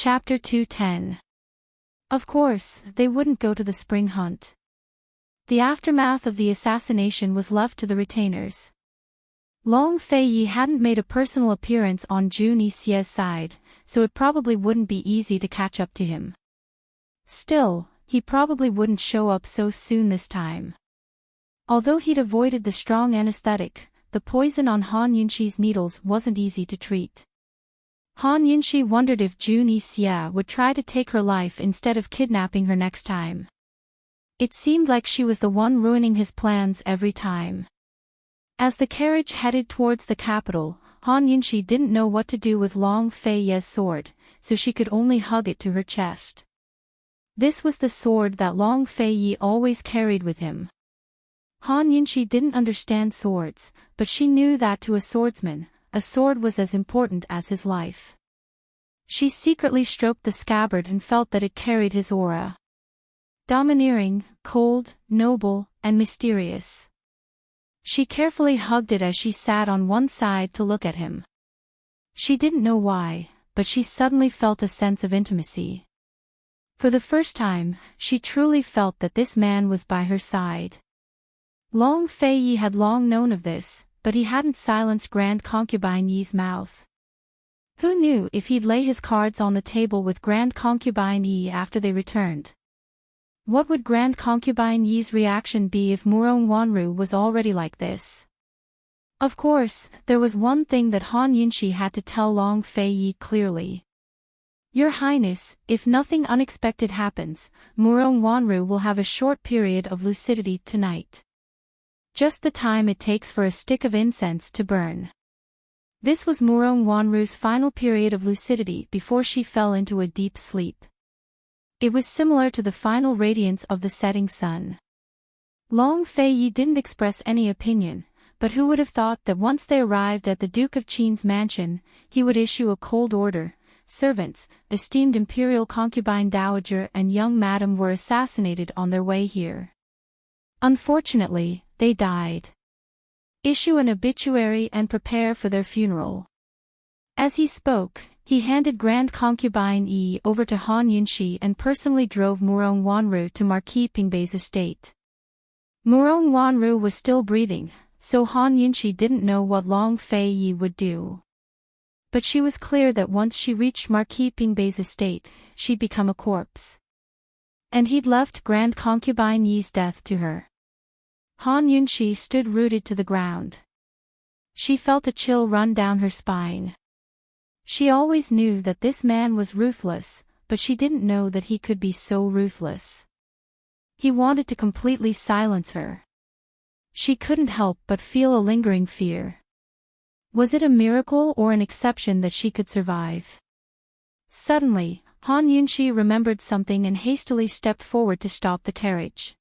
Chapter 210. Of course, they wouldn't go to the spring hunt. The aftermath of the assassination was left to the retainers. Long Fei hadn't made a personal appearance on Jun Yixie's side, so it probably wouldn't be easy to catch up to him. Still, he probably wouldn't show up so soon this time. Although he'd avoided the strong anesthetic, the poison on Han Yunxi's needles wasn't easy to treat. Han Yunxi wondered if Jun Yixie would try to take her life instead of kidnapping her next time. It seemed like she was the one ruining his plans every time. As the carriage headed towards the capital, Han Yunxi didn't know what to do with Long Fei's sword, so she could only hug it to her chest. This was the sword that Long Fei always carried with him. Han Yunxi didn't understand swords, but she knew that to a swordsman, a sword was as important as his life. She secretly stroked the scabbard and felt that it carried his aura. Domineering, cold, noble, and mysterious. She carefully hugged it as she sat on one side to look at him. She didn't know why, but she suddenly felt a sense of intimacy. For the first time, she truly felt that this man was by her side. Long Fei had long known of this, but he hadn't silenced Grand Concubine Yi's mouth. Who knew if he'd lay his cards on the table with Grand Concubine Yi after they returned? What would Grand Concubine Yi's reaction be if Murong Wanru was already like this? Of course, there was one thing that Han Yunxi had to tell Long Fei clearly. Your Highness, if nothing unexpected happens, Murong Wanru will have a short period of lucidity tonight. Just the time it takes for a stick of incense to burn. This was Murong Wanru's final period of lucidity before she fell into a deep sleep. It was similar to the final radiance of the setting sun. Long Fei didn't express any opinion, but who would have thought that once they arrived at the Duke of Qin's mansion, he would issue a cold order. Servants, esteemed imperial concubine dowager and young madam were assassinated on their way here. Unfortunately, they died. Issue an obituary and prepare for their funeral. As he spoke, he handed Grand Concubine Yi over to Han Yunxi and personally drove Murong Wanru to Marquis Pingbei's estate. Murong Wanru was still breathing, so Han Yunxi didn't know what Long Fei would do. But she was clear that once she reached Marquis Pingbei's estate, she'd become a corpse. And he'd left Grand Concubine Yi's death to her. Han Yunxi stood rooted to the ground. She felt a chill run down her spine. She always knew that this man was ruthless, but she didn't know that he could be so ruthless. He wanted to completely silence her. She couldn't help but feel a lingering fear. Was it a miracle or an exception that she could survive? Suddenly, Han Yunxi remembered something and hastily stepped forward to stop the carriage.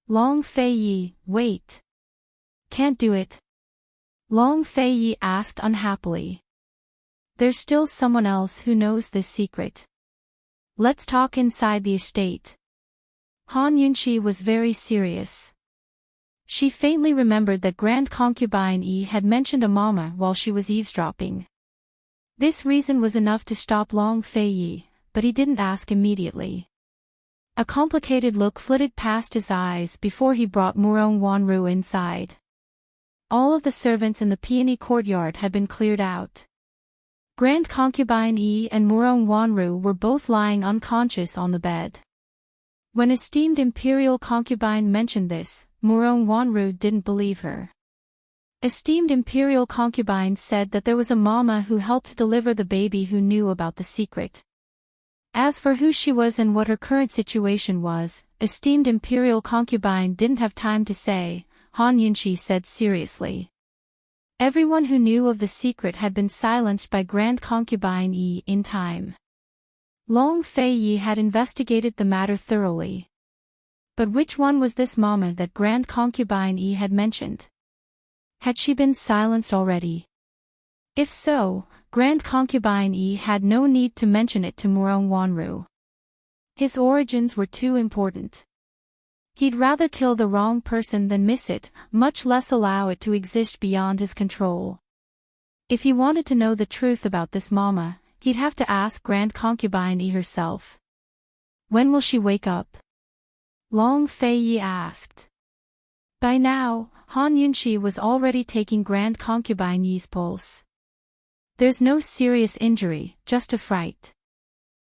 Long Fei, wait. Can't do it. Long Fei asked unhappily. There's still someone else who knows this secret. Let's talk inside the estate. Han Yunxi was very serious. She faintly remembered that Grand Concubine Yi had mentioned a mama while she was eavesdropping. This reason was enough to stop Long Fei, but he didn't ask immediately. A complicated look flitted past his eyes before he brought Murong Wanru inside. All of the servants in the peony courtyard had been cleared out. Grand Concubine Yi and Murong Wanru were both lying unconscious on the bed. When esteemed imperial concubine mentioned this, Murong Wanru didn't believe her. Esteemed imperial concubine said that there was a mama who helped deliver the baby who knew about the secret. As for who she was and what her current situation was, esteemed imperial concubine didn't have time to say, Han Yunxi said seriously. Everyone who knew of the secret had been silenced by Grand Concubine Yi in time. Long Fei had investigated the matter thoroughly. But which one was this mama that Grand Concubine Yi had mentioned? Had she been silenced already? If so, Grand Concubine Yi had no need to mention it to Murong Wanru. His origins were too important. He'd rather kill the wrong person than miss it, much less allow it to exist beyond his control. If he wanted to know the truth about this mama, he'd have to ask Grand Concubine Yi herself. When will she wake up? Long Fei Yi asked. By now, Han Yunshi was already taking Grand Concubine Yi's pulse. There's no serious injury, just a fright.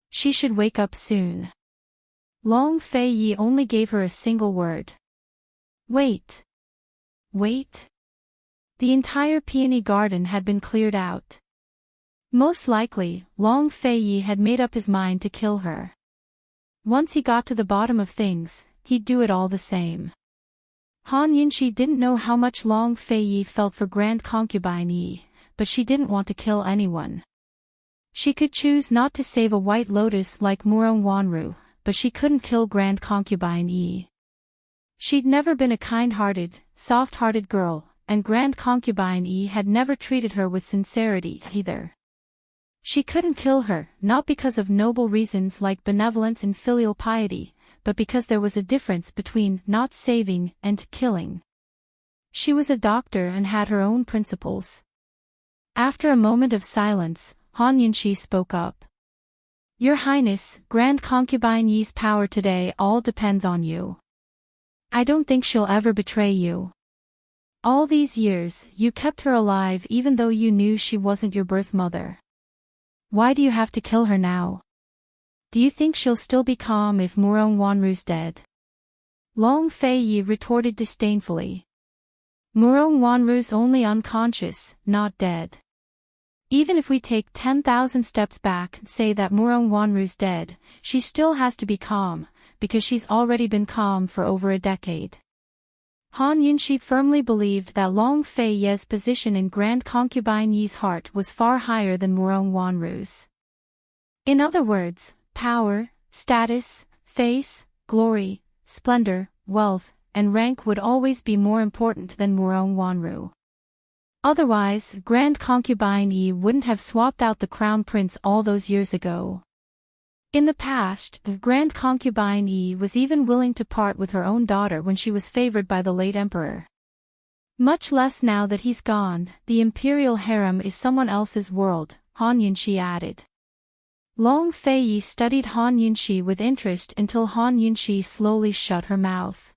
She should wake up soon. Long Fei Yi only gave her a single word. Wait. Wait. The entire peony garden had been cleared out. Most likely, Long Fei Yi had made up his mind to kill her. Once he got to the bottom of things, he'd do it all the same. Han Yunshi didn't know how much Long Fei Yi felt for Grand Concubine Yi, but she didn't want to kill anyone. She could choose not to save a white lotus like Murong Wanru, but she couldn't kill Grand Concubine Yi. She'd never been a kind-hearted, soft-hearted girl, and Grand Concubine Yi had never treated her with sincerity either. She couldn't kill her, not because of noble reasons like benevolence and filial piety, but because there was a difference between not saving and killing. She was a doctor and had her own principles. After a moment of silence, Han Yunshi spoke up. Your Highness, Grand Concubine Yi's power today all depends on you. I don't think she'll ever betray you. All these years, you kept her alive even though you knew she wasn't your birth mother. Why do you have to kill her now? Do you think she'll still be calm if Murong Wanru's dead? Long Fei Yi retorted disdainfully. Murong Wanru's only unconscious, not dead. Even if we take 10,000 steps back and say that Murong Wanru's dead, she still has to be calm, because she's already been calm for over a decade. Han Yunshi firmly believed that Long Fei Yi's position in Grand Concubine Yi's heart was far higher than Murong Wanru's. In other words, power, status, face, glory, splendor, wealth, and rank would always be more important than Murong Wanru. Otherwise, Grand Concubine Yi wouldn't have swapped out the crown prince all those years ago. In the past, Grand Concubine Yi was even willing to part with her own daughter when she was favored by the late emperor. Much less now that he's gone, the imperial harem is someone else's world, Han Yunshi added. Long Fei Yi studied Han Yunshi with interest until Han Yunshi slowly shut her mouth.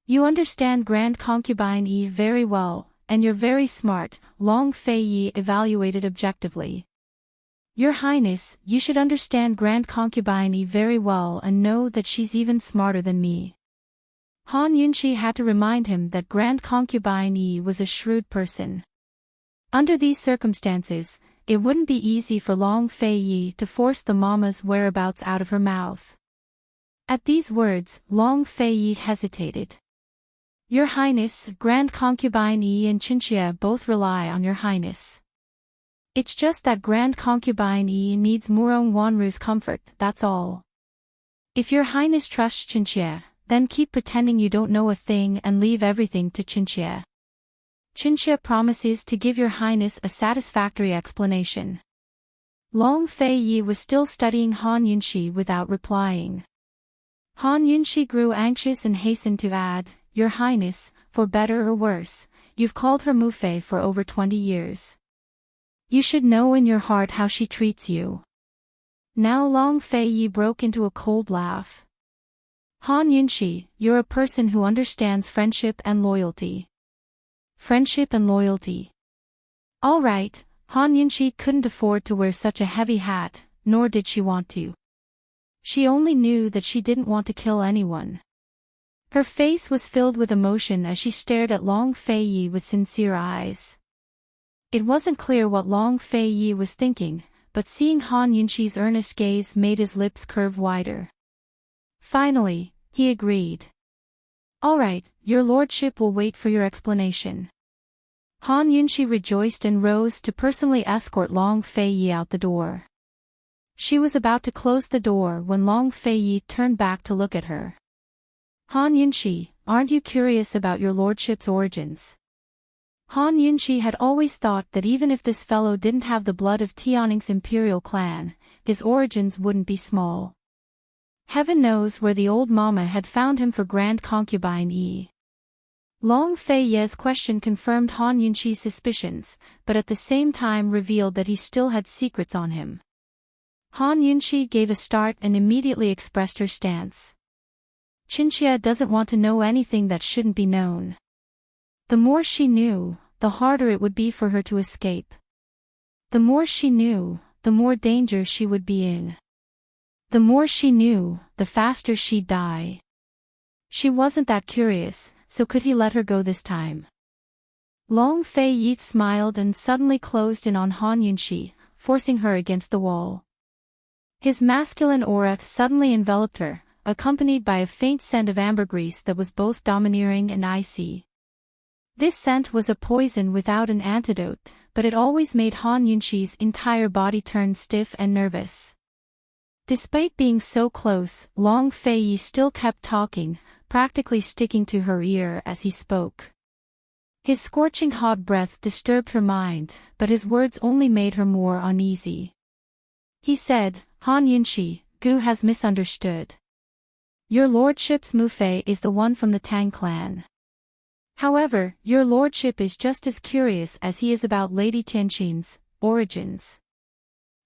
You understand Grand Concubine Yi very well, and you're very smart, Long Fei Yi evaluated objectively. Your Highness, you should understand Grand Concubine Yi very well and know that she's even smarter than me. Han Yunshi had to remind him that Grand Concubine Yi was a shrewd person. Under these circumstances, it wouldn't be easy for Long Fei Yi to force the mama's whereabouts out of her mouth. At these words, Long Fei Yi hesitated. Your Highness, Grand Concubine Yi and Chinchia both rely on your Highness. It's just that Grand Concubine Yi needs Murong Wanru's comfort, that's all. If your Highness trusts Chinchia, then keep pretending you don't know a thing and leave everything to Chinchia. Chinchia promises to give your Highness a satisfactory explanation. Long Fei Yi was still studying Han Yunshi without replying. Han Yunshi grew anxious and hastened to add, Your Highness, for better or worse, you've called her Mufei for over 20 years. You should know in your heart how she treats you. Now Long Fei Yi broke into a cold laugh. Han Yunshi, you're a person who understands friendship and loyalty. Friendship and loyalty. All right, Han Yunshi couldn't afford to wear such a heavy hat, nor did she want to. She only knew that she didn't want to kill anyone. Her face was filled with emotion as she stared at Long Fei Yi with sincere eyes. It wasn't clear what Long Fei Yi was thinking, but seeing Han Yunshi's earnest gaze made his lips curve wider. Finally, he agreed. All right, your lordship will wait for your explanation. Han Yunshi rejoiced and rose to personally escort Long Fei Yi out the door. She was about to close the door when Long Fei Yi turned back to look at her. Han Yunshi, aren't you curious about your lordship's origins? Han Yunshi had always thought that even if this fellow didn't have the blood of Tianning's imperial clan, his origins wouldn't be small. Heaven knows where the old mama had found him for Grand Concubine Yi. Long Fei Ye's question confirmed Han Yunqi's suspicions, but at the same time revealed that he still had secrets on him. Han Yunqi gave a start and immediately expressed her stance. Qinxia doesn't want to know anything that shouldn't be known. The more she knew, the harder it would be for her to escape. The more she knew, the more danger she would be in. The more she knew, the faster she'd die. She wasn't that curious, so could he let her go this time? Long Fei Yi smiled and suddenly closed in on Han Yunqi, forcing her against the wall. His masculine aura suddenly enveloped her, accompanied by a faint scent of ambergris that was both domineering and icy. This scent was a poison without an antidote, but it always made Han Yunqi's entire body turn stiff and nervous. Despite being so close, Long Fei Yi still kept talking, practically sticking to her ear as he spoke. His scorching hot breath disturbed her mind, but his words only made her more uneasy. He said, Han Yunqi, Gu has misunderstood. Your lordship's Mufei is the one from the Tang clan. However, your lordship is just as curious as he is about Lady Tianqin's origins.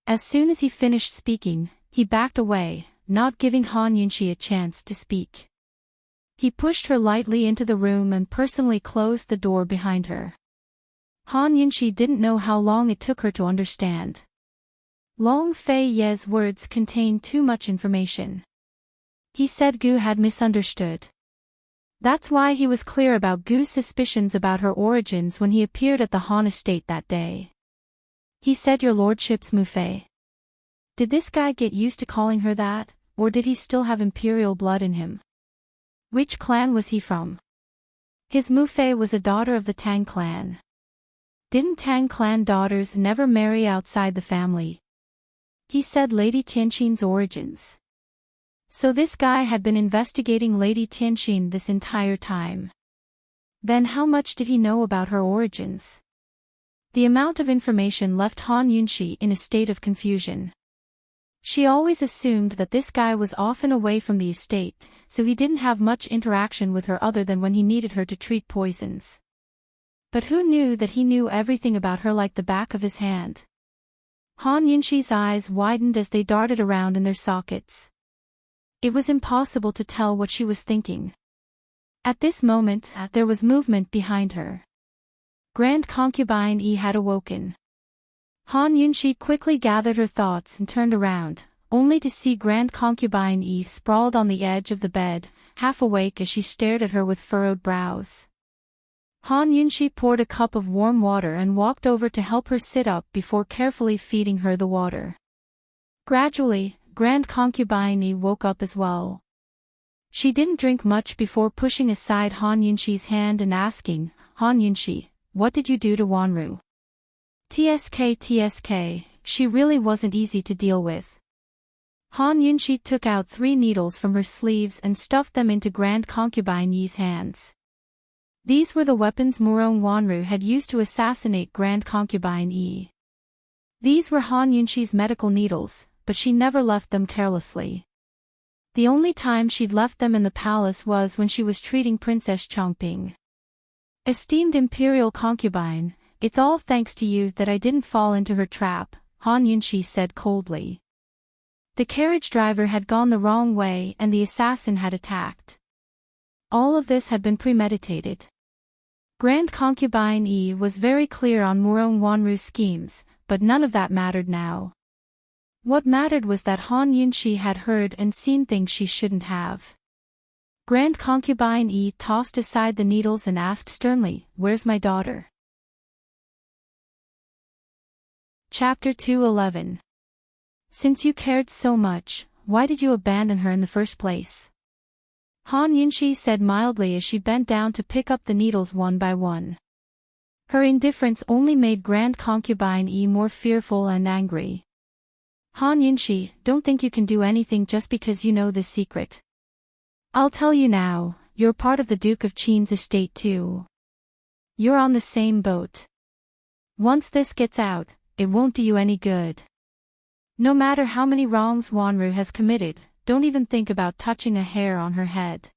As soon as he finished speaking, he backed away, not giving Han Yunqi a chance to speak. He pushed her lightly into the room and personally closed the door behind her. Han Yunqi didn't know how long it took her to understand. Long Fei Ye's words contained too much information. He said Gu had misunderstood. That's why he was clear about Gu's suspicions about her origins when he appeared at the Han estate that day. He said your lordship's Mufei. Did this guy get used to calling her that, or did he still have imperial blood in him? Which clan was he from? His Mufei was a daughter of the Tang clan. Didn't Tang clan daughters never marry outside the family? He said Lady Tianqin's origins. So this guy had been investigating Lady Tianqin this entire time. Then how much did he know about her origins? The amount of information left Han Yunqi in a state of confusion. She always assumed that this guy was often away from the estate, so he didn't have much interaction with her other than when he needed her to treat poisons. But who knew that he knew everything about her like the back of his hand? Han Yunqi's eyes widened as they darted around in their sockets. It was impossible to tell what she was thinking. At this moment, there was movement behind her. Grand Concubine Yi had awoken. Han Yunqi quickly gathered her thoughts and turned around, only to see Grand Concubine Yi sprawled on the edge of the bed, half awake as she stared at her with furrowed brows. Han Yunqi poured a cup of warm water and walked over to help her sit up before carefully feeding her the water. Gradually, Grand Concubine Yi woke up as well. She didn't drink much before pushing aside Han Yunqi's hand and asking, Han Yunqi, what did you do to Wanru? TSK, she really wasn't easy to deal with. Han Yunqi took out 3 needles from her sleeves and stuffed them into Grand Concubine Yi's hands. These were the weapons Murong Wanru had used to assassinate Grand Concubine Yi. These were Han Yunqi's medical needles, but she never left them carelessly. The only time she'd left them in the palace was when she was treating Princess Chongping. Esteemed imperial concubine, it's all thanks to you that I didn't fall into her trap, Han Yunqi said coldly. The carriage driver had gone the wrong way and the assassin had attacked. All of this had been premeditated. Grand Concubine Yi was very clear on Murong Wanru's schemes, but none of that mattered now. What mattered was that Han Yunqi had heard and seen things she shouldn't have. Grand Concubine Yi tossed aside the needles and asked sternly, "Where's my daughter?" Chapter 211. Since you cared so much, why did you abandon her in the first place? Han Yunqi said mildly as she bent down to pick up the needles one by one. Her indifference only made Grand Concubine Yi more fearful and angry. Han Yunqi, don't think you can do anything just because you know this secret. I'll tell you now, you're part of the Duke of Qin's estate too. You're on the same boat. Once this gets out, it won't do you any good. No matter how many wrongs Wanru has committed, don't even think about touching a hair on her head.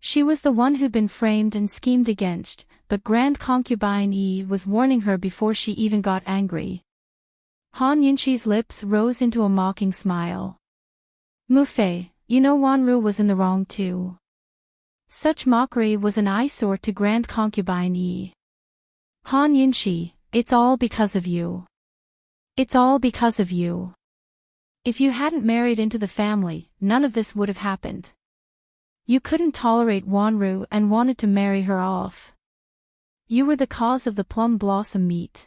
She was the one who'd been framed and schemed against, but Grand Concubine Yi was warning her before she even got angry. Han Yunqi's lips rose into a mocking smile. Mu Fei, you know Wanru was in the wrong too. Such mockery was an eyesore to Grand Concubine Yi. Han Yunqi, it's all because of you. It's all because of you. If you hadn't married into the family, none of this would have happened. You couldn't tolerate Wanru and wanted to marry her off. You were the cause of the plum blossom meet.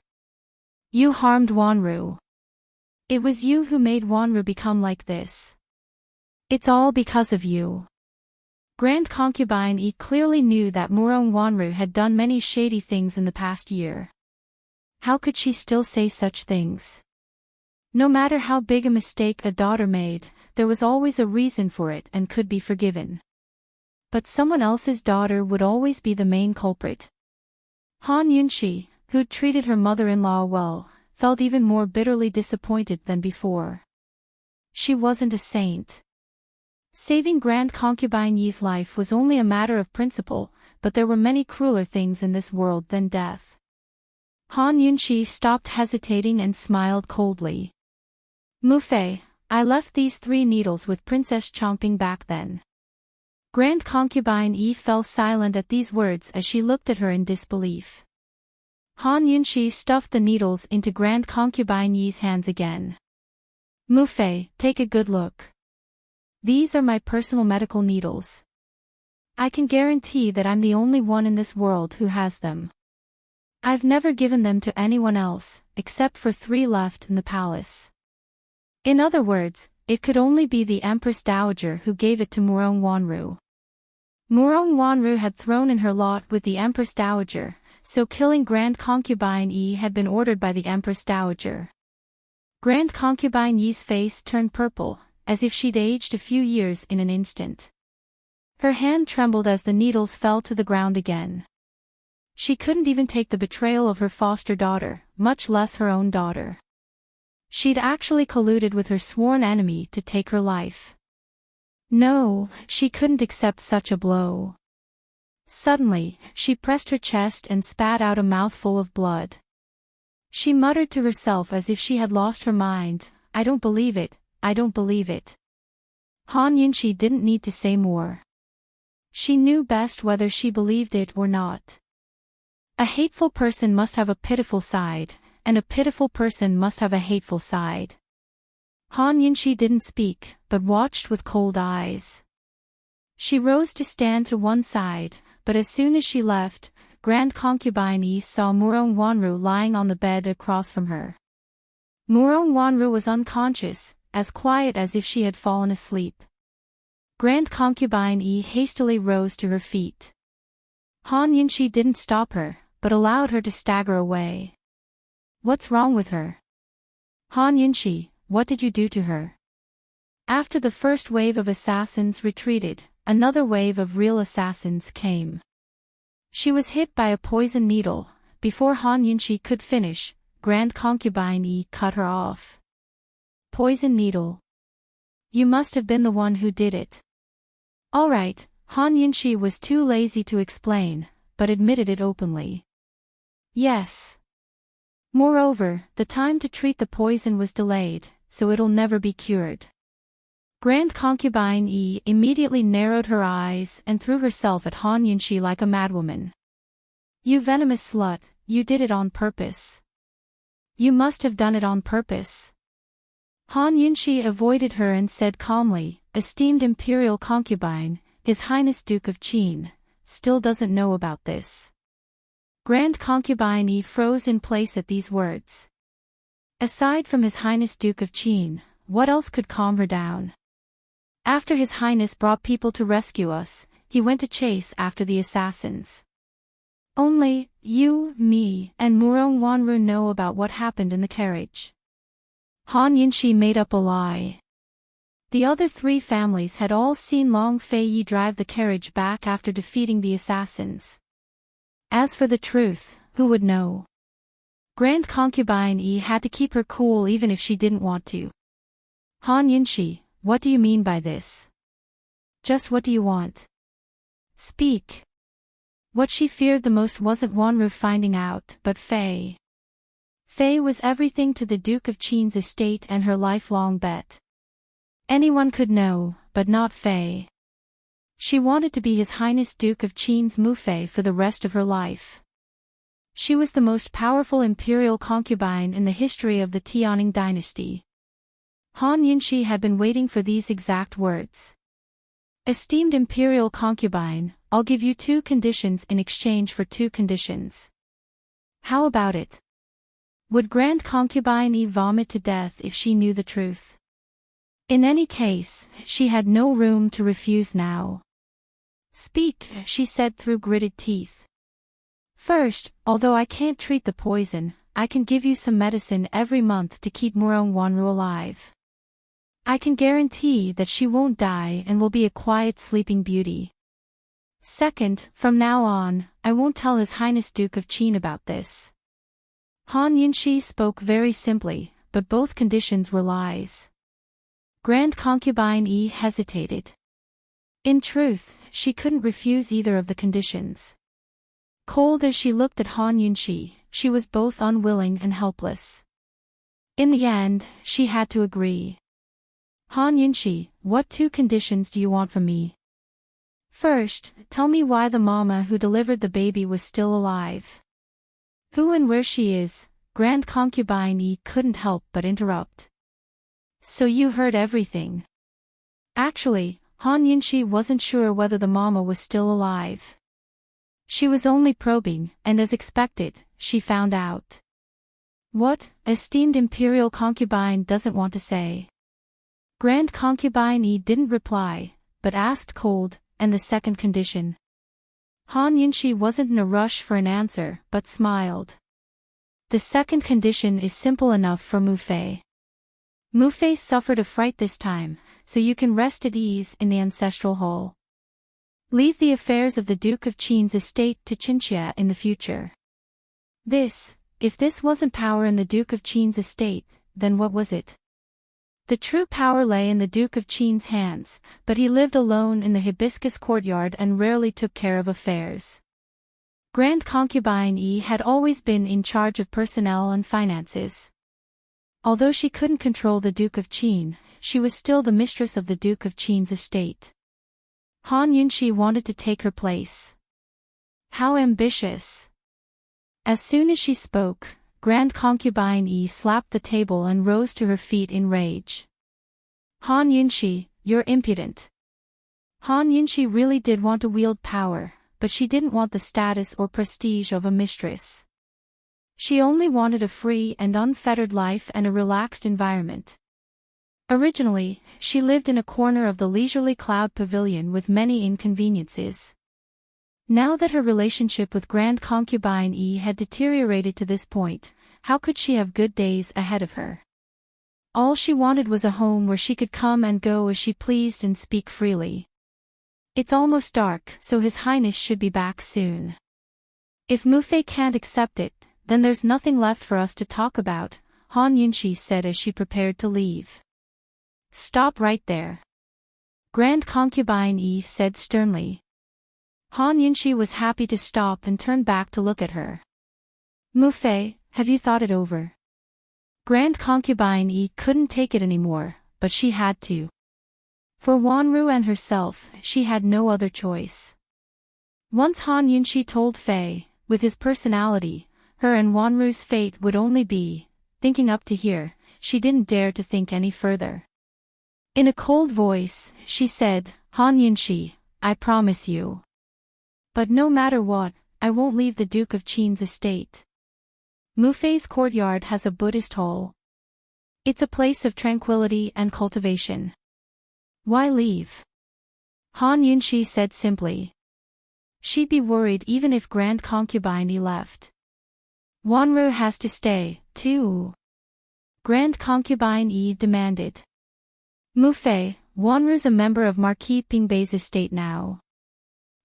You harmed Wanru. It was you who made Wanru become like this. It's all because of you. Grand Concubine Yi clearly knew that Murong Wanru had done many shady things in the past year. How could she still say such things? No matter how big a mistake a daughter made, there was always a reason for it and could be forgiven. But someone else's daughter would always be the main culprit. Han Yunqi, who'd treated her mother-in-law well, felt even more bitterly disappointed than before. She wasn't a saint. Saving Grand Concubine Yi's life was only a matter of principle, but there were many crueler things in this world than death. Han Yunqi stopped hesitating and smiled coldly. Mu Fei, I left these 3 needles with Princess Chongping back then. Grand Concubine Yi fell silent at these words as she looked at her in disbelief. Han Yunqi stuffed the needles into Grand Concubine Yi's hands again. Mu Fei, take a good look. These are my personal medical needles. I can guarantee that I'm the only one in this world who has them. I've never given them to anyone else, except for 3 left in the palace. In other words, it could only be the Empress Dowager who gave it to Murong Wanru. Murong Wanru had thrown in her lot with the Empress Dowager, so killing Grand Concubine Yi had been ordered by the Empress Dowager. Grand Concubine Yi's face turned purple, as if she'd aged a few years in an instant. Her hand trembled as the needles fell to the ground again. She couldn't even take the betrayal of her foster daughter, much less her own daughter. She'd actually colluded with her sworn enemy to take her life. No, she couldn't accept such a blow. Suddenly, she pressed her chest and spat out a mouthful of blood. She muttered to herself as if she had lost her mind, I don't believe it, I don't believe it. Han Yunqi didn't need to say more. She knew best whether she believed it or not. A hateful person must have a pitiful side, and a pitiful person must have a hateful side. Han Yunqi didn't speak, but watched with cold eyes. She rose to stand to one side, but as soon as she left, Grand Concubine Yi saw Murong Wanru lying on the bed across from her. Murong Wanru was unconscious, as quiet as if she had fallen asleep. Grand Concubine Yi hastily rose to her feet. Han Yunqi didn't stop her, but allowed her to stagger away. What's wrong with her? Han Yunqi, what did you do to her? After the first wave of assassins retreated, another wave of real assassins came. She was hit by a poison needle. Before Han Yunqi could finish, Grand Concubine Yi cut her off. Poison needle. You must have been the one who did it. All right, Han Yunqi was too lazy to explain, but admitted it openly. Yes. Moreover, the time to treat the poison was delayed, so it'll never be cured. Grand Concubine Yi immediately narrowed her eyes and threw herself at Han Yunqi like a madwoman. You venomous slut, you did it on purpose. You must have done it on purpose. Han Yunqi avoided her and said calmly, Esteemed Imperial Concubine, His Highness Duke of Qin, still doesn't know about this. Grand Concubine Yi froze in place at these words. Aside from His Highness Duke of Qin, what else could calm her down? After His Highness brought people to rescue us, he went to chase after the assassins. Only, you, me, and Murong Wanru know about what happened in the carriage. Han Yunqi made up a lie. The other 3 families had all seen Long Fei Yi drive the carriage back after defeating the assassins. As for the truth, who would know? Grand Concubine Yi had to keep her cool even if she didn't want to. Han Yunqi, what do you mean by this? Just what do you want? Speak. What she feared the most wasn't Wanru finding out, but Faye. Faye was everything to the Duke of Qin's estate and her lifelong bet. Anyone could know, but not Faye. She wanted to be His Highness Duke of Qin's Mufei for the rest of her life. She was the most powerful imperial concubine in the history of the Tianning dynasty. Han Yunshi had been waiting for these exact words. Esteemed imperial concubine, I'll give you 2 conditions in exchange for 2 conditions. How about it? Would Grand Concubine Yi vomit to death if she knew the truth? In any case, she had no room to refuse now. Speak, she said through gritted teeth. First, although I can't treat the poison, I can give you some medicine every month to keep Murong Wanru alive. I can guarantee that she won't die and will be a quiet sleeping beauty. Second, from now on, I won't tell His Highness Duke of Qin about this. Han Yunshi spoke very simply, but both conditions were lies. Grand Concubine Yi hesitated. In truth, she couldn't refuse either of the conditions. Cold as she looked at Han Yunshi, she was both unwilling and helpless. In the end, she had to agree. Han Yunshi, what 2 conditions do you want from me? First, tell me why the mama who delivered the baby was still alive. Who and where she is. Grand Concubine Yi couldn't help but interrupt. So you heard everything. Actually, Han Yunshi wasn't sure whether the mama was still alive. She was only probing, and as expected, she found out. What, esteemed imperial concubine doesn't want to say. Grand Concubine Yi didn't reply, but asked cold, and the second condition. Han Yunshi wasn't in a rush for an answer, but smiled. The second condition is simple enough for Mufei. Mufei suffered a fright this time, so you can rest at ease in the ancestral hall. Leave the affairs of the Duke of Qin's estate to Qinxia in the future. If this wasn't power in the Duke of Qin's estate, then what was it? The true power lay in the Duke of Qin's hands, but he lived alone in the hibiscus courtyard and rarely took care of affairs. Grand Concubine Yi had always been in charge of personnel and finances. Although she couldn't control the Duke of Qin, she was still the mistress of the Duke of Qin's estate. Han Yunshi wanted to take her place. How ambitious! As soon as she spoke, Grand Concubine Yi slapped the table and rose to her feet in rage. Han Yunshi, you're impudent. Han Yunshi really did want to wield power, but she didn't want the status or prestige of a mistress. She only wanted a free and unfettered life and a relaxed environment. Originally, she lived in a corner of the leisurely cloud pavilion with many inconveniences. Now that her relationship with Grand Concubine Yi had deteriorated to this point, how could she have good days ahead of her? All she wanted was a home where she could come and go as she pleased and speak freely. It's almost dark, so His Highness should be back soon. If Mufei can't accept it, then there's nothing left for us to talk about, Han Yunshi said as she prepared to leave. Stop right there. Grand Concubine Yi said sternly. Han Yunshi was happy to stop and turn back to look at her. Mufei, have you thought it over? Grand Concubine Yi couldn't take it anymore, but she had to. For Wanru and herself, she had no other choice. Once Han Yunshi told Faye, with his personality, her and Wanru's fate would only be, thinking up to here, she didn't dare to think any further. In a cold voice, she said, Han Yunshi, I promise you. But no matter what, I won't leave the Duke of Qin's estate. Mufei's courtyard has a Buddhist hall. It's a place of tranquility and cultivation. Why leave? Han Yunshi said simply. She'd be worried even if Grand Concubine Yi left. Wanru has to stay, too. Grand Concubine Yi demanded. Mufei, Wanru's a member of Marquis Pingbei's estate now.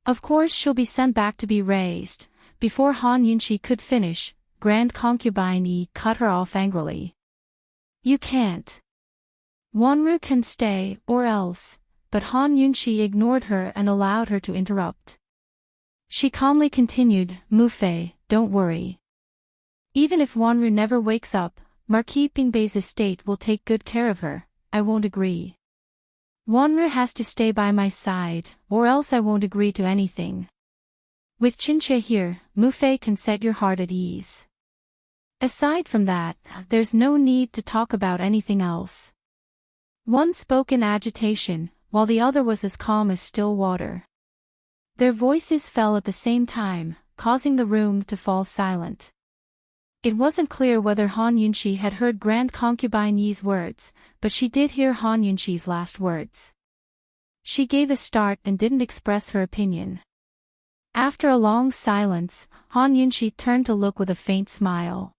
Of course she'll be sent back to be raised. Before Han Yunshi could finish, Grand Concubine Yi cut her off angrily. You can't. Wanru can stay, or else, but Han Yunshi ignored her and allowed her to interrupt. She calmly continued, Mu Fei, don't worry. Even if Wanru never wakes up, Marquis Pingbei's estate will take good care of her. I won't agree. Wanru has to stay by my side, or else I won't agree to anything. With Qinche here, Mu Fei can set your heart at ease. Aside from that, there's no need to talk about anything else. One spoke in agitation, while the other was as calm as still water. Their voices fell at the same time, causing the room to fall silent. It wasn't clear whether Han Yunxi had heard Grand Concubine Yi's words, but she did hear Han Yunxi's last words. She gave a start and didn't express her opinion. After a long silence, Han Yunxi turned to look with a faint smile.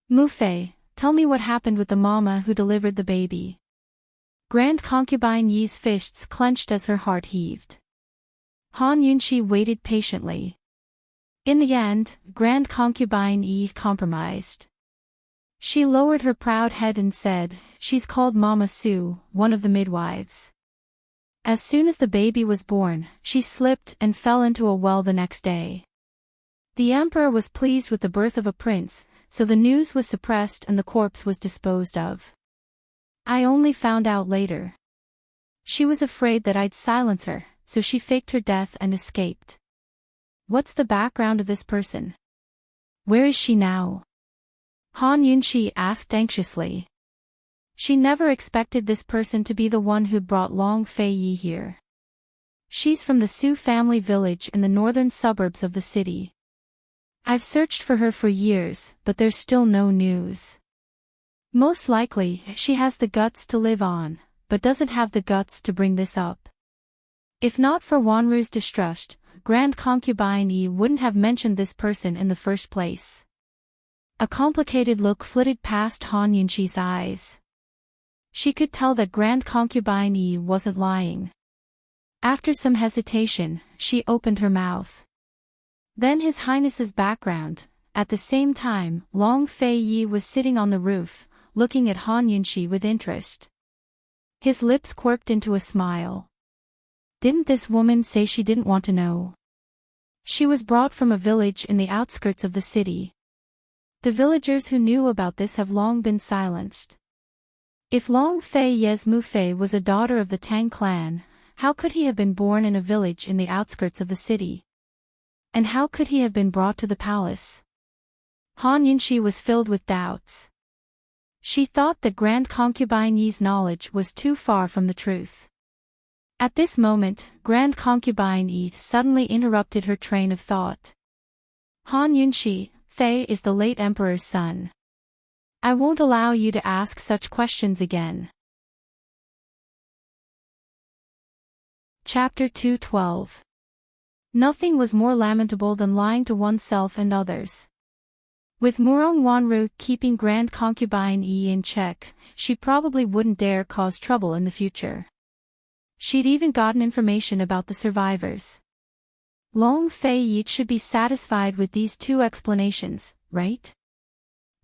Mu Fei, tell me what happened with the mama who delivered the baby. Grand Concubine Yi's fists clenched as her heart heaved. Han Yunxi waited patiently. In the end, Grand Concubine Yi compromised. She lowered her proud head and said, she's called Mama Su, one of the midwives. As soon as the baby was born, she slipped and fell into a well the next day. The emperor was pleased with the birth of a prince, so the news was suppressed and the corpse was disposed of. I only found out later. She was afraid that I'd silence her, so she faked her death and escaped. What's the background of this person? Where is she now? Han Yunxi asked anxiously. She never expected this person to be the one who brought Long Fei Yi here. She's from the Su family village in the northern suburbs of the city. I've searched for her for years, but there's still no news. Most likely, she has the guts to live on, but doesn't have the guts to bring this up. If not for Wanru's distrust, Grand Concubine Yi wouldn't have mentioned this person in the first place. A complicated look flitted past Han Yunxi's eyes. She could tell that Grand Concubine Yi wasn't lying. After some hesitation, she opened her mouth. Then His Highness's background. At the same time, Long Fei Yi was sitting on the roof, looking at Han Yunxi with interest. His lips quirked into a smile. Didn't this woman say she didn't want to know? She was brought from a village in the outskirts of the city. The villagers who knew about this have long been silenced. If Long Fei Yi's Mu Fei was a daughter of the Tang clan, how could he have been born in a village in the outskirts of the city? And how could he have been brought to the palace? Han Yunxi was filled with doubts. She thought that Grand Concubine Yi's knowledge was too far from the truth. At this moment, Grand Concubine Yi suddenly interrupted her train of thought. Han Yunxi, Fei is the late emperor's son. I won't allow you to ask such questions again. Chapter 212. Nothing was more lamentable than lying to oneself and others. With Murong Wanru keeping Grand Concubine Yi in check, she probably wouldn't dare cause trouble in the future. She'd even gotten information about the survivors. Long Fei Yi should be satisfied with these two explanations, right?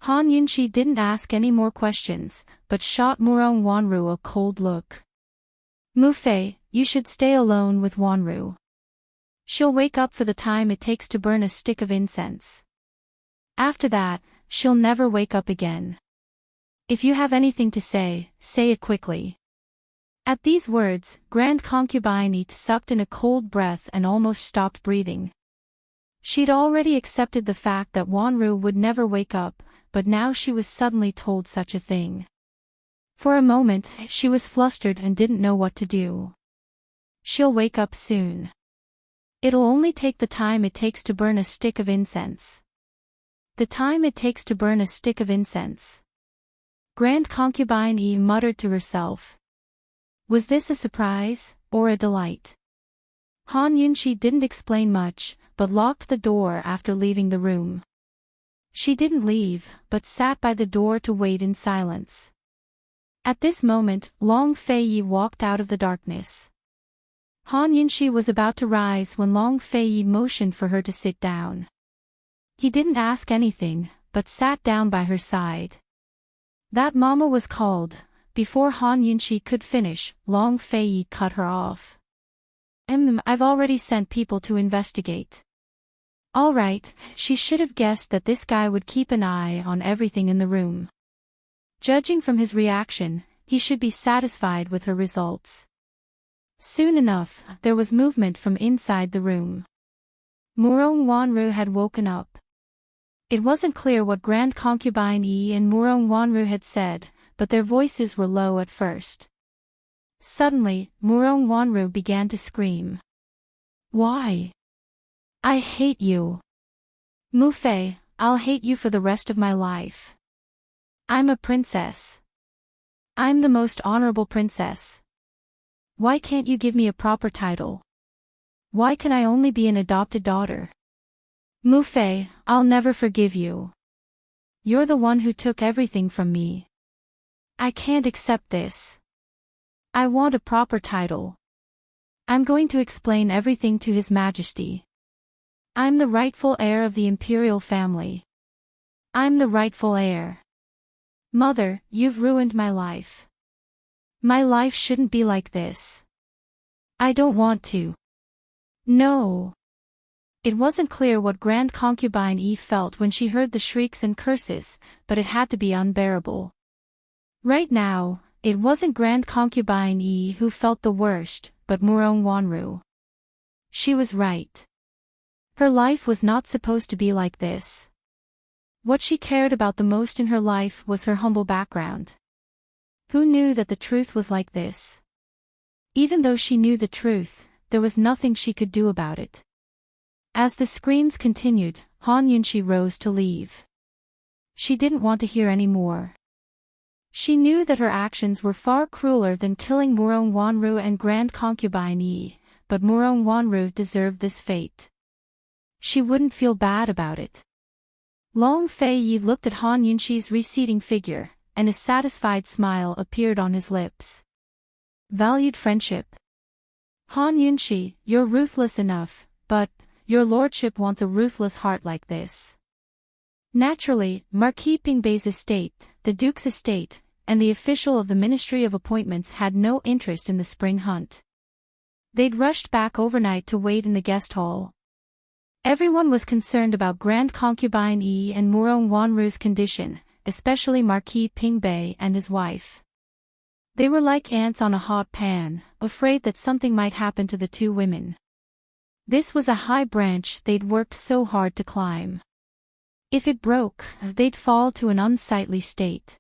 Han Yunxi didn't ask any more questions, but shot Murong Wanru a cold look. Mu Fei, you should stay alone with Wanru. She'll wake up for the time it takes to burn a stick of incense. After that, she'll never wake up again. If you have anything to say it quickly. At these words, Grand Concubine Yi sucked in a cold breath and almost stopped breathing. She'd already accepted the fact that Wanru would never wake up, but now she was suddenly told such a thing. For a moment, she was flustered and didn't know what to do. She'll wake up soon. It'll only take the time it takes to burn a stick of incense. The time it takes to burn a stick of incense. Grand Concubine Yi muttered to herself. Was this a surprise, or a delight? Han Yunxi didn't explain much, but locked the door after leaving the room. She didn't leave, but sat by the door to wait in silence. At this moment, Long Fei Yi walked out of the darkness. Han Yunxi was about to rise when Long Fei Yi motioned for her to sit down. He didn't ask anything, but sat down by her side. That mama was called. Before Han Yunxi could finish, Long Fei Yi cut her off. I've already sent people to investigate. All right, she should have guessed that this guy would keep an eye on everything in the room. Judging from his reaction, he should be satisfied with her results. Soon enough, there was movement from inside the room. Murong Wanru had woken up. It wasn't clear what Grand Concubine Yi and Murong Wanru had said, but their voices were low at first. Suddenly, Murong Wanru began to scream. Why? I hate you. Mufei, I'll hate you for the rest of my life. I'm a princess. I'm the most honorable princess. Why can't you give me a proper title? Why can I only be an adopted daughter? Mufei, I'll never forgive you. You're the one who took everything from me. I can't accept this. I want a proper title. I'm going to explain everything to His Majesty. I'm the rightful heir of the imperial family. I'm the rightful heir. Mother, you've ruined my life. My life shouldn't be like this. I don't want to. No. It wasn't clear what Grand Concubine Yi felt when she heard the shrieks and curses, but it had to be unbearable. Right now, it wasn't Grand Concubine Yi who felt the worst, but Murong Wanru. She was right. Her life was not supposed to be like this. What she cared about the most in her life was her humble background. Who knew that the truth was like this? Even though she knew the truth, there was nothing she could do about it. As the screams continued, Han Yunxi rose to leave. She didn't want to hear any more. She knew that her actions were far crueler than killing Murong Wanru and Grand Concubine Yi, but Murong Wanru deserved this fate. She wouldn't feel bad about it. Long Fei Yi looked at Han Yunxi's receding figure, and a satisfied smile appeared on his lips. Valued friendship. Han Yunxi, you're ruthless enough, but your lordship wants a ruthless heart like this. Naturally, Marquis Pingbei's estate, the Duke's estate, and the official of the Ministry of Appointments had no interest in the spring hunt. They'd rushed back overnight to wait in the guest hall. Everyone was concerned about Grand Concubine Yi and Murong Wanru's condition, especially Marquis Pingbei and his wife. They were like ants on a hot pan, afraid that something might happen to the two women. This was a high branch they'd worked so hard to climb. If it broke, they'd fall to an unsightly state.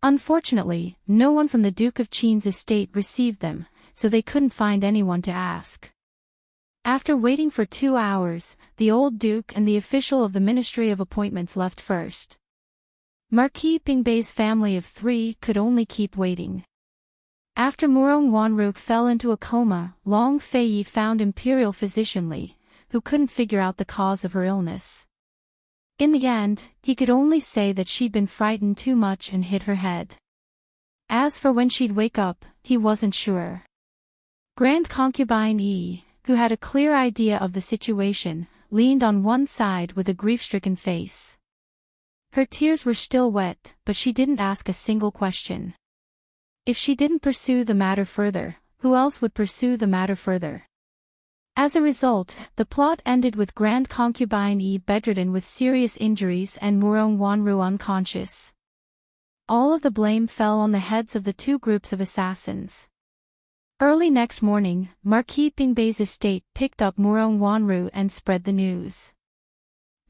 Unfortunately, no one from the Duke of Qin's estate received them, so they couldn't find anyone to ask. After waiting for 2 hours, the old Duke and the official of the Ministry of Appointments left first. Marquis Pingbei's family of 3 could only keep waiting. After Murong Wanru fell into a coma, Long Fei Yi found Imperial Physician Li, who couldn't figure out the cause of her illness. In the end, he could only say that she'd been frightened too much and hit her head. As for when she'd wake up, he wasn't sure. Grand Concubine Yi, who had a clear idea of the situation, leaned on one side with a grief-stricken face. Her tears were still wet, but she didn't ask a single question. If she didn't pursue the matter further, who else would pursue the matter further? As a result, the plot ended with Grand Concubine Yi bedridden with serious injuries and Murong Wanru unconscious. All of the blame fell on the heads of the two groups of assassins. Early next morning, Marquis Pingbei's estate picked up Murong Wanru and spread the news.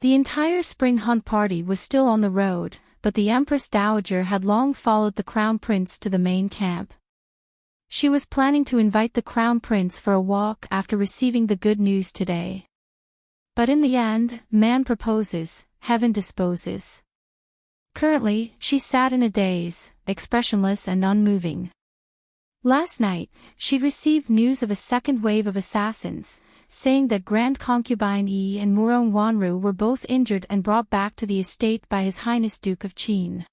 The entire spring hunt party was still on the road, but the Empress Dowager had long followed the Crown Prince to the main camp. She was planning to invite the Crown Prince for a walk after receiving the good news today. But in the end, man proposes, heaven disposes. Currently, she sat in a daze, expressionless and unmoving. Last night, she received news of a second wave of assassins, saying that Grand Concubine Yi and Murong Wanru were both injured and brought back to the estate by His Highness Duke of Qin.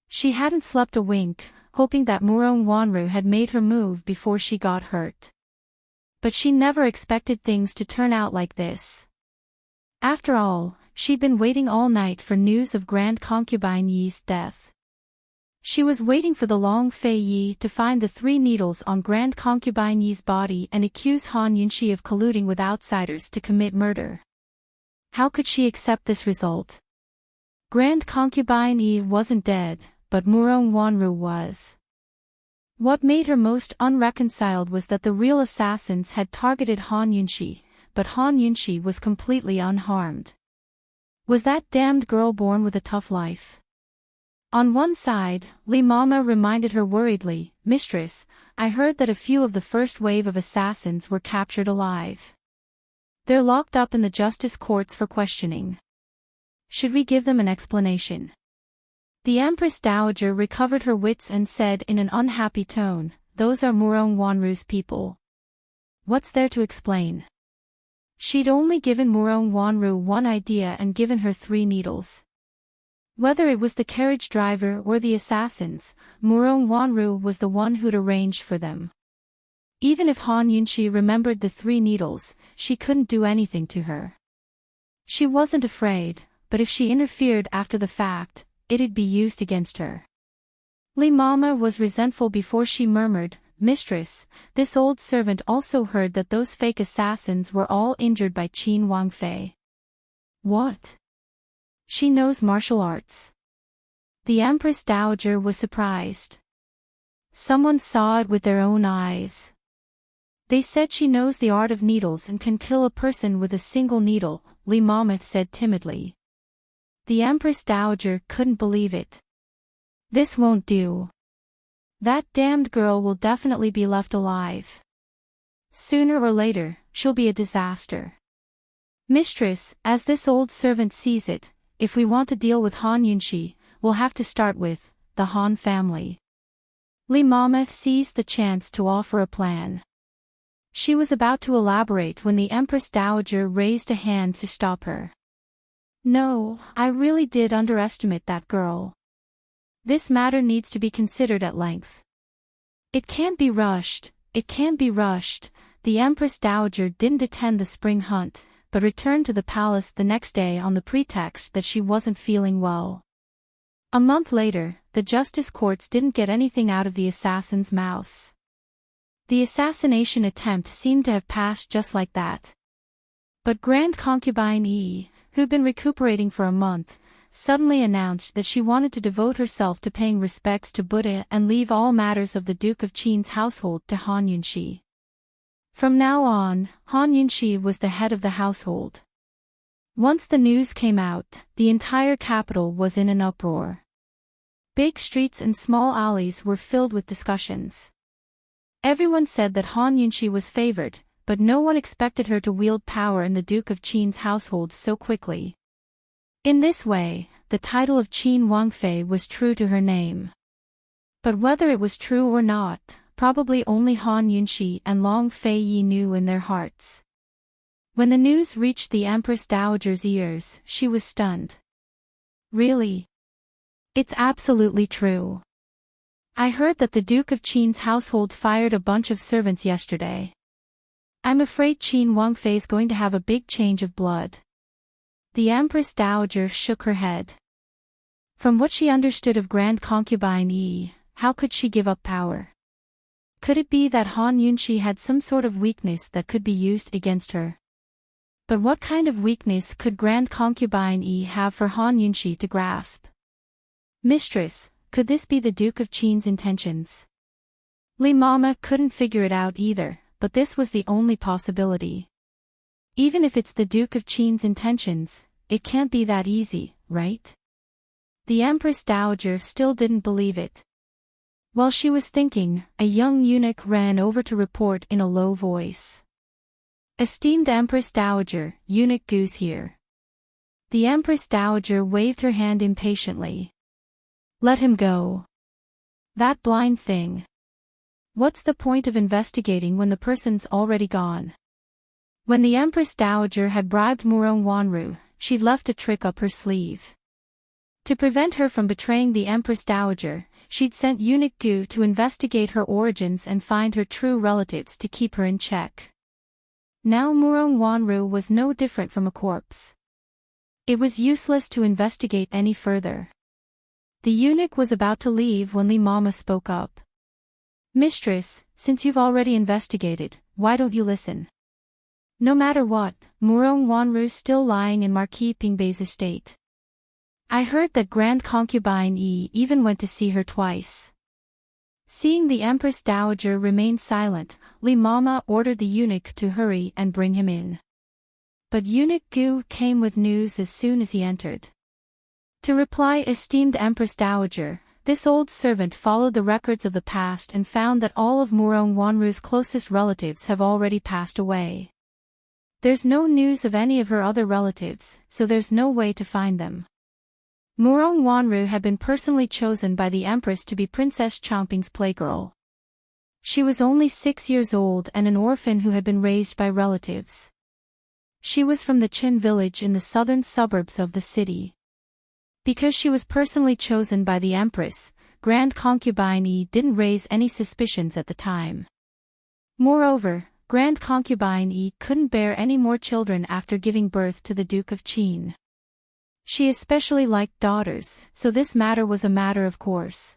She hadn't slept a wink, hoping that Murong Wanru had made her move before she got hurt. But she never expected things to turn out like this. After all, she'd been waiting all night for news of Grand Concubine Yi's death. She was waiting for the Long Fei Yi to find the 3 needles on Grand Concubine Yi's body and accuse Han Yunxi of colluding with outsiders to commit murder. How could she accept this result? Grand Concubine Yi wasn't dead, but Murong Wanru was. What made her most unreconciled was that the real assassins had targeted Han Yunxi, but Han Yunxi was completely unharmed. Was that damned girl born with a tough life? On one side, Li Mama reminded her worriedly, "Mistress, I heard that a few of the first wave of assassins were captured alive. They're locked up in the justice courts for questioning. Should we give them an explanation?" The Empress Dowager recovered her wits and said in an unhappy tone, "Those are Murong Wanru's people. What's there to explain?" She'd only given Murong Wanru one idea and given her 3 needles. Whether it was the carriage driver or the assassins, Murong Wanru was the one who'd arranged for them. Even if Han Yunxi remembered the 3 needles, she couldn't do anything to her. She wasn't afraid, but if she interfered after the fact, it'd be used against her. Li Mama was resentful before she murmured, "Mistress, this old servant also heard that those fake assassins were all injured by Qin Wangfei." "What? She knows martial arts?" The Empress Dowager was surprised. "Someone saw it with their own eyes. They said she knows the art of needles and can kill a person with a single needle," Li Mama said timidly. The Empress Dowager couldn't believe it. "This won't do. That damned girl will definitely be left alive. Sooner or later, she'll be a disaster. Mistress, as this old servant sees it, if we want to deal with Han Yunxi, we'll have to start with the Han family." Li Mama seized the chance to offer a plan. She was about to elaborate when the Empress Dowager raised a hand to stop her. "No, I really did underestimate that girl. This matter needs to be considered at length. It can't be rushed. The Empress Dowager didn't attend the spring hunt, but returned to the palace the next day on the pretext that she wasn't feeling well. A month later, the justice courts didn't get anything out of the assassins' mouths. The assassination attempt seemed to have passed just like that. But Grand Concubine Yi, who'd been recuperating for a month, suddenly announced that she wanted to devote herself to paying respects to Buddha and leave all matters of the Duke of Qin's household to Han Yunxi. From now on, Han Yunxi was the head of the household. Once the news came out, the entire capital was in an uproar. Big streets and small alleys were filled with discussions. Everyone said that Han Yunxi was favored, but no one expected her to wield power in the Duke of Qin's household so quickly. In this way, the title of Qin Wangfei was true to her name. But whether it was true or not, probably only Han Yunxi and Long Fei Yi knew in their hearts. When the news reached the Empress Dowager's ears, she was stunned. "Really? It's absolutely true. I heard that the Duke of Qin's household fired a bunch of servants yesterday. I'm afraid Qin Wangfei's going to have a big change of blood." The Empress Dowager shook her head. From what she understood of Grand Concubine Yi, how could she give up power? Could it be that Han Yunxi had some sort of weakness that could be used against her? But what kind of weakness could Grand Concubine Yi have for Han Yunxi to grasp? "Mistress, could this be the Duke of Qin's intentions?" Li Mama couldn't figure it out either, but this was the only possibility. Even if it's the Duke of Qin's intentions, it can't be that easy, right? The Empress Dowager still didn't believe it. While she was thinking, a young eunuch ran over to report in a low voice. "Esteemed Empress Dowager, Eunuch Gu's here." The Empress Dowager waved her hand impatiently. "Let him go. That blind thing. What's the point of investigating when the person's already gone?" When the Empress Dowager had bribed Murong Wanru, she'd left a trick up her sleeve. To prevent her from betraying the Empress Dowager, she'd sent Eunuch Gu to investigate her origins and find her true relatives to keep her in check. Now Murong Wanru was no different from a corpse. It was useless to investigate any further. The eunuch was about to leave when Li Mama spoke up. Mistress, since you've already investigated, why don't you listen? No matter what, Murong Wanru's still lying in Marquis Pingbei's estate. I heard that Grand Concubine Yi even went to see her twice. Seeing the Empress Dowager remain silent, Li Mama ordered the eunuch to hurry and bring him in. But Eunuch Gu came with news as soon as he entered. To reply, esteemed Empress Dowager, this old servant followed the records of the past and found that all of Murong Wanru's closest relatives have already passed away. There's no news of any of her other relatives, so there's no way to find them. Murong Wanru had been personally chosen by the Empress to be Princess Chomping's playgirl. She was only 6 years old and an orphan who had been raised by relatives. She was from the Qin village in the southern suburbs of the city. Because she was personally chosen by the Empress, Grand Concubine Yi didn't raise any suspicions at the time. Moreover, Grand Concubine Yi couldn't bear any more children after giving birth to the Duke of Qin. She especially liked daughters, so this matter was a matter of course.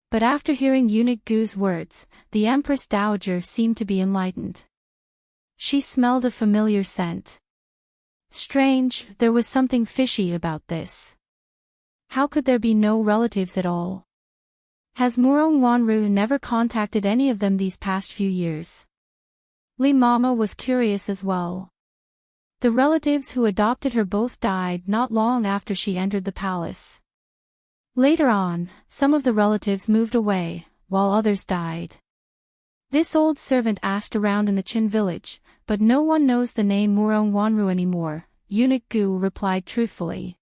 But after hearing Eunuch Gu's words, the Empress Dowager seemed to be enlightened. She smelled a familiar scent. Strange, there was something fishy about this. How could there be no relatives at all? Has Murong Wanru never contacted any of them these past few years? Li Mama was curious as well. The relatives who adopted her both died not long after she entered the palace. Later on, some of the relatives moved away, while others died. This old servant asked around in the Qin village, but no one knows the name Murong Wanru anymore, Eunuch Gu replied truthfully.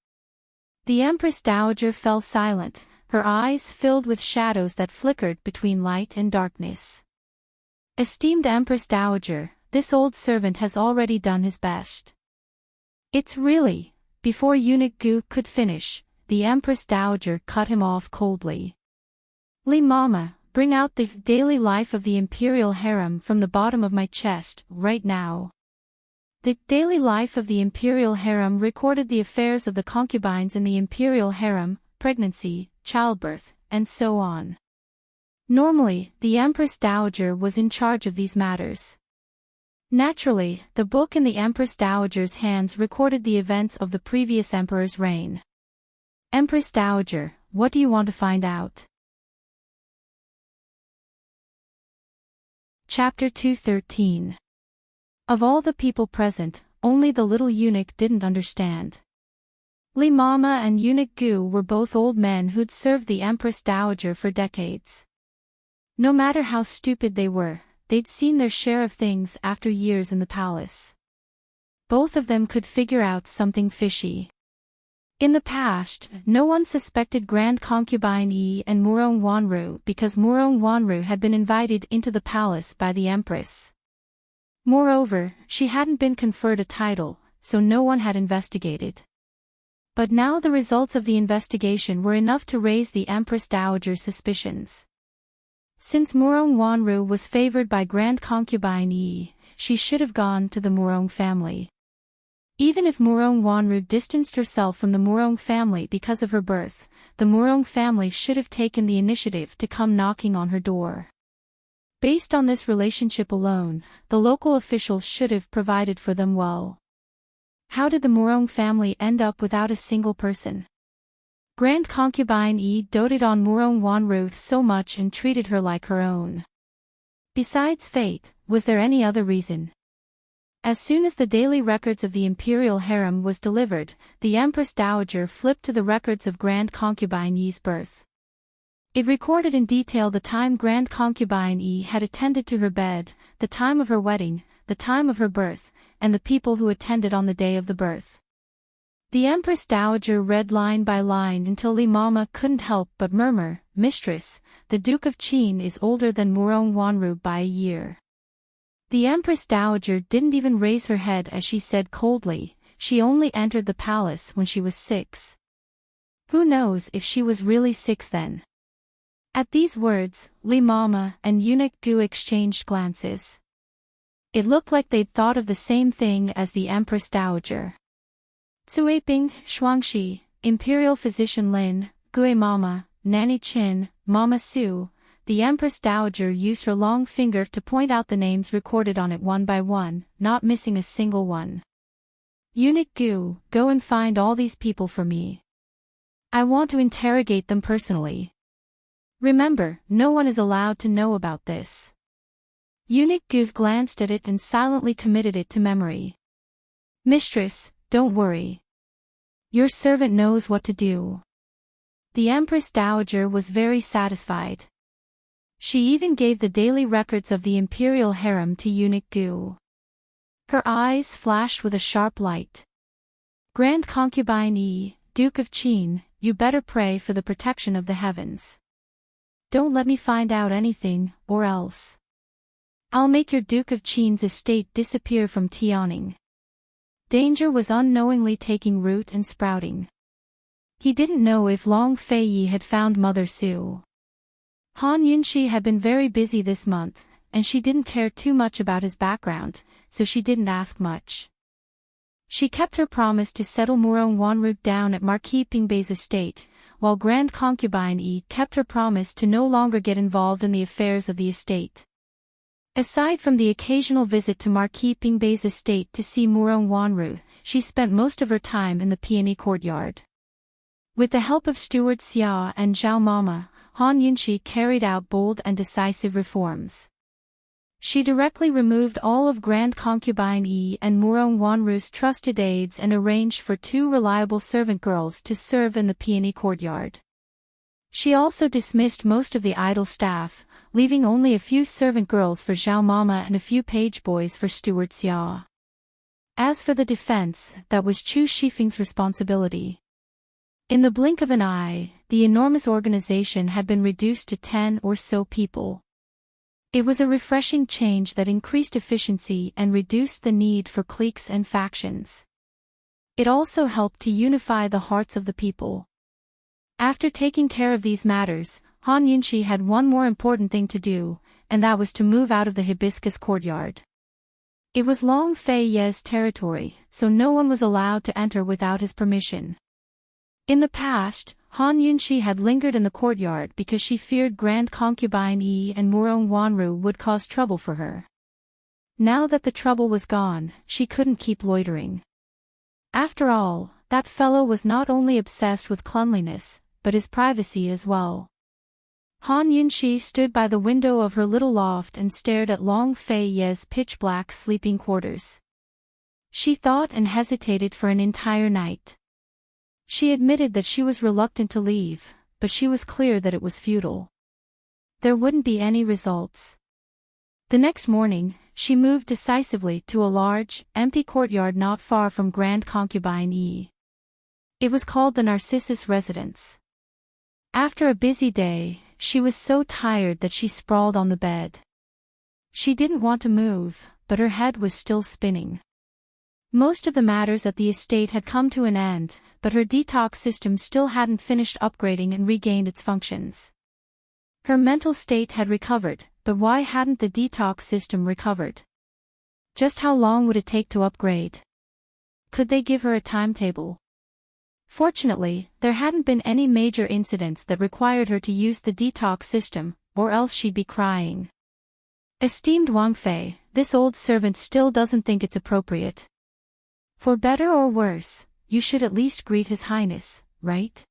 The Empress Dowager fell silent, her eyes filled with shadows that flickered between light and darkness. Esteemed Empress Dowager, this old servant has already done his best. It's really... Before Eunuch Gu could finish, the Empress Dowager cut him off coldly. Li Mama, bring out the daily life of the Imperial Harem from the bottom of my chest, right now. The daily life of the Imperial Harem recorded the affairs of the concubines in the Imperial Harem, pregnancy, childbirth, and so on. Normally, the Empress Dowager was in charge of these matters. Naturally, the book in the Empress Dowager's hands recorded the events of the previous emperor's reign. Empress Dowager, what do you want to find out? Chapter 213. Of all the people present, only the little eunuch didn't understand. Li Mama and Eunuch Gu were both old men who'd served the Empress Dowager for decades. No matter how stupid they were, they'd seen their share of things after years in the palace. Both of them could figure out something fishy. In the past, no one suspected Grand Concubine Yi and Murong Wanru because Murong Wanru had been invited into the palace by the Empress. Moreover, she hadn't been conferred a title, so no one had investigated. But now the results of the investigation were enough to raise the Empress Dowager's suspicions. Since Murong Wanru was favored by Grand Concubine Yi, she should have gone to the Murong family. Even if Murong Wanru distanced herself from the Murong family because of her birth, the Murong family should have taken the initiative to come knocking on her door. Based on this relationship alone, the local officials should have provided for them well. How did the Murong family end up without a single person? Grand Concubine Yi doted on Murong Wanru so much and treated her like her own. Besides fate, was there any other reason? As soon as the daily records of the Imperial Harem was delivered, the Empress Dowager flipped to the records of Grand Concubine Yi's birth. It recorded in detail the time Grand Concubine Yi had attended to her bed, the time of her wedding, the time of her birth, and the people who attended on the day of the birth. The Empress Dowager read line by line until Li Mama couldn't help but murmur, "Mistress, the Duke of Qin is older than Murong Wanru by a year." The Empress Dowager didn't even raise her head as she said coldly, "She only entered the palace when she was 6. Who knows if she was really 6 then?" At these words, Li Mama and Eunuch Gu exchanged glances. It looked like they'd thought of the same thing as the Empress Dowager. Cuiping, Shuangxi, Imperial Physician Lin, Gui Mama, Nanny Chin, Mama Su. The Empress Dowager used her long finger to point out the names recorded on it one by one, not missing a single one. Eunuch Gu, go and find all these people for me. I want to interrogate them personally. Remember, no one is allowed to know about this. Eunuch Gu glanced at it and silently committed it to memory. Mistress, don't worry. Your servant knows what to do. The Empress Dowager was very satisfied. She even gave the daily records of the imperial harem to Eunuch Gu. Her eyes flashed with a sharp light. Grand Concubine Yi, Duke of Qin, you better pray for the protection of the heavens. Don't let me find out anything, or else I'll make your Duke of Qin's estate disappear from Tianing. Danger was unknowingly taking root and sprouting. He didn't know if Long Fei Yi had found Mother Su. Han Yunxi had been very busy this month, and she didn't care too much about his background, so she didn't ask much. She kept her promise to settle Murong Wanru down at Marquis Pingbei's estate, while Grand Concubine Yi kept her promise to no longer get involved in the affairs of the estate. Aside from the occasional visit to Marquis Pingbei's estate to see Murong Wanru, she spent most of her time in the peony courtyard. With the help of Steward Xia and Zhao Mama, Han Yunxi carried out bold and decisive reforms. She directly removed all of Grand Concubine Yi and Murong Wanru's trusted aides and arranged for 2 reliable servant girls to serve in the peony courtyard. She also dismissed most of the idle staff, leaving only a few servant girls for Zhao Mama and a few page boys for Steward Xia. As for the defense, that was Chu Shifeng's responsibility. In the blink of an eye, the enormous organization had been reduced to 10 or so people. It was a refreshing change that increased efficiency and reduced the need for cliques and factions. It also helped to unify the hearts of the people. After taking care of these matters, Han Yunxi had one more important thing to do, and that was to move out of the hibiscus courtyard. It was Long Fei Ye's territory, so no one was allowed to enter without his permission. In the past, Han Yunxi had lingered in the courtyard because she feared Grand Concubine Yi and Murong Wanru would cause trouble for her. Now that the trouble was gone, she couldn't keep loitering. After all, that fellow was not only obsessed with cleanliness, but his privacy as well. Han Yunxi stood by the window of her little loft and stared at Long Fei Ye's pitch-black sleeping quarters. She thought and hesitated for an entire night. She admitted that she was reluctant to leave, but she was clear that it was futile. There wouldn't be any results. The next morning, she moved decisively to a large, empty courtyard not far from Grand Concubine Yi. It was called the Narcissus Residence. After a busy day, she was so tired that she sprawled on the bed. She didn't want to move, but her head was still spinning. Most of the matters at the estate had come to an end, but her detox system still hadn't finished upgrading and regained its functions. Her mental state had recovered, but why hadn't the detox system recovered? Just how long would it take to upgrade? Could they give her a timetable? Fortunately, there hadn't been any major incidents that required her to use the detox system, or else she'd be crying. Esteemed Wang Fei, this old servant still doesn't think it's appropriate. For better or worse, you should at least greet His Highness, right?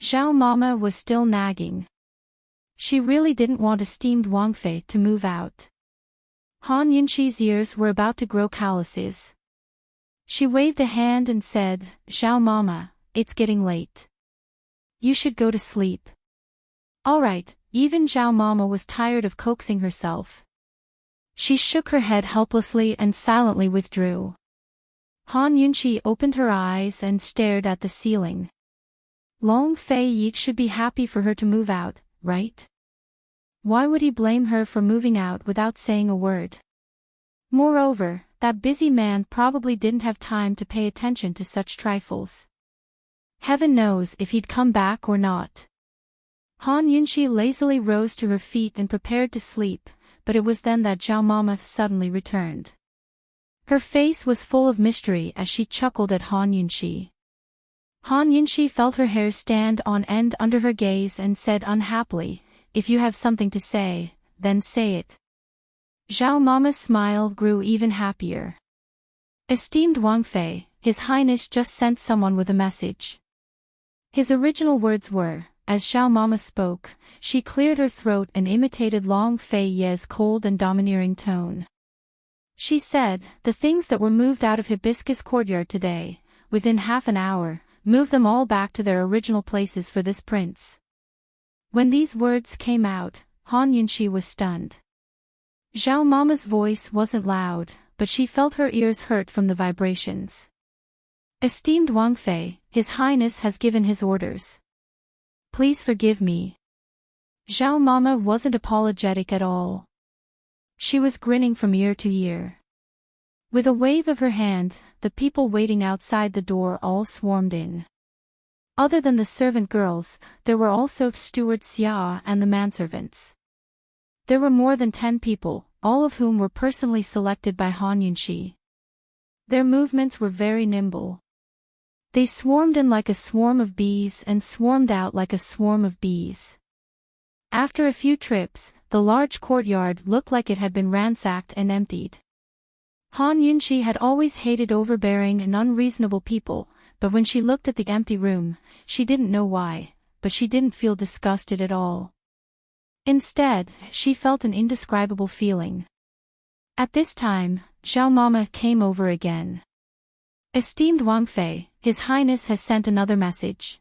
Zhao Mama was still nagging. She really didn't want esteemed Wang Fei to move out. Han Yunxi's ears were about to grow calluses. She waved a hand and said, "Zhao Mama, it's getting late. You should go to sleep." All right, even Zhao Mama was tired of coaxing herself. She shook her head helplessly and silently withdrew. Han Yunxi opened her eyes and stared at the ceiling. Long Fei Yi should be happy for her to move out, right? Why would he blame her for moving out without saying a word? Moreover, that busy man probably didn't have time to pay attention to such trifles. Heaven knows if he'd come back or not. Han Yunxi lazily rose to her feet and prepared to sleep, but it was then that Zhao Mama suddenly returned. Her face was full of mystery as she chuckled at Han Yunxi. Han Yunxi felt her hair stand on end under her gaze and said unhappily, "If you have something to say, then say it." Zhao Mama's smile grew even happier. "Esteemed Wang Fei, His Highness just sent someone with a message." His original words were, as Zhao Mama spoke, she cleared her throat and imitated Long Fei Ye's cold and domineering tone. She said, "The things that were moved out of Hibiscus Courtyard today, within half an hour, move them all back to their original places for this prince." When these words came out, Han Yunxi was stunned. Zhao Mama's voice wasn't loud, but she felt her ears hurt from the vibrations. "Esteemed Wang Fei, His Highness has given his orders. Please forgive me." Zhao Mama wasn't apologetic at all. She was grinning from ear to ear. With a wave of her hand, the people waiting outside the door all swarmed in. Other than the servant girls, there were also steward Xia and the manservants. There were more than 10 people, all of whom were personally selected by Han Yunxi. Their movements were very nimble. They swarmed in like a swarm of bees and swarmed out like a swarm of bees. After a few trips, the large courtyard looked like it had been ransacked and emptied. Han Yunxi had always hated overbearing and unreasonable people, but when she looked at the empty room, she didn't know why, but she didn't feel disgusted at all. Instead, she felt an indescribable feeling. At this time, Zhao Mama came over again. "Esteemed Wang Fei, His Highness has sent another message."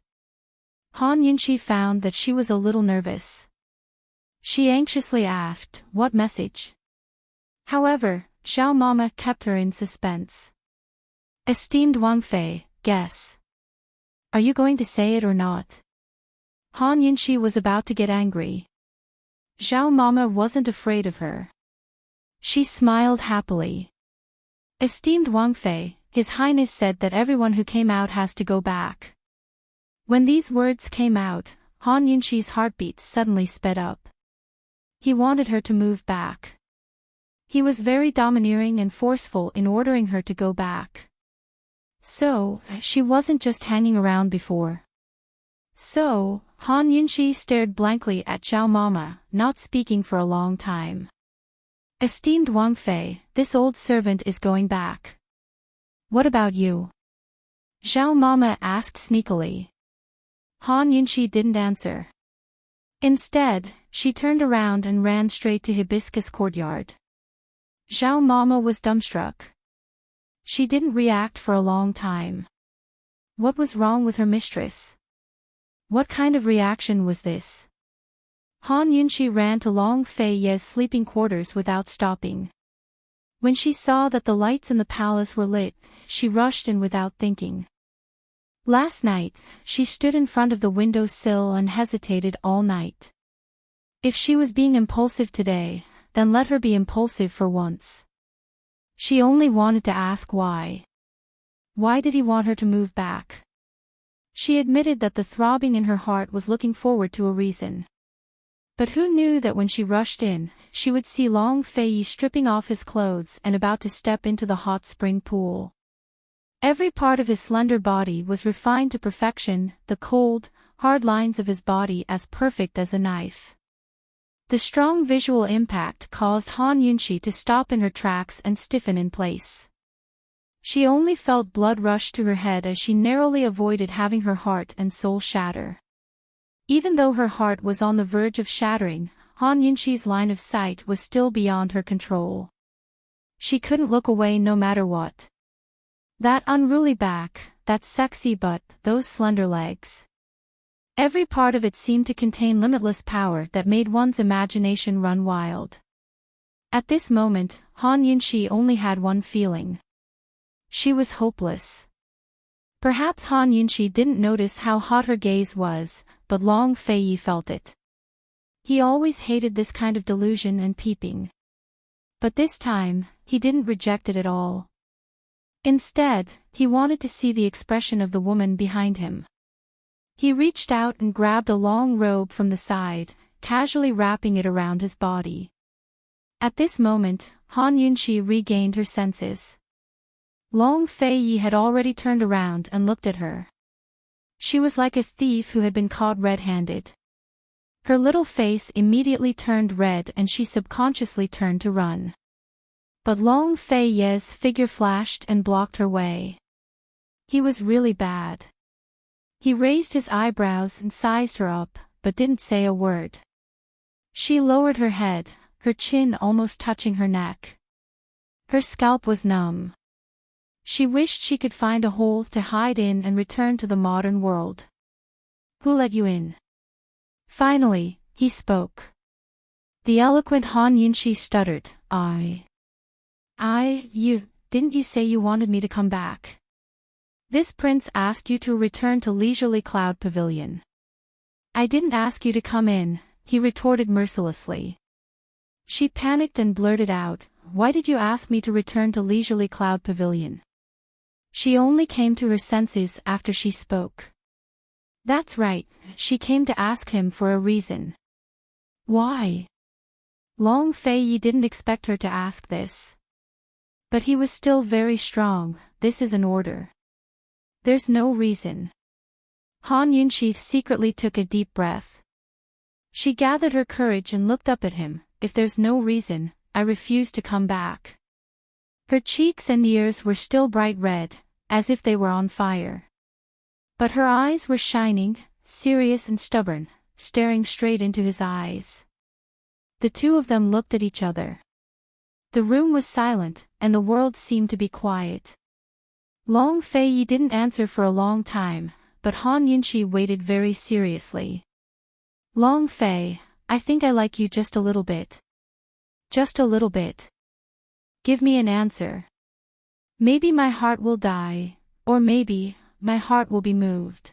Han Yunxi found that she was a little nervous. She anxiously asked, "What message?" However, Zhao Mama kept her in suspense. "Esteemed Wang Fei, guess. Are you going to say it or not?" Han Yunxi was about to get angry. Zhao Mama wasn't afraid of her. She smiled happily. "Esteemed Wang Fei, His Highness said that everyone who came out has to go back." When these words came out, Han Yunxi's heartbeat suddenly sped up. He wanted her to move back. He was very domineering and forceful in ordering her to go back. So, she wasn't just hanging around before. So, Han Yunxi stared blankly at Zhao Mama, not speaking for a long time. "Esteemed Wang Fei, this old servant is going back. What about you?" Zhao Mama asked sneakily. Han Yunxi didn't answer. Instead, she turned around and ran straight to Hibiscus Courtyard. Zhao Mama was dumbstruck. She didn't react for a long time. What was wrong with her mistress? What kind of reaction was this? Han Yunxi ran to Long Fei Ye's sleeping quarters without stopping. When she saw that the lights in the palace were lit, she rushed in without thinking. Last night, she stood in front of the window sill and hesitated all night. If she was being impulsive today, then let her be impulsive for once. She only wanted to ask why. Why did he want her to move back? She admitted that the throbbing in her heart was looking forward to a reason. But who knew that when she rushed in, she would see Long Fei stripping off his clothes and about to step into the hot spring pool. Every part of his slender body was refined to perfection, the cold, hard lines of his body as perfect as a knife. The strong visual impact caused Han Yunxi to stop in her tracks and stiffen in place. She only felt blood rush to her head as she narrowly avoided having her heart and soul shatter. Even though her heart was on the verge of shattering, Han Yunxi's line of sight was still beyond her control. She couldn't look away no matter what. That unruly back, that sexy butt, those slender legs. Every part of it seemed to contain limitless power that made one's imagination run wild. At this moment, Han Yunxi only had one feeling. She was hopeless. Perhaps Han Yunxi didn't notice how hot her gaze was, but Long Fei felt it. He always hated this kind of delusion and peeping. But this time, he didn't reject it at all. Instead, he wanted to see the expression of the woman behind him. He reached out and grabbed a long robe from the side, casually wrapping it around his body. At this moment, Han Yunxi regained her senses. Long Fei had already turned around and looked at her. She was like a thief who had been caught red-handed. Her little face immediately turned red and she subconsciously turned to run. But Long Fei Ye's figure flashed and blocked her way. He was really bad. He raised his eyebrows and sized her up, but didn't say a word. She lowered her head, her chin almost touching her neck. Her scalp was numb. She wished she could find a hole to hide in and return to the modern world. Who let you in? Finally, he spoke. The eloquent Han Yunshi stuttered, didn't you say you wanted me to come back? This prince asked you to return to Leisurely Cloud Pavilion. I didn't ask you to come in, he retorted mercilessly. She panicked and blurted out, why did you ask me to return to Leisurely Cloud Pavilion? She only came to her senses after she spoke. That's right, she came to ask him for a reason. Why? Long Fei Yi didn't expect her to ask this. But he was still very strong, this is an order. There's no reason. Han Yunshi secretly took a deep breath. She gathered her courage and looked up at him, if there's no reason, I refuse to come back. Her cheeks and ears were still bright red, as if they were on fire. But her eyes were shining, serious and stubborn, staring straight into his eyes. The two of them looked at each other. The room was silent, and the world seemed to be quiet. Long Fei Yi didn't answer for a long time, but Han Yunshi waited very seriously. Long Fei, I think I like you just a little bit. Just a little bit. Give me an answer. Maybe my heart will die, or maybe my heart will be moved.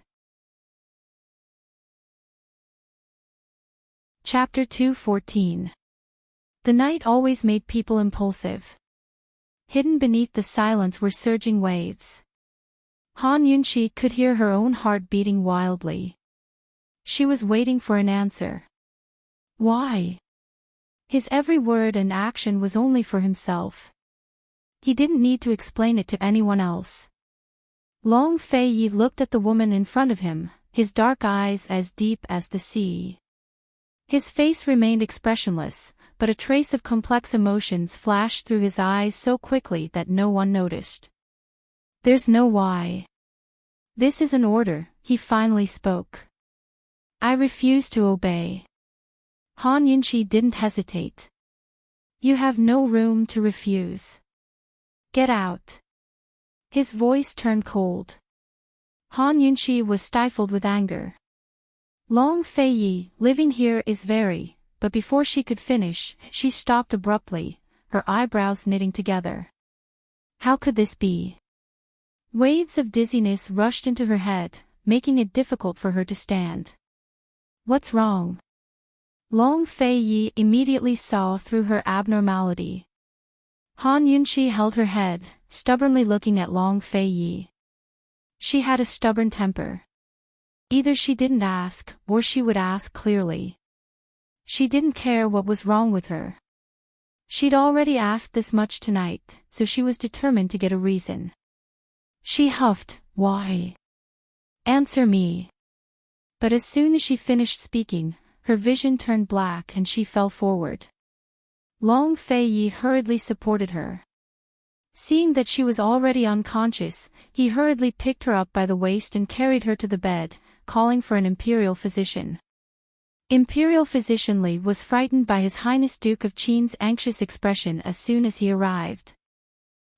Chapter 2:14. The night always made people impulsive. Hidden beneath the silence were surging waves. Han Yunshi could hear her own heart beating wildly. She was waiting for an answer. Why? His every word and action was only for himself. He didn't need to explain it to anyone else. Long Fei Yi looked at the woman in front of him, his dark eyes as deep as the sea. His face remained expressionless, but a trace of complex emotions flashed through his eyes so quickly that no one noticed. There's no why. This is an order, he finally spoke. I refuse to obey. Han Yunshi didn't hesitate. You have no room to refuse. Get out. His voice turned cold. Han Yunshi was stifled with anger. Long Fei Yi, living here is very, but before she could finish, she stopped abruptly, her eyebrows knitting together. How could this be? Waves of dizziness rushed into her head, making it difficult for her to stand. What's wrong? Long Fei Yi immediately saw through her abnormality. Han Yunshi held her head, stubbornly looking at Long Fei Yi. She had a stubborn temper. Either she didn't ask, or she would ask clearly. She didn't care what was wrong with her. She'd already asked this much tonight, so she was determined to get a reason. She huffed, why? Answer me. But as soon as she finished speaking, her vision turned black and she fell forward. Long Fei Yi hurriedly supported her. Seeing that she was already unconscious, he hurriedly picked her up by the waist and carried her to the bed, calling for an imperial physician. Imperial Physician Li was frightened by His Highness Duke of Qin's anxious expression as soon as he arrived.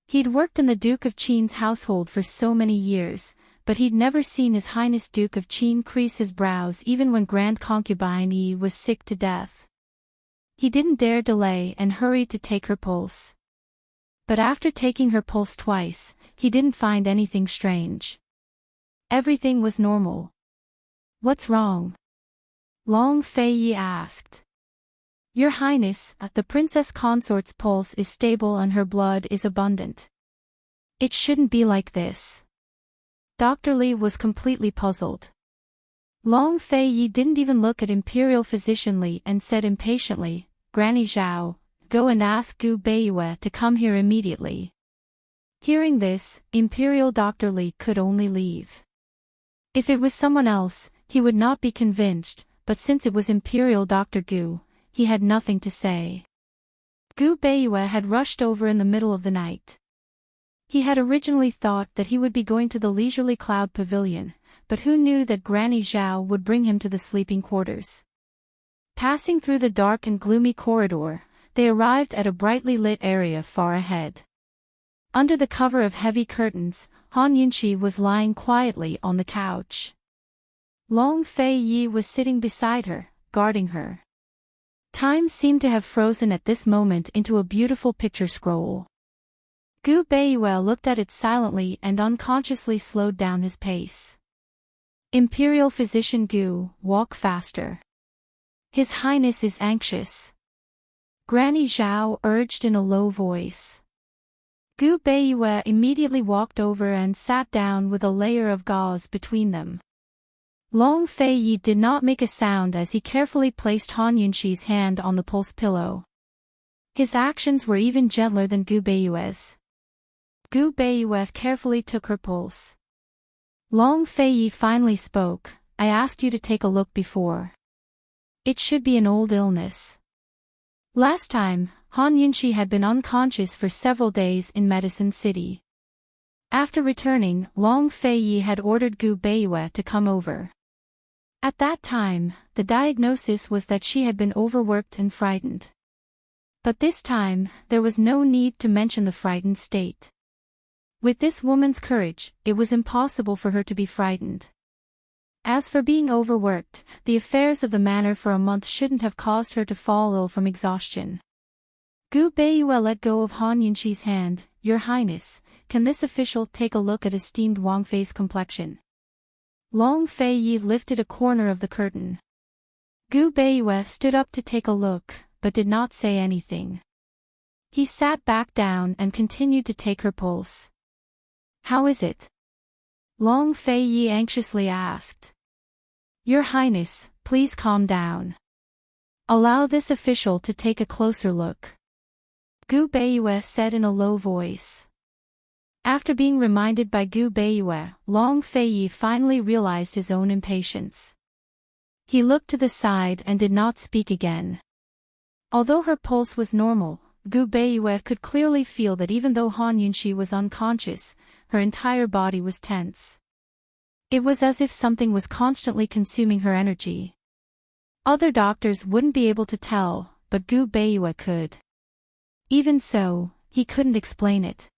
He'd worked in the Duke of Qin's household for so many years, but he'd never seen His Highness Duke of Qin crease his brows even when Grand Concubine Yi was sick to death. He didn't dare delay and hurried to take her pulse. But after taking her pulse twice, he didn't find anything strange. Everything was normal. What's wrong? Long Fei Yi asked. Your Highness, the Princess Consort's pulse is stable and her blood is abundant. It shouldn't be like this. Dr. Li was completely puzzled. Long Fei Yi didn't even look at Imperial Physician Li and said impatiently, Granny Zhao, go and ask Gu Beiyue to come here immediately. Hearing this, Imperial Dr. Li could only leave. If it was someone else, he would not be convinced, but since it was Imperial Dr. Gu, he had nothing to say. Gu Beiyue had rushed over in the middle of the night. He had originally thought that he would be going to the Leisurely Cloud Pavilion, but who knew that Granny Zhao would bring him to the sleeping quarters. Passing through the dark and gloomy corridor, they arrived at a brightly lit area far ahead. Under the cover of heavy curtains, Han Yunqi was lying quietly on the couch. Long Fei Yi was sitting beside her, guarding her. Time seemed to have frozen at this moment into a beautiful picture scroll. Gu Beiyue looked at it silently and unconsciously slowed down his pace. Imperial Physician Gu, walk faster. His Highness is anxious. Granny Zhao urged in a low voice. Gu Beiyue immediately walked over and sat down with a layer of gauze between them. Long Fei Yi did not make a sound as he carefully placed Han Yunqi's hand on the pulse pillow. His actions were even gentler than Gu Beiyue's. Gu Beiyue carefully took her pulse. Long Fei Yi finally spoke, I asked you to take a look before. It should be an old illness. Last time, Han Yunqi had been unconscious for several days in Medicine City. After returning, Long Fei Yi had ordered Gu Beiyue to come over. At that time, the diagnosis was that she had been overworked and frightened. But this time, there was no need to mention the frightened state. With this woman's courage, it was impossible for her to be frightened. As for being overworked, the affairs of the manor for a month shouldn't have caused her to fall ill from exhaustion. Gu Beiyue let go of Han Yunqi's hand. Your Highness, can this official take a look at esteemed Wang Fei's complexion? Long Fei Yi lifted a corner of the curtain. Gu Beiyue stood up to take a look, but did not say anything. He sat back down and continued to take her pulse. How is it? Long Fei Yi anxiously asked. Your Highness, please calm down. Allow this official to take a closer look. Gu Beiyue said in a low voice. After being reminded by Gu Beiyue, Long Fei Yi finally realized his own impatience. He looked to the side and did not speak again. Although her pulse was normal, Gu Beiyue could clearly feel that even though Han Yunqi was unconscious, her entire body was tense. It was as if something was constantly consuming her energy. Other doctors wouldn't be able to tell, but Gu Beiyue could. Even so, he couldn't explain it.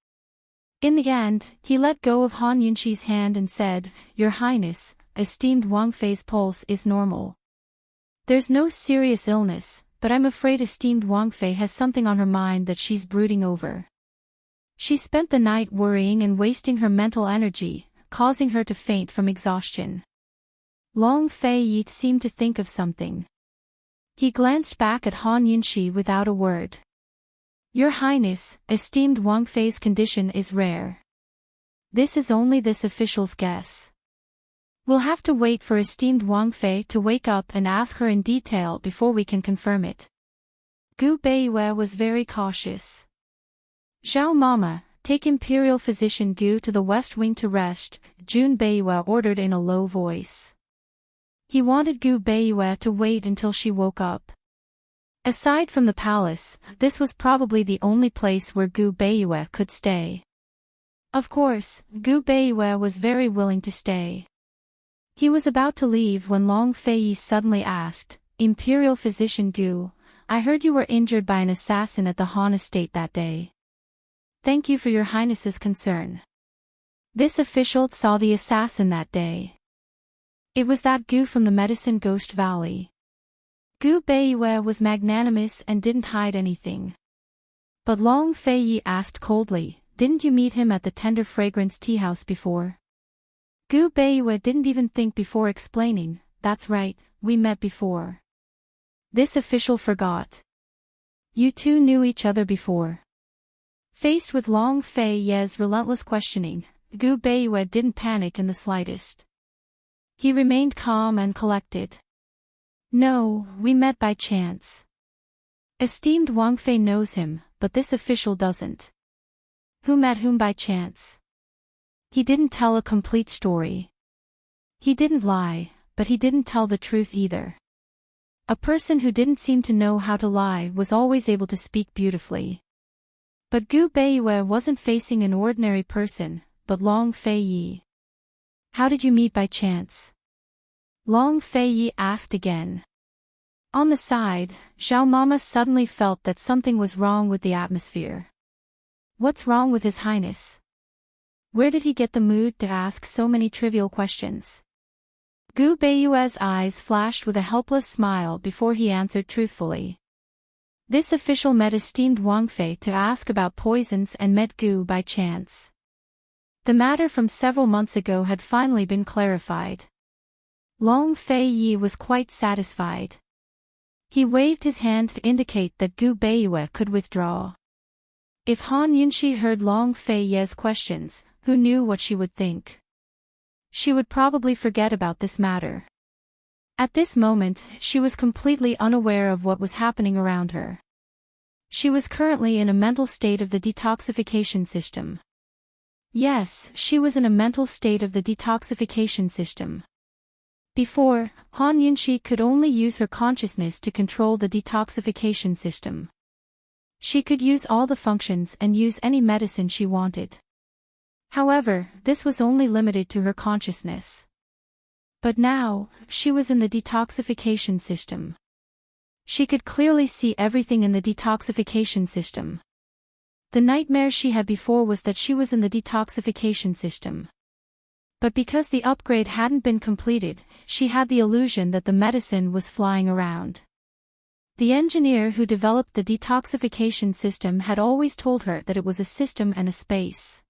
In the end, he let go of Han Yunqi's hand and said, Your Highness, esteemed Wang Fei's pulse is normal. There's no serious illness, but I'm afraid esteemed Wang Fei has something on her mind that she's brooding over. She spent the night worrying and wasting her mental energy, causing her to faint from exhaustion. Long Fei Yi seemed to think of something. He glanced back at Han Yunqi without a word. Your Highness, esteemed Wang Fei's condition is rare. This is only this official's guess. We'll have to wait for esteemed Wang Fei to wake up and ask her in detail before we can confirm it. Gu Beiyue was very cautious. Zhao Mama, take Imperial Physician Gu to the West Wing to rest, Jun Beiyue ordered in a low voice. He wanted Gu Beiyue to wait until she woke up. Aside from the palace, this was probably the only place where Gu Beiyue could stay. Of course, Gu Beiyue was very willing to stay. He was about to leave when Long Fei Yi suddenly asked, Imperial Physician Gu, I heard you were injured by an assassin at the Han estate that day. Thank you for your Highness's concern. This official saw the assassin that day. It was that Gu from the Medicine Ghost Valley. Gu Beiyue was magnanimous and didn't hide anything. But Long Fei Yi asked coldly, didn't you meet him at the Tender Fragrance tea house before? Gu Beiyue didn't even think before explaining, that's right, we met before. This official forgot. You two knew each other before. Faced with Long Fei Yi's relentless questioning, Gu Beiyue didn't panic in the slightest. He remained calm and collected. No, we met by chance. Esteemed Wang Fei knows him, but this official doesn't. Who met whom by chance? He didn't tell a complete story. He didn't lie, but he didn't tell the truth either. A person who didn't seem to know how to lie was always able to speak beautifully. But Gu Beiyue wasn't facing an ordinary person, but Long Feiyi. How did you meet by chance? Long Feiyi asked again. On the side, Zhao Mama suddenly felt that something was wrong with the atmosphere. What's wrong with His Highness? Where did he get the mood to ask so many trivial questions? Gu Beiyue's eyes flashed with a helpless smile before he answered truthfully. This official met esteemed Wang Fei to ask about poisons and met Gu by chance. The matter from several months ago had finally been clarified. Long Feiyi was quite satisfied. He waved his hand to indicate that Gu Beiyue could withdraw. If Han Yunxi heard Long Feiyi's questions, who knew what she would think? She would probably forget about this matter. At this moment, she was completely unaware of what was happening around her. She was currently in a mental state of the detoxification system. Yes, she was in a mental state of the detoxification system. Before, Han Yunxi could only use her consciousness to control the detoxification system. She could use all the functions and use any medicine she wanted. However, this was only limited to her consciousness. But now, she was in the detoxification system. She could clearly see everything in the detoxification system. The nightmare she had before was that she was in the detoxification system. But because the upgrade hadn't been completed, she had the illusion that the medicine was flying around. The engineer who developed the detoxification system had always told her that it was a system and a space.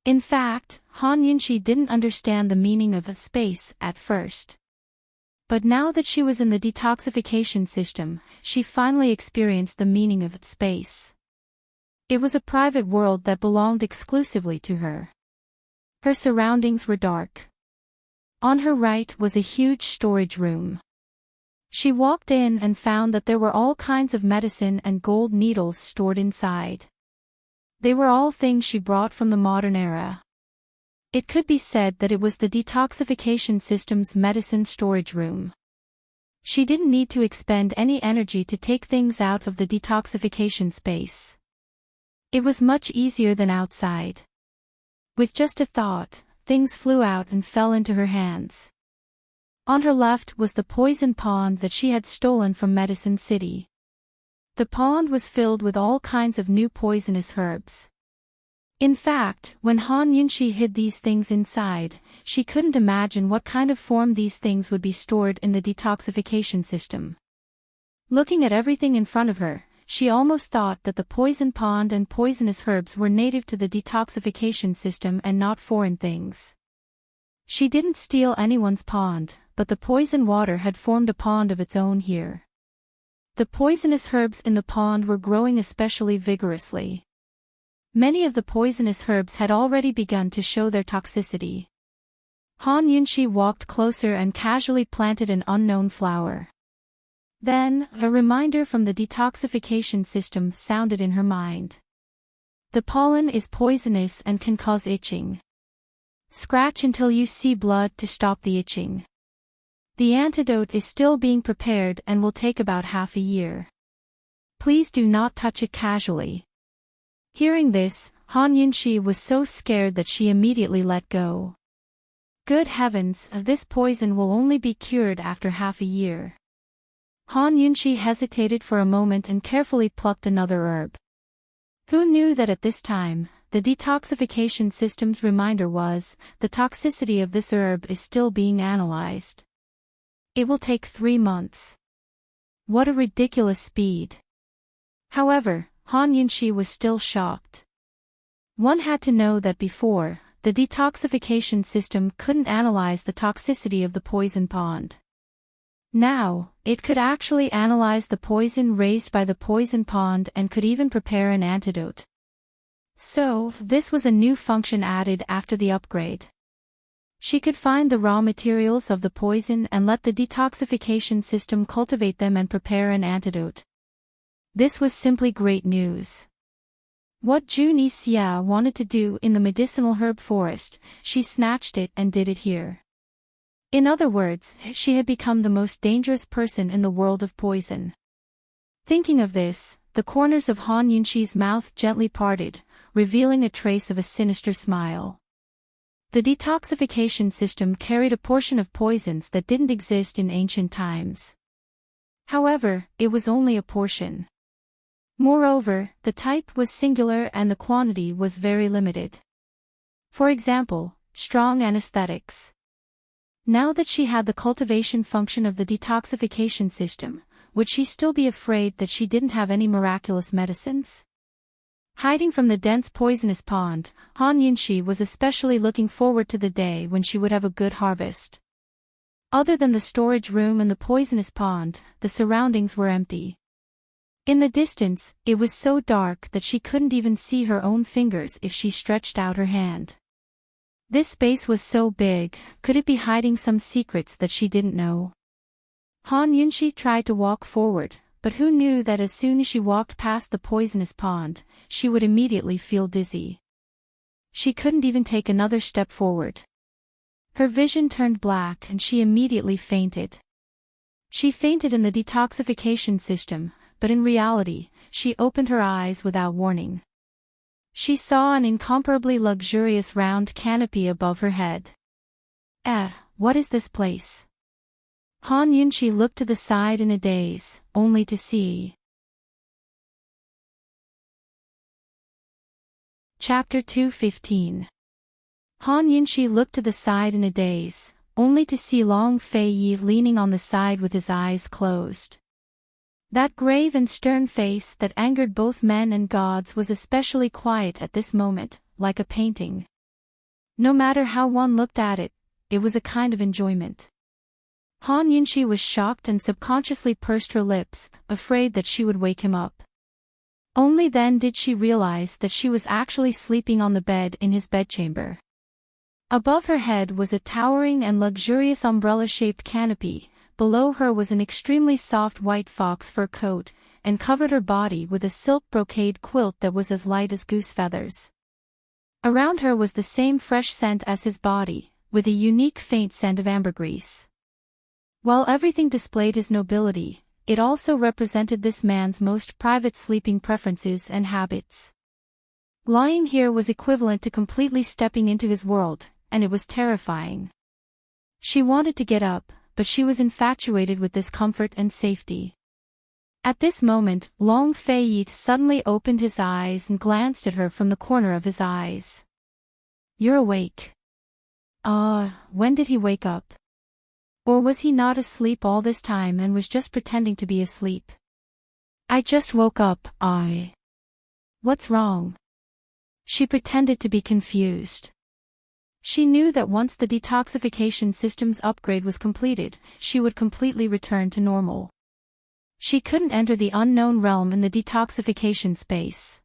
In fact, Han Yunxi didn't understand the meaning of a space at first. But now that she was in the detoxification system, she finally experienced the meaning of space. It was a private world that belonged exclusively to her. Her surroundings were dark. On her right was a huge storage room. She walked in and found that there were all kinds of medicine and gold needles stored inside. They were all things she brought from the modern era. It could be said that it was the detoxification system's medicine storage room. She didn't need to expend any energy to take things out of the detoxification space. It was much easier than outside. With just a thought, things flew out and fell into her hands. On her left was the poison pond that she had stolen from Medicine City. The pond was filled with all kinds of new poisonous herbs. In fact, when Han Yunxi hid these things inside, she couldn't imagine what kind of form these things would be stored in the detoxification system. Looking at everything in front of her, she almost thought that the poison pond and poisonous herbs were native to the detoxification system and not foreign things. She didn't steal anyone's pond, but the poison water had formed a pond of its own here. The poisonous herbs in the pond were growing especially vigorously. Many of the poisonous herbs had already begun to show their toxicity. Han Yunxi walked closer and casually planted an unknown flower. Then, a reminder from the detoxification system sounded in her mind. The pollen is poisonous and can cause itching. Scratch until you see blood to stop the itching. The antidote is still being prepared and will take about half a year. Please do not touch it casually. Hearing this, Han Yunxi was so scared that she immediately let go. Good heavens, this poison will only be cured after half a year. Han Yunxi hesitated for a moment and carefully plucked another herb. Who knew that at this time, the detoxification system's reminder was, the toxicity of this herb is still being analyzed. It will take 3 months. What a ridiculous speed. However, Han Yunxi was still shocked. One had to know that before, the detoxification system couldn't analyze the toxicity of the poison pond. Now, it could actually analyze the poison raised by the poison pond and could even prepare an antidote. So, this was a new function added after the upgrade. She could find the raw materials of the poison and let the detoxification system cultivate them and prepare an antidote. This was simply great news. What Jun Xia wanted to do in the medicinal herb forest, she snatched it and did it here. In other words, she had become the most dangerous person in the world of poison. Thinking of this, the corners of Han Yunxi's mouth gently parted, revealing a trace of a sinister smile. The detoxification system carried a portion of poisons that didn't exist in ancient times. However, it was only a portion. Moreover, the type was singular and the quantity was very limited. For example, strong anesthetics. Now that she had the cultivation function of the detoxification system, would she still be afraid that she didn't have any miraculous medicines? Hiding from the dense poisonous pond, Han Yunxi was especially looking forward to the day when she would have a good harvest. Other than the storage room and the poisonous pond, the surroundings were empty. In the distance, it was so dark that she couldn't even see her own fingers if she stretched out her hand. This space was so big, could it be hiding some secrets that she didn't know? Han Yunxi tried to walk forward, but who knew that as soon as she walked past the poisonous pond, she would immediately feel dizzy. She couldn't even take another step forward. Her vision turned black and she immediately fainted. She fainted in the detoxification system, but in reality, she opened her eyes without warning. She saw an incomparably luxurious round canopy above her head. What is this place? Han Yunxi looked to the side in a daze, only to see. Chapter 2:15. Han Yunxi looked to the side in a daze, only to see Long Fei Yi leaning on the side with his eyes closed. That grave and stern face that angered both men and gods was especially quiet at this moment, like a painting. No matter how one looked at it, it was a kind of enjoyment. Han Yunxi was shocked and subconsciously pursed her lips, afraid that she would wake him up. Only then did she realize that she was actually sleeping on the bed in his bedchamber. Above her head was a towering and luxurious umbrella-shaped canopy. Below her was an extremely soft white fox fur coat, and covered her body with a silk brocade quilt that was as light as goose feathers. Around her was the same fresh scent as his body, with a unique faint scent of ambergris. While everything displayed his nobility, it also represented this man's most private sleeping preferences and habits. Lying here was equivalent to completely stepping into his world, and it was terrifying. She wanted to get up, but she was infatuated with this comfort and safety. At this moment, Long Fei Yi suddenly opened his eyes and glanced at her from the corner of his eyes. "You're awake." When did he wake up? Or was he not asleep all this time and was just pretending to be asleep? "I just woke up, What's wrong?" She pretended to be confused. She knew that once the detoxification system's upgrade was completed, she would completely return to normal. She couldn't enter the unknown realm in the detoxification space.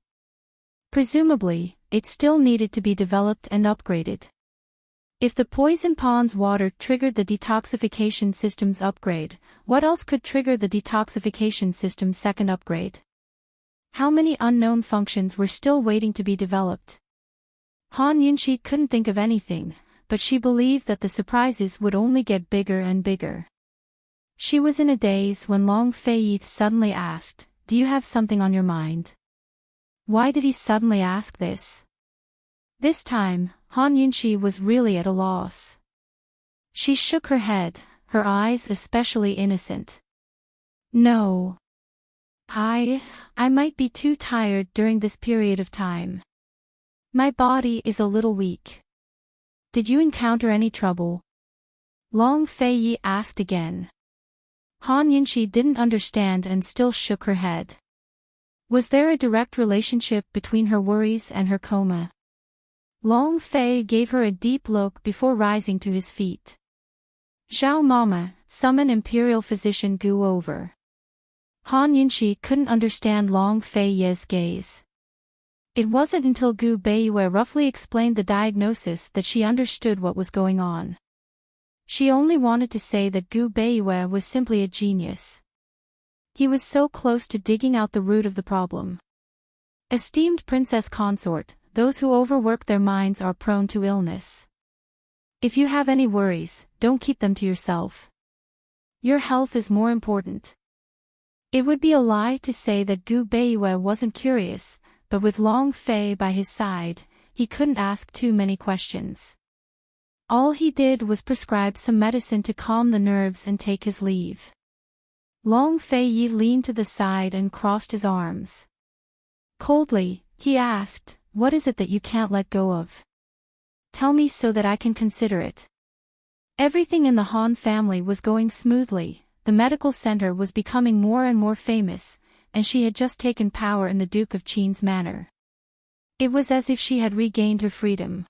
Presumably, it still needed to be developed and upgraded. If the poison pond's water triggered the detoxification system's upgrade, what else could trigger the detoxification system's second upgrade? How many unknown functions were still waiting to be developed? Han Yunxi couldn't think of anything, but she believed that the surprises would only get bigger and bigger. She was in a daze when Long Fei Yi suddenly asked, "Do you have something on your mind?" Why did he suddenly ask this? This time, Han Yunxi was really at a loss. She shook her head, her eyes especially innocent. "No. I might be too tired during this period of time. My body is a little weak." "Did you encounter any trouble?" Long Fei Yi asked again. Han Yunxi didn't understand and still shook her head. Was there a direct relationship between her worries and her coma? Long Fei gave her a deep look before rising to his feet. "Zhao Mama, summon Imperial Physician Gu over." Han Yunxi couldn't understand Long Fei Yi's gaze. It wasn't until Gu Beiyue roughly explained the diagnosis that she understood what was going on. She only wanted to say that Gu Beiyue was simply a genius. He was so close to digging out the root of the problem. Esteemed Princess Consort, those who overwork their minds are prone to illness. If you have any worries, don't keep them to yourself. Your health is more important. It would be a lie to say that Gu Beiwei wasn't curious, but with Long Fei by his side, he couldn't ask too many questions. All he did was prescribe some medicine to calm the nerves and take his leave. Long Fei leaned to the side and crossed his arms. Coldly, he asked, "What is it that you can't let go of? Tell me so that I can consider it." Everything in the Han family was going smoothly, the medical center was becoming more and more famous, and she had just taken power in the Duke of Qin's manor. It was as if she had regained her freedom.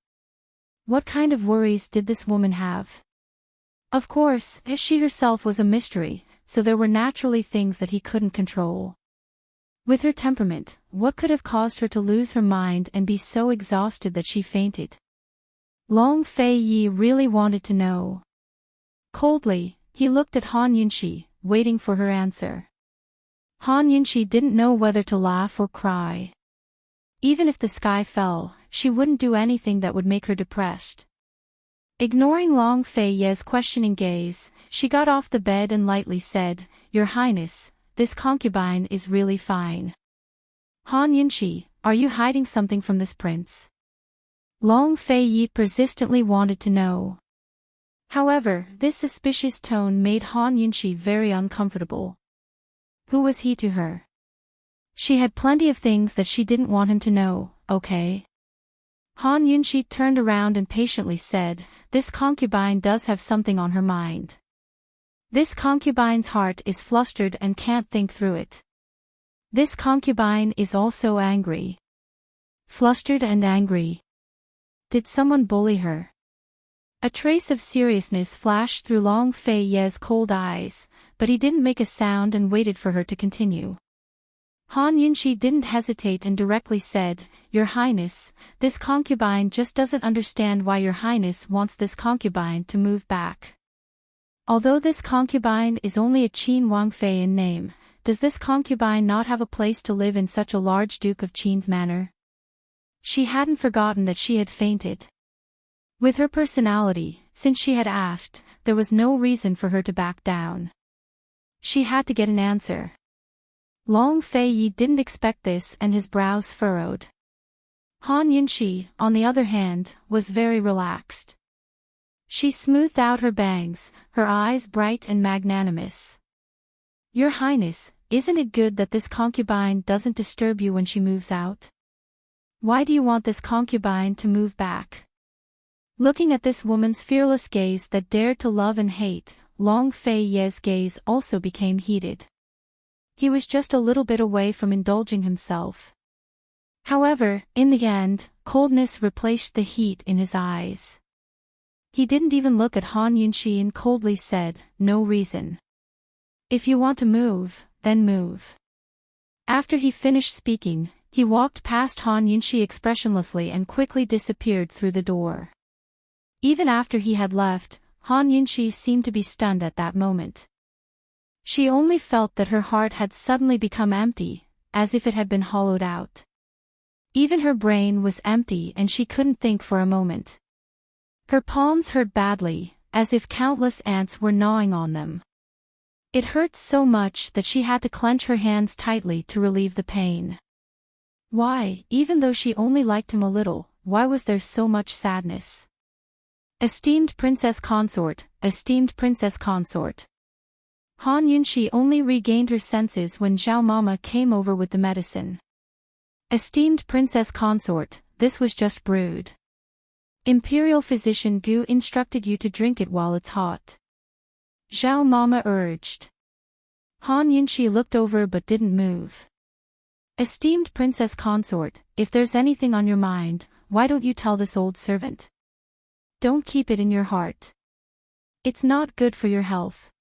What kind of worries did this woman have? Of course, she herself was a mystery, so there were naturally things that he couldn't control. With her temperament, what could have caused her to lose her mind and be so exhausted that she fainted? Long Fei really wanted to know. Coldly, he looked at Han Yunxi, waiting for her answer. Han Yunxi didn't know whether to laugh or cry. Even if the sky fell, she wouldn't do anything that would make her depressed. Ignoring Long Fei's questioning gaze, she got off the bed and lightly said, "Your Highness, this concubine is really fine." Han Yunxi, are you hiding something from this prince? Long Fei persistently wanted to know. However, this suspicious tone made Han Yunxi very uncomfortable. Who was he to her? She had plenty of things that she didn't want him to know, okay? Han Yunxi turned around and patiently said, "This concubine does have something on her mind. This concubine's heart is flustered and can't think through it. This concubine is also angry." Flustered and angry. Did someone bully her? A trace of seriousness flashed through Long Fei's cold eyes, but he didn't make a sound and waited for her to continue. Han Yunxi didn't hesitate and directly said, "Your Highness, this concubine just doesn't understand why Your Highness wants this concubine to move back. Although this concubine is only a Qin Wangfei in name, does this concubine not have a place to live in such a large Duke of Qin's manor?" She hadn't forgotten that she had fainted. With her personality, since she had asked, there was no reason for her to back down. She had to get an answer. Long Fei didn't expect this and his brows furrowed. Han Yunxi, on the other hand, was very relaxed. She smoothed out her bangs, her eyes bright and magnanimous. "Your Highness, isn't it good that this concubine doesn't disturb you when she moves out? Why do you want this concubine to move back?" Looking at this woman's fearless gaze that dared to love and hate, Long Fei's gaze also became heated. He was just a little bit away from indulging himself. However, in the end, coldness replaced the heat in his eyes. He didn't even look at Han Yunxi and coldly said, "No reason. If you want to move, then move." After he finished speaking, he walked past Han Yunxi expressionlessly and quickly disappeared through the door. Even after he had left, Han Yunxi seemed to be stunned at that moment. She only felt that her heart had suddenly become empty, as if it had been hollowed out. Even her brain was empty and she couldn't think for a moment. Her palms hurt badly, as if countless ants were gnawing on them. It hurt so much that she had to clench her hands tightly to relieve the pain. Why, even though she only liked him a little, why was there so much sadness? Esteemed Princess Consort, esteemed Princess Consort. Han Yunxi only regained her senses when Zhao Mama came over with the medicine. Esteemed Princess Consort, this was just brewed. Imperial Physician Gu instructed you to drink it while it's hot. Zhao Mama urged. Han Yunxi looked over but didn't move. Esteemed Princess Consort, if there's anything on your mind, why don't you tell this old servant? Don't keep it in your heart. It's not good for your health.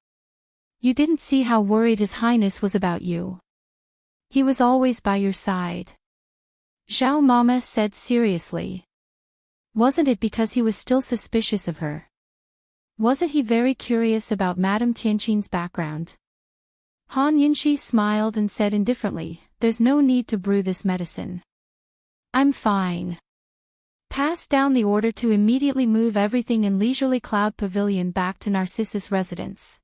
You didn't see how worried His Highness was about you. He was always by your side. Zhao Mama said seriously. Wasn't it because he was still suspicious of her? Wasn't he very curious about Madame Tianqin's background? Han Yunxi smiled and said indifferently, "There's no need to brew this medicine. I'm fine." Passed down the order to immediately move everything in Leisurely Cloud Pavilion back to Narcissus residence.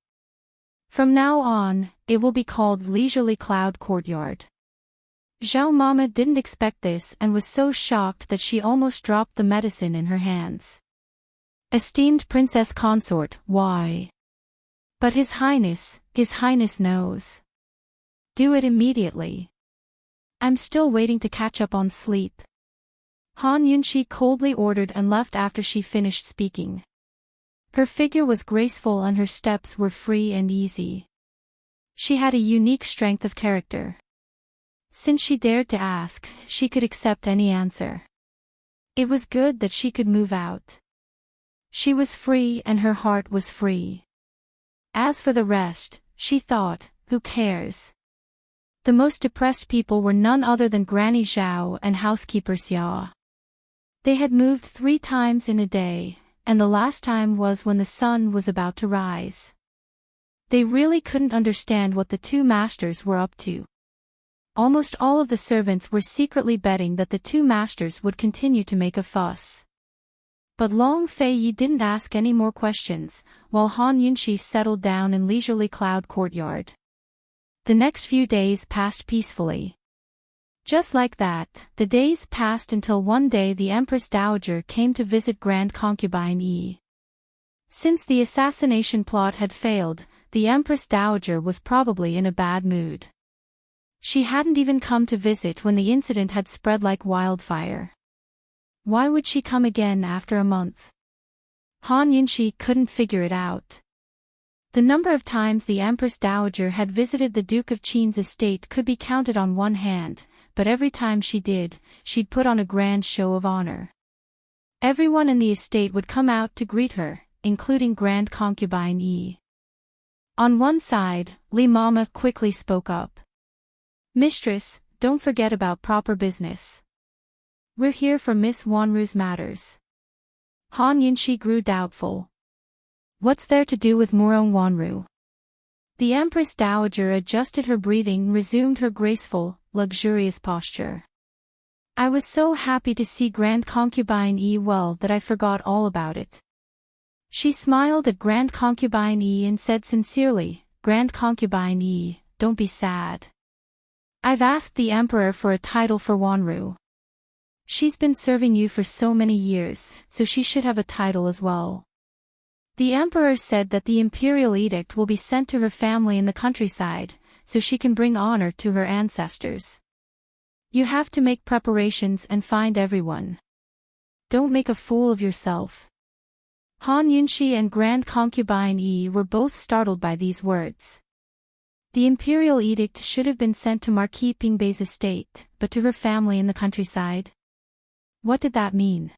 From now on, it will be called Leisurely Cloud Courtyard. Zhao Mama didn't expect this and was so shocked that she almost dropped the medicine in her hands. Esteemed Princess Consort, why? But His Highness knows. Do it immediately. I'm still waiting to catch up on sleep. Han Yunxi coldly ordered and left after she finished speaking. Her figure was graceful and her steps were free and easy. She had a unique strength of character. Since she dared to ask, she could accept any answer. It was good that she could move out. She was free and her heart was free. As for the rest, she thought, who cares? The most depressed people were none other than Granny Zhao and housekeeper Xia. They had moved 3 times in a day, and the last time was when the sun was about to rise. They really couldn't understand what the 2 masters were up to. Almost all of the servants were secretly betting that the 2 masters would continue to make a fuss. But Long Feiyi didn't ask any more questions, while Han Yunxi settled down in Leisurely Cloud Courtyard. The next few days passed peacefully. Just like that, the days passed until one day the Empress Dowager came to visit Grand Concubine Yi. Since the assassination plot had failed, the Empress Dowager was probably in a bad mood. She hadn't even come to visit when the incident had spread like wildfire. Why would she come again after a month? Han Yunxi couldn't figure it out. The number of times the Empress Dowager had visited the Duke of Qin's estate could be counted on one hand, but every time she did, she'd put on a grand show of honor. Everyone in the estate would come out to greet her, including Grand Concubine Yi. On one side, Li Mama quickly spoke up. Mistress, don't forget about proper business. We're here for Miss Wanru's matters. Han Yunxi grew doubtful. What's there to do with Murong Wanru? The Empress Dowager adjusted her breathing and resumed her graceful, luxurious posture. I was so happy to see Grand Concubine Yi well that I forgot all about it. She smiled at Grand Concubine Yi and said sincerely, Grand Concubine Yi, don't be sad. I've asked the Emperor for a title for Wanru. She's been serving you for so many years, so she should have a title as well. The Emperor said that the Imperial Edict will be sent to her family in the countryside, so she can bring honor to her ancestors. You have to make preparations and find everyone. Don't make a fool of yourself. Han Yunxi and Grand Concubine Yi were both startled by these words. The Imperial Edict should have been sent to Marquis Pingbei's estate, but to her family in the countryside. What did that mean?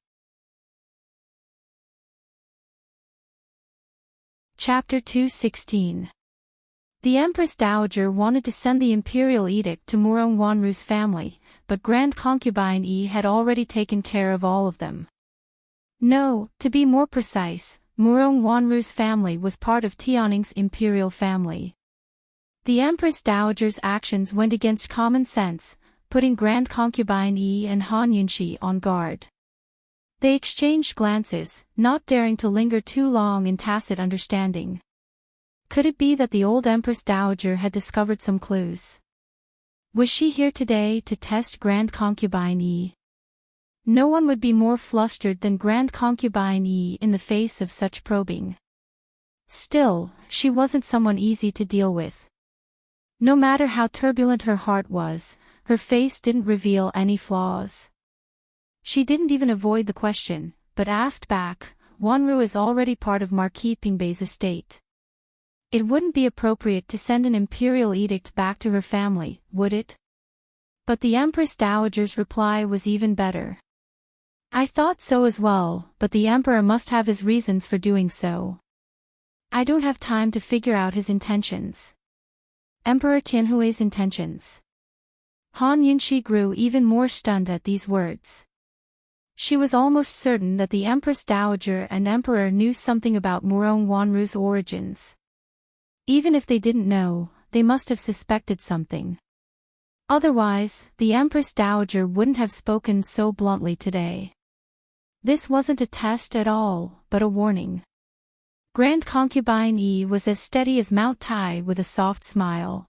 Chapter 216. The Empress Dowager wanted to send the Imperial Edict to Murong Wanru's family, but Grand Concubine Yi had already taken care of all of them. No, to be more precise, Murong Wanru's family was part of Tianning's imperial family. The Empress Dowager's actions went against common sense, putting Grand Concubine Yi and Han Yunxi on guard. They exchanged glances, not daring to linger too long in tacit understanding. Could it be that the old Empress Dowager had discovered some clues? Was she here today to test Grand Concubine Yi? No one would be more flustered than Grand Concubine Yi in the face of such probing. Still, she wasn't someone easy to deal with. No matter how turbulent her heart was, her face didn't reveal any flaws. She didn't even avoid the question, but asked back, Wanru is already part of Marquis Pingbei's estate. It wouldn't be appropriate to send an imperial edict back to her family, would it? But the Empress Dowager's reply was even better. I thought so as well, but the Emperor must have his reasons for doing so. I don't have time to figure out his intentions. Emperor Tianhui's intentions. Han Yunxi grew even more stunned at these words. She was almost certain that the Empress Dowager and Emperor knew something about Murong Wanru's origins. Even if they didn't know, they must have suspected something. Otherwise, the Empress Dowager wouldn't have spoken so bluntly today. This wasn't a test at all, but a warning. Grand Concubine Yi was as steady as Mount Tai with a soft smile.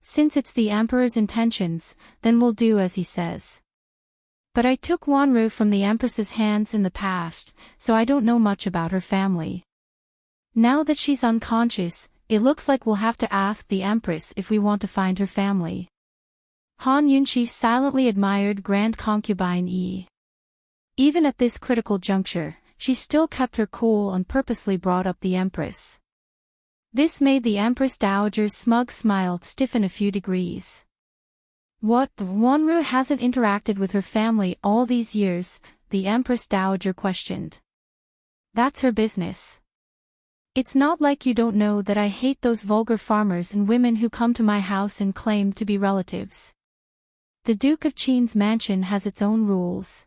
Since it's the Emperor's intentions, then we'll do as he says. But I took Wanru from the Empress's hands in the past, so I don't know much about her family. Now that she's unconscious, it looks like we'll have to ask the Empress if we want to find her family. Han Yunshi silently admired Grand Concubine Yi. Even at this critical juncture, she still kept her cool and purposely brought up the Empress. This made the Empress Dowager's smug smile stiffen a few degrees. What, Wanru hasn't interacted with her family all these years? The Empress Dowager questioned. That's her business. It's not like you don't know that I hate those vulgar farmers and women who come to my house and claim to be relatives. The Duke of Qin's mansion has its own rules.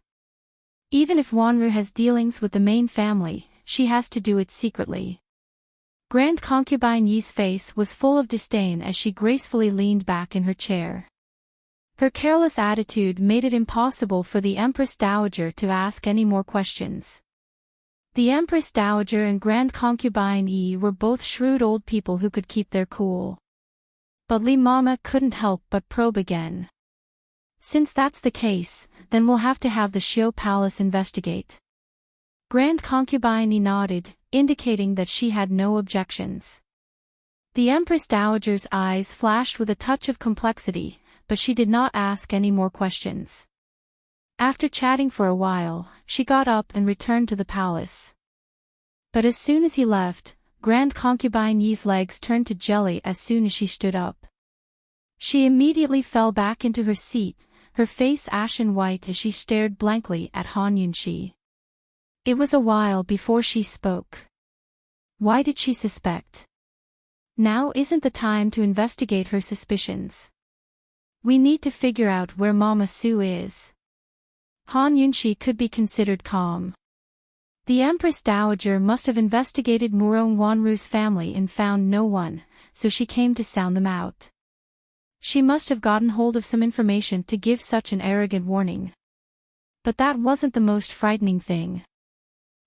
Even if Wanru has dealings with the main family, she has to do it secretly. Grand Concubine Yi's face was full of disdain as she gracefully leaned back in her chair. Her careless attitude made it impossible for the Empress Dowager to ask any more questions. The Empress Dowager and Grand Concubine Yi were both shrewd old people who could keep their cool. But Li Mama couldn't help but probe again. Since that's the case, then we'll have to have the Xiu Palace investigate. Grand Concubine Yi nodded, indicating that she had no objections. The Empress Dowager's eyes flashed with a touch of complexity, but she did not ask any more questions. After chatting for a while, she got up and returned to the palace. But as soon as he left, Grand Concubine Yi's legs turned to jelly as soon as she stood up. She immediately fell back into her seat, her face ashen white as she stared blankly at Han Yunshi. It was a while before she spoke. Why did she suspect? Now isn't the time to investigate her suspicions. We need to figure out where Mama Su is. Han Yunshi could be considered calm. The Empress Dowager must have investigated Murong Wanru's family and found no one, so she came to sound them out. She must have gotten hold of some information to give such an arrogant warning. But that wasn't the most frightening thing.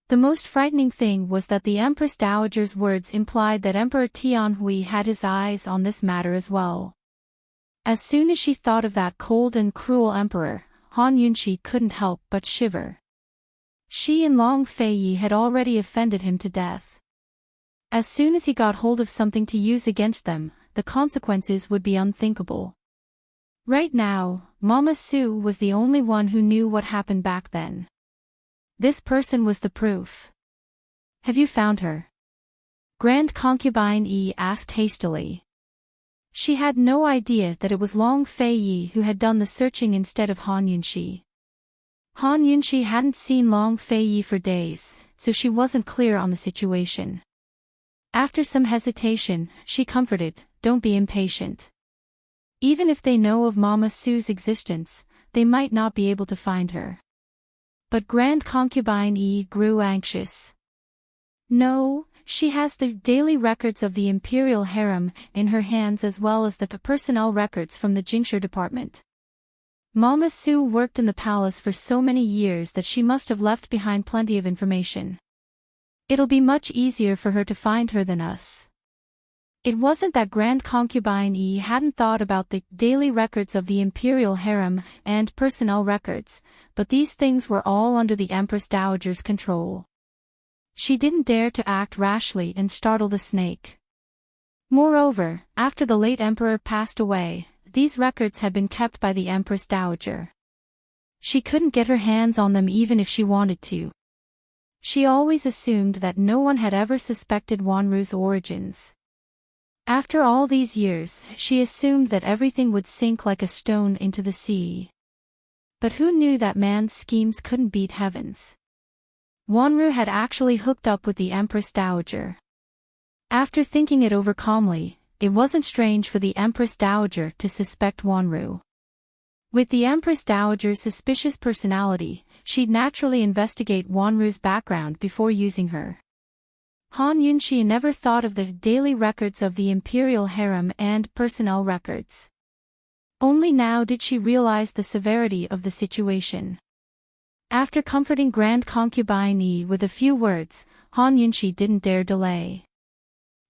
The most frightening thing was that the Empress Dowager's words implied that Emperor Tianhui had his eyes on this matter as well. As soon as she thought of that cold and cruel emperor, Han Yunshi couldn't help but shiver. She and Long Feiyi had already offended him to death. As soon as he got hold of something to use against them, the consequences would be unthinkable. Right now, Mama Su was the only one who knew what happened back then. This person was the proof. Have you found her? Grand Concubine Yi asked hastily. She had no idea that it was Long Feiyi who had done the searching instead of Han Yunshi. Han Yunshi hadn't seen Long Feiyi for days, so she wasn't clear on the situation. After some hesitation, she comforted, "Don't be impatient. Even if they know of Mama Su's existence, they might not be able to find her." But Grand Concubine Yi grew anxious. No, she has the daily records of the Imperial Harem in her hands as well as the personnel records from the Jingshi department. Mama Su worked in the palace for so many years that she must have left behind plenty of information. It'll be much easier for her to find her than us. It wasn't that Grand Concubine Yi hadn't thought about the daily records of the Imperial Harem and personnel records, but these things were all under the Empress Dowager's control. She didn't dare to act rashly and startle the snake. Moreover, after the late emperor passed away, these records had been kept by the Empress Dowager. She couldn't get her hands on them even if she wanted to. She always assumed that no one had ever suspected Wanru's origins. After all these years, she assumed that everything would sink like a stone into the sea. But who knew that man's schemes couldn't beat heaven's? Wanru had actually hooked up with the Empress Dowager. After thinking it over calmly, it wasn't strange for the Empress Dowager to suspect Wanru. With the Empress Dowager's suspicious personality, she'd naturally investigate Wanru's background before using her. Han Yunshi never thought of the daily records of the Imperial Harem and personnel records. Only now did she realize the severity of the situation. After comforting Grand Concubine Yi with a few words, Han Yunshi didn't dare delay.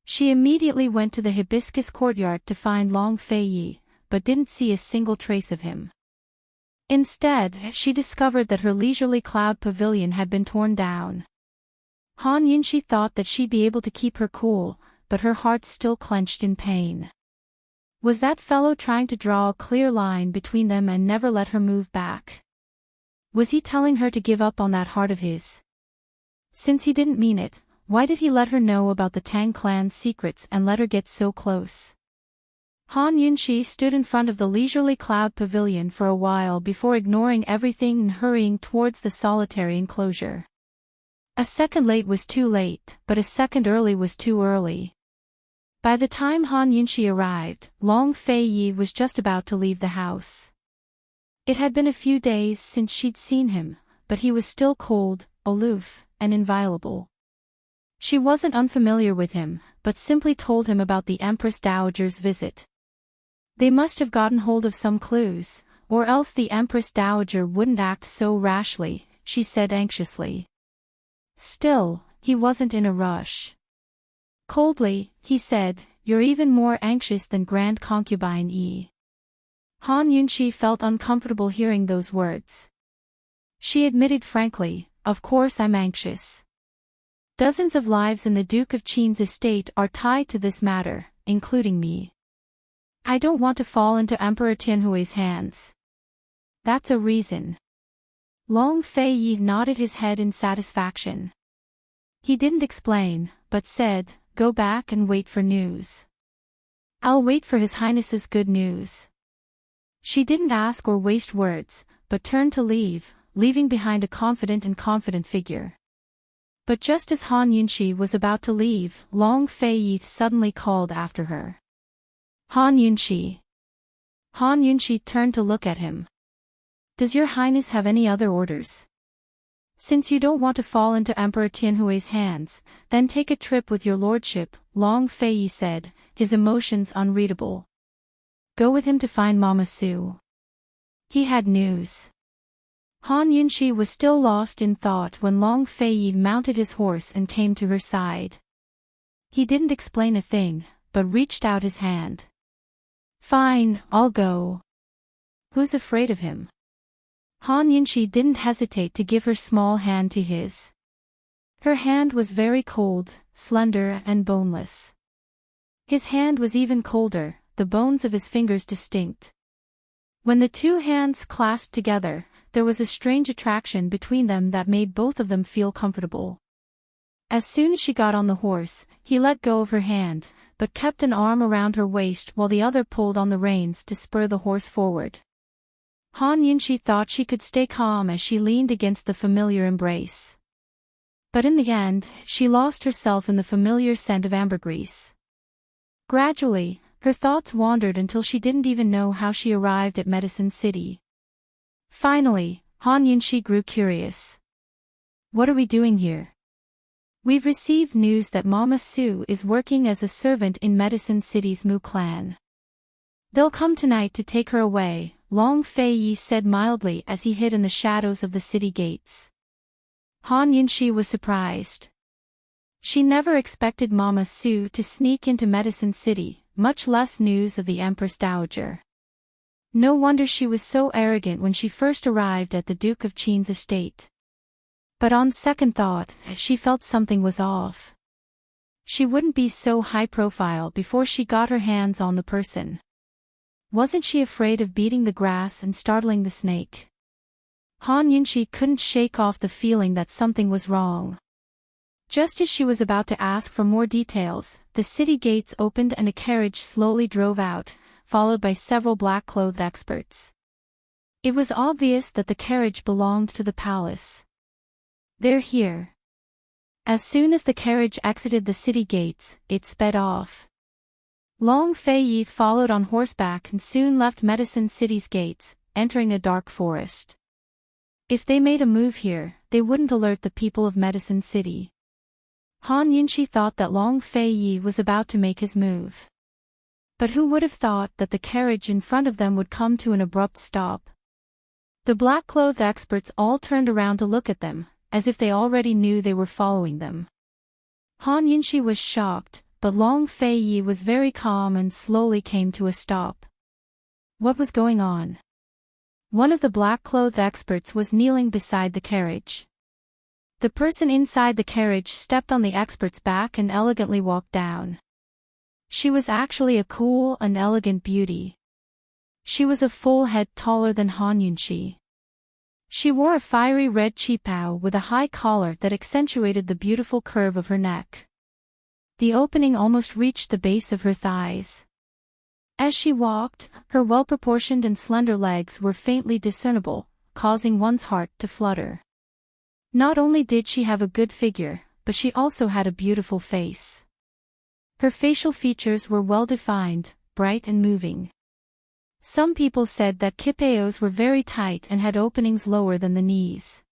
She immediately went to the hibiscus courtyard to find Long Fei Yi, but didn't see a single trace of him. Instead, she discovered that her leisurely cloud pavilion had been torn down. Han Yunshi thought that she'd be able to keep her cool, but her heart still clenched in pain. Was that fellow trying to draw a clear line between them and never let her move back? Was he telling her to give up on that heart of his? Since he didn't mean it, why did he let her know about the Tang clan's secrets and let her get so close? Han Yunshi stood in front of the leisurely cloud pavilion for a while before ignoring everything and hurrying towards the solitary enclosure. A second late was too late, but a second early was too early. By the time Han Yunshi arrived, Long Fei Yi was just about to leave the house. It had been a few days since she'd seen him, but he was still cold, aloof, and inviolable. She wasn't unfamiliar with him, but simply told him about the Empress Dowager's visit. They must have gotten hold of some clues, or else the Empress Dowager wouldn't act so rashly, she said anxiously. Still, he wasn't in a rush. Coldly, he said, "You're even more anxious than Grand Concubine Yi." Han Yunshi felt uncomfortable hearing those words. She admitted frankly, "Of course I'm anxious. Dozens of lives in the Duke of Qin's estate are tied to this matter, including me. I don't want to fall into Emperor Tianhui's hands. That's a reason." Long Fei Yi nodded his head in satisfaction. He didn't explain, but said, "Go back and wait for news. I'll wait for His Highness's good news." She didn't ask or waste words, but turned to leave, leaving behind a confident figure. But just as Han Yunshi was about to leave, Long Fei Yi suddenly called after her. "Han Yunshi." Han Yunshi turned to look at him. "Does your highness have any other orders? Since you don't want to fall into Emperor Tianhui's hands, then take a trip with your lordship," Long Fei Yi said, his emotions unreadable. "Go with him to find Mama Su." He had news. Han Yunshi was still lost in thought when Long Fei Yi mounted his horse and came to her side. He didn't explain a thing, but reached out his hand. "Fine, I'll go. Who's afraid of him?" Han Yunshi didn't hesitate to give her small hand to his. Her hand was very cold, slender and boneless. His hand was even colder, the bones of his fingers distinct. When the two hands clasped together, there was a strange attraction between them that made both of them feel comfortable. As soon as she got on the horse, he let go of her hand, but kept an arm around her waist while the other pulled on the reins to spur the horse forward. Han Yunshi thought she could stay calm as she leaned against the familiar embrace. But in the end, she lost herself in the familiar scent of ambergris. Gradually, her thoughts wandered until she didn't even know how she arrived at Medicine City. Finally, Han Yunshi grew curious. "What are we doing here?" "We've received news that Mama Su is working as a servant in Medicine City's Mu clan. They'll come tonight to take her away," Long Fei Yi said mildly as he hid in the shadows of the city gates. Han Yunshi was surprised. She never expected Mama Su to sneak into Medicine City, much less news of the Empress Dowager. No wonder she was so arrogant when she first arrived at the Duke of Qin's estate. But on second thought, she felt something was off. She wouldn't be so high profile before she got her hands on the person. Wasn't she afraid of beating the grass and startling the snake? Han Yunshi couldn't shake off the feeling that something was wrong. Just as she was about to ask for more details, the city gates opened and a carriage slowly drove out, followed by several black-clothed experts. It was obvious that the carriage belonged to the palace. "They're here." As soon as the carriage exited the city gates, it sped off. Long Fei Yi followed on horseback and soon left Medicine City's gates, entering a dark forest. If they made a move here, they wouldn't alert the people of Medicine City. Han Yunshi thought that Long Fei Yi was about to make his move. But who would have thought that the carriage in front of them would come to an abrupt stop? The black-clothed experts all turned around to look at them, as if they already knew they were following them. Han Yunxi was shocked, but Long Fei Yi was very calm and slowly came to a stop. What was going on? One of the black-clothed experts was kneeling beside the carriage. The person inside the carriage stepped on the expert's back and elegantly walked down. She was actually a cool and elegant beauty. She was a full head taller than Han Yunxi. She wore a fiery red qipao with a high collar that accentuated the beautiful curve of her neck. The opening almost reached the base of her thighs. As she walked, her well-proportioned and slender legs were faintly discernible, causing one's heart to flutter. Not only did she have a good figure, but she also had a beautiful face. Her facial features were well-defined, bright and moving. Some people said that qipaos were very tight and had openings lower than the knees.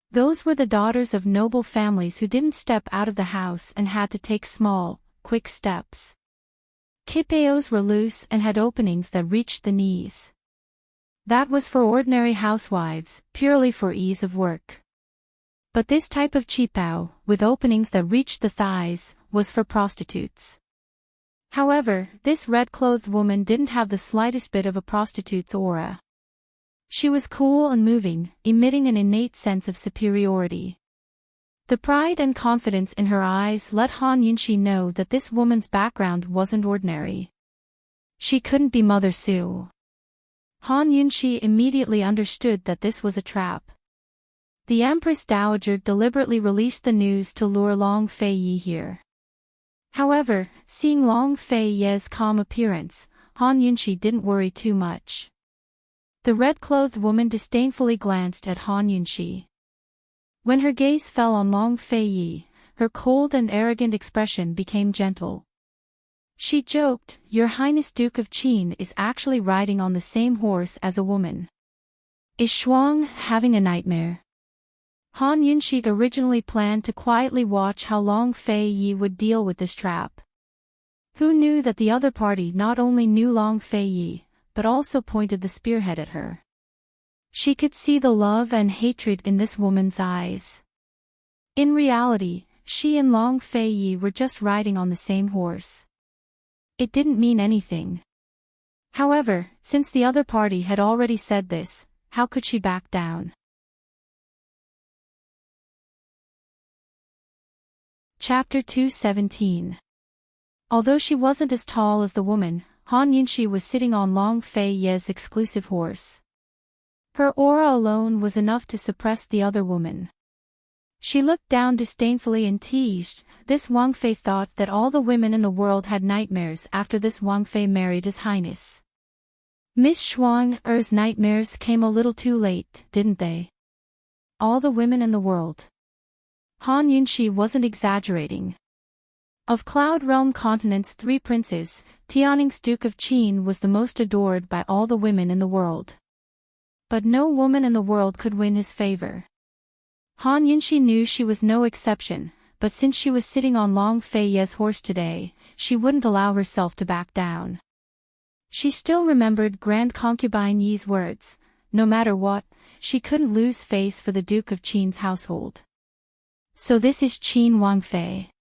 Those were the daughters of noble families who didn't step out of the house and had to take small, quick steps. Qipaos were loose and had openings that reached the knees. That was for ordinary housewives, purely for ease of work. But this type of qipao, with openings that reached the thighs, was for prostitutes. However, this red-clothed woman didn't have the slightest bit of a prostitute's aura. She was cool and moving, emitting an innate sense of superiority. The pride and confidence in her eyes let Han Yunxi know that this woman's background wasn't ordinary. She couldn't be Mother Su. Han Yunxi immediately understood that this was a trap. The Empress Dowager deliberately released the news to lure Long Fei Yi here. However, seeing Long Fei Yi's calm appearance, Han Yunxi didn't worry too much. The red-clothed woman disdainfully glanced at Han Yunxi. When her gaze fell on Long Fei Yi, her cold and arrogant expression became gentle. She joked, "Your Highness Duke of Qin is actually riding on the same horse as a woman. Is Shuang having a nightmare?" Han Yunxi originally planned to quietly watch how Long Fei Yi would deal with this trap. Who knew that the other party not only knew Long Fei Yi, but also pointed the spearhead at her. She could see the love and hatred in this woman's eyes. In reality, she and Long Fei Yi were just riding on the same horse. It didn't mean anything. However, since the other party had already said this, how could she back down? Chapter 217. Although she wasn't as tall as the woman, Han Yunxi was sitting on Long Fei Yi's exclusive horse. Her aura alone was enough to suppress the other woman. She looked down disdainfully and teased, "This Wang Fei thought that all the women in the world had nightmares after this Wang Fei married His Highness. Miss Shuang-er's nightmares came a little too late, didn't they? All the women in the world." Han Yunxi wasn't exaggerating. Of Cloud Realm Continent's 3 princes, Tianning's Duke of Qin was the most adored by all the women in the world. But no woman in the world could win his favor. Han Yunxi knew she was no exception, but since she was sitting on Long Fei Yi's horse today, she wouldn't allow herself to back down. She still remembered Grand Concubine Yi's words, no matter what, she couldn't lose face for the Duke of Qin's household. "So this is Qin Wang Fei."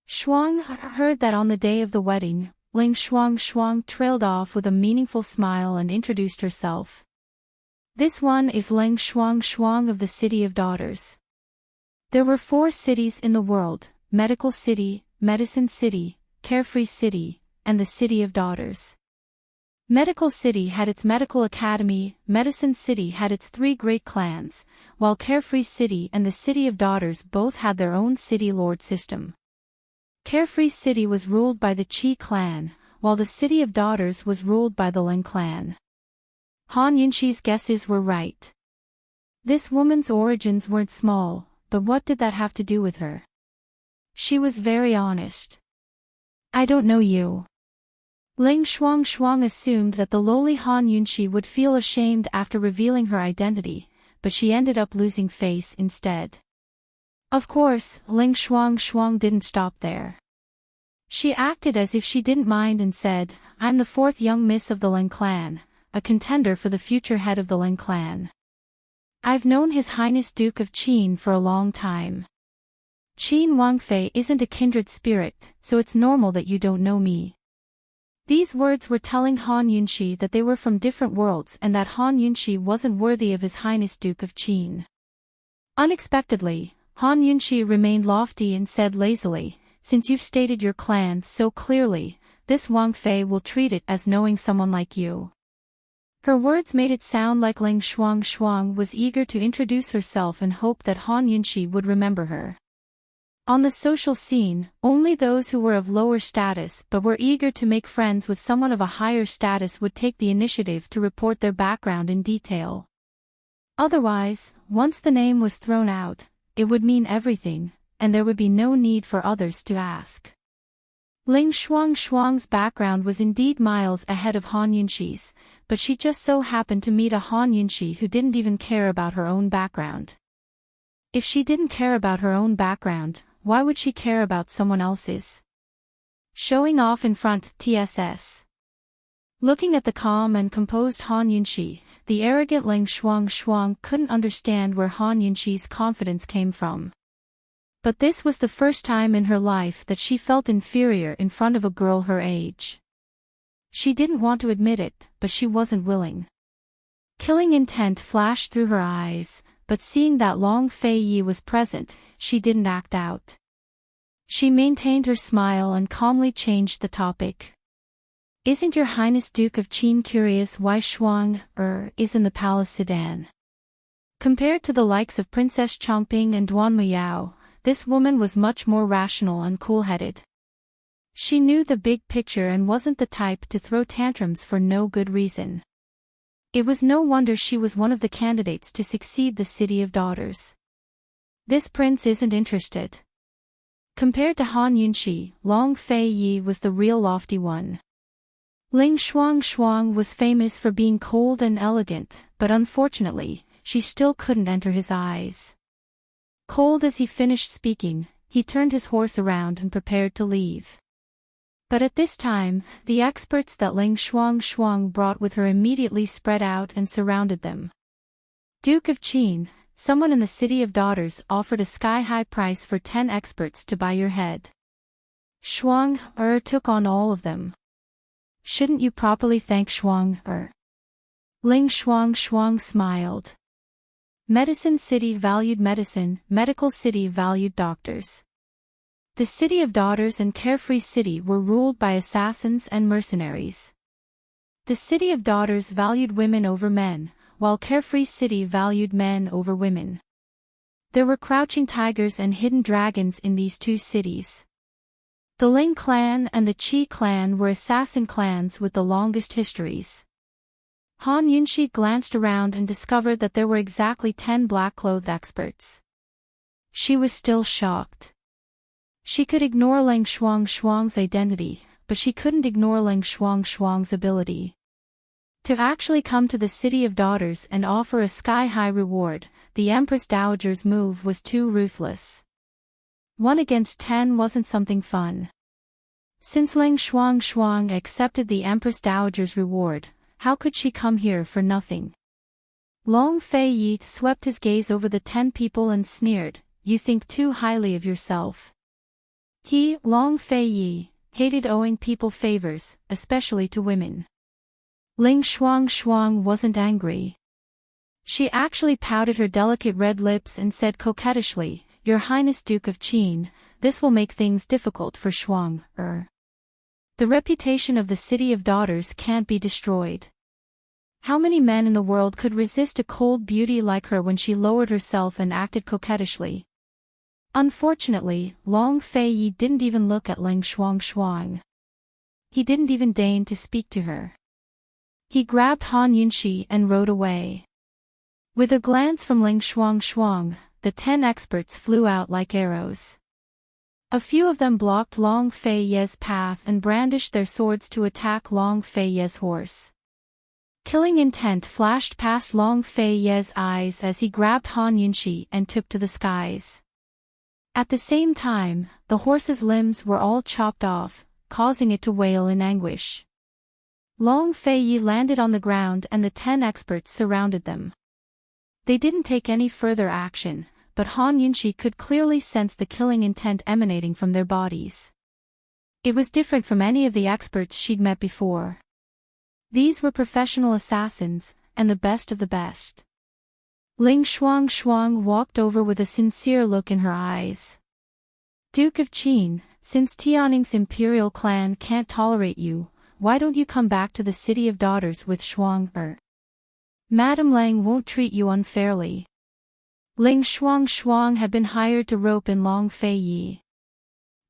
Shuang heard that on the day of the wedding. Ling Shuang trailed off with a meaningful smile and introduced herself. "This one is Ling Shuang of the City of Daughters." There were 4 cities in the world: Medical City, Medicine City, Carefree City, and the City of Daughters. Medical City had its medical academy, Medicine City had its 3 great clans, while Carefree City and the City of Daughters both had their own city lord system. Carefree City was ruled by the Qi clan, while the City of Daughters was ruled by the Ling clan. Han Yunxi's guesses were right. This woman's origins weren't small, but what did that have to do with her? She was very honest. "I don't know you." Ling Shuang assumed that the lowly Han Yunxi would feel ashamed after revealing her identity, but she ended up losing face instead. Of course, Ling Shuang didn't stop there. She acted as if she didn't mind and said, "I'm the 4th young miss of the Ling clan. a contender for the future head of the Ling clan. I've known His Highness Duke of Qin for a long time. Qin Wangfei isn't a kindred spirit, so it's normal that you don't know me. These words were telling Han Yunshi that they were from different worlds and that Han Yunshi wasn't worthy of His Highness Duke of Qin. Unexpectedly, Han Yunshi remained lofty and said lazily, "Since you've stated your clan so clearly, this Wang Fei will treat it as knowing someone like you." Her words made it sound like Ling Shuang was eager to introduce herself and hoped that Han Yunshi would remember her. On the social scene, only those who were of lower status but were eager to make friends with someone of a higher status would take the initiative to report their background in detail. Otherwise, once the name was thrown out, it would mean everything, and there would be no need for others to ask. Ling Shuang's background was indeed miles ahead of Han Yunshi's, but she just so happened to meet a Han Yunshi who didn't even care about her own background. If she didn't care about her own background, why would she care about someone else's? Showing off in front, TSS. Looking at the calm and composed Han Yunshi, the arrogant Ling Shuang couldn't understand where Han Yunshi's confidence came from. But this was the first time in her life that she felt inferior in front of a girl her age. She didn't want to admit it, but she wasn't willing. Killing intent flashed through her eyes, but seeing that Long Fei Yi was present, she didn't act out. She maintained her smile and calmly changed the topic. "Isn't Your Highness Duke of Qin curious why Shuang is in the palace sedan?" Compared to the likes of Princess Chongping and Duan Muyao, this woman was much more rational and cool-headed. She knew the big picture and wasn't the type to throw tantrums for no good reason. It was no wonder she was one of the candidates to succeed the City of Daughters. This prince isn't interested. Compared to Han Yunshi, Long Fei Yi was the real lofty one. Ling Shuang was famous for being cold and elegant, but unfortunately, she still couldn't enter his eyes. Cold as he finished speaking, he turned his horse around and prepared to leave. But at this time, the experts that Ling Shuang brought with her immediately spread out and surrounded them. "Duke of Qin, someone in the City of Daughters offered a sky-high price for 10 experts to buy your head." Shuang took on all of them. "Shouldn't you properly thank Shuang Ling Shuang smiled. Medicine City valued medicine, Medical City valued doctors. The City of Daughters and Carefree City were ruled by assassins and mercenaries. The City of Daughters valued women over men, while Carefree City valued men over women. There were crouching tigers and hidden dragons in these two cities. The Ling clan and the Qi clan were assassin clans with the longest histories. Han Yunshi glanced around and discovered that there were exactly 10 black-clothed experts. She was still shocked. She could ignore Ling Shuang's identity, but she couldn't ignore Ling Shuang's ability. To actually come to the City of Daughters and offer a sky-high reward, the Empress Dowager's move was too ruthless. 1 against 10 wasn't something fun. Since Ling Shuang accepted the Empress Dowager's reward, how could she come here for nothing? Long Fei Yi swept his gaze over the 10 people and sneered, "You think too highly of yourself." He, Long Fei Yi, hated owing people favors, especially to women. Ling Shuang wasn't angry. She actually pouted her delicate red lips and said coquettishly, "Your Highness Duke of Qin, this will make things difficult for Shuang. The reputation of the City of Daughters can't be destroyed. How many men in the world could resist a cold beauty like her when she lowered herself and acted coquettishly?" Unfortunately, Long Fei Yi didn't even look at Ling Shuang. He didn't even deign to speak to her. He grabbed Han Yunshi and rode away. With a glance from Ling Shuang, the 10 experts flew out like arrows. A few of them blocked Long Fei Yi's path and brandished their swords to attack Long Fei Yi's horse. Killing intent flashed past Long Fei Yi's eyes as he grabbed Han Yunshi and took to the skies. At the same time, the horse's limbs were all chopped off, causing it to wail in anguish. Long Fei landed on the ground and the 10 experts surrounded them. They didn't take any further action, but Han Yunxi could clearly sense the killing intent emanating from their bodies. It was different from any of the experts she'd met before. These were professional assassins, and the best of the best. Ling Shuang walked over with a sincere look in her eyes. Duke of Qin, since Tianning's imperial clan can't tolerate you, why don't you come back to the City of Daughters with Shuang? Madame Lang won't treat you unfairly. Ling Shuang had been hired to rope in Long Fei.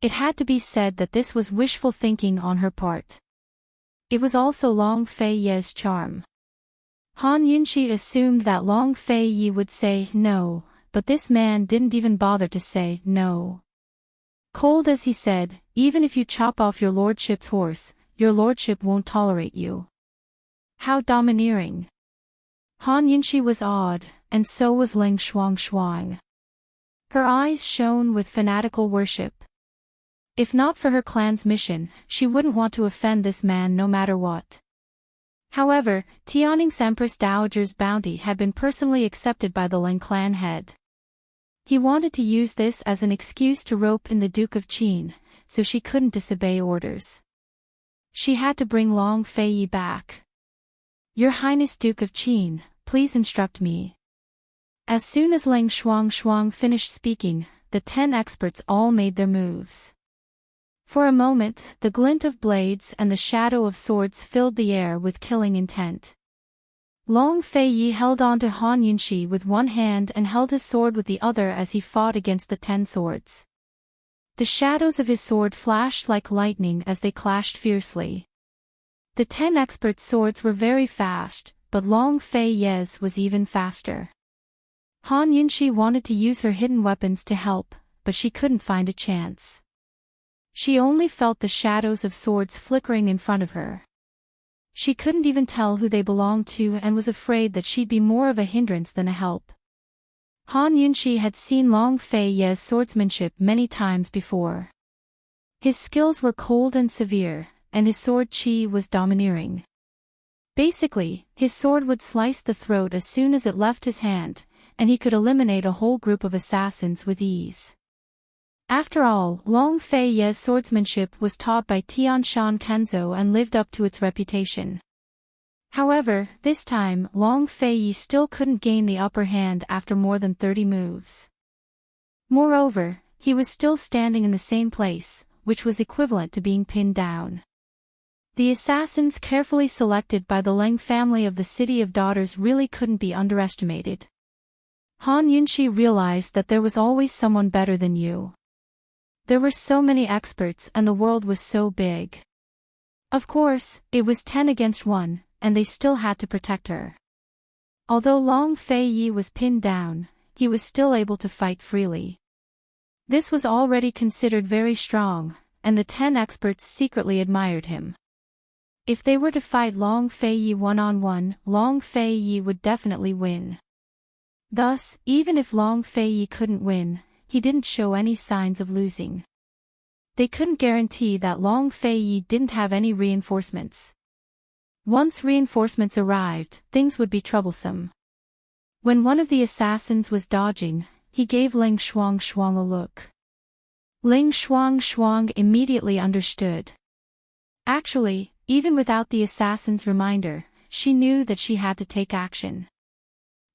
It had to be said that this was wishful thinking on her part. It was also Long Fei's charm. Han Yunxi assumed that Long Fei would say no, but this man didn't even bother to say no. Cold as he said, even if you chop off your lordship's horse, your lordship won't tolerate you. How domineering. Han Yunxi was awed, and so was Ling Shuang. Her eyes shone with fanatical worship. If not for her clan's mission, she wouldn't want to offend this man no matter what. However, Tianning's Empress Dowager's bounty had been personally accepted by the Ling clan head. He wanted to use this as an excuse to rope in the Duke of Qin, so she couldn't disobey orders. She had to bring Long Fei back. Your Highness Duke of Qin, please instruct me. As soon as Ling Shuang finished speaking, the 10 experts all made their moves. For a moment, the glint of blades and the shadow of swords filled the air with killing intent. Long Fei held on to Han Yunxi with one hand and held his sword with the other as he fought against the 10 swords. The shadows of his sword flashed like lightning as they clashed fiercely. The 10 experts' swords were very fast, but Long Fei's was even faster. Han Yunxi wanted to use her hidden weapons to help, but she couldn't find a chance. She only felt the shadows of swords flickering in front of her. She couldn't even tell who they belonged to and was afraid that she'd be more of a hindrance than a help. Han Yunxi had seen Long Fei's swordsmanship many times before. His skills were cold and severe, and his sword chi was domineering. Basically, his sword would slice the throat as soon as it left his hand, and he could eliminate a whole group of assassins with ease. After all, Long Fei's swordsmanship was taught by Tianshan Kenzo and lived up to its reputation. However, this time, Long Fei still couldn't gain the upper hand after more than 30 moves. Moreover, he was still standing in the same place, which was equivalent to being pinned down. The assassins carefully selected by the Leng family of the City of Daughters really couldn't be underestimated. Han Yunxi realized that there was always someone better than you. There were so many experts and the world was so big. Of course, it was 10 against 1, and they still had to protect her. Although Long Fei was pinned down, he was still able to fight freely. This was already considered very strong, and the 10 experts secretly admired him. If they were to fight Long Fei one-on-one, Long Fei would definitely win. Thus, even if Long Fei couldn't win, he didn't show any signs of losing. They couldn't guarantee that Long Fei didn't have any reinforcements. Once reinforcements arrived, things would be troublesome. When one of the assassins was dodging, he gave Ling Shuang a look. Ling Shuang immediately understood. Actually, even without the assassin's reminder, she knew that she had to take action.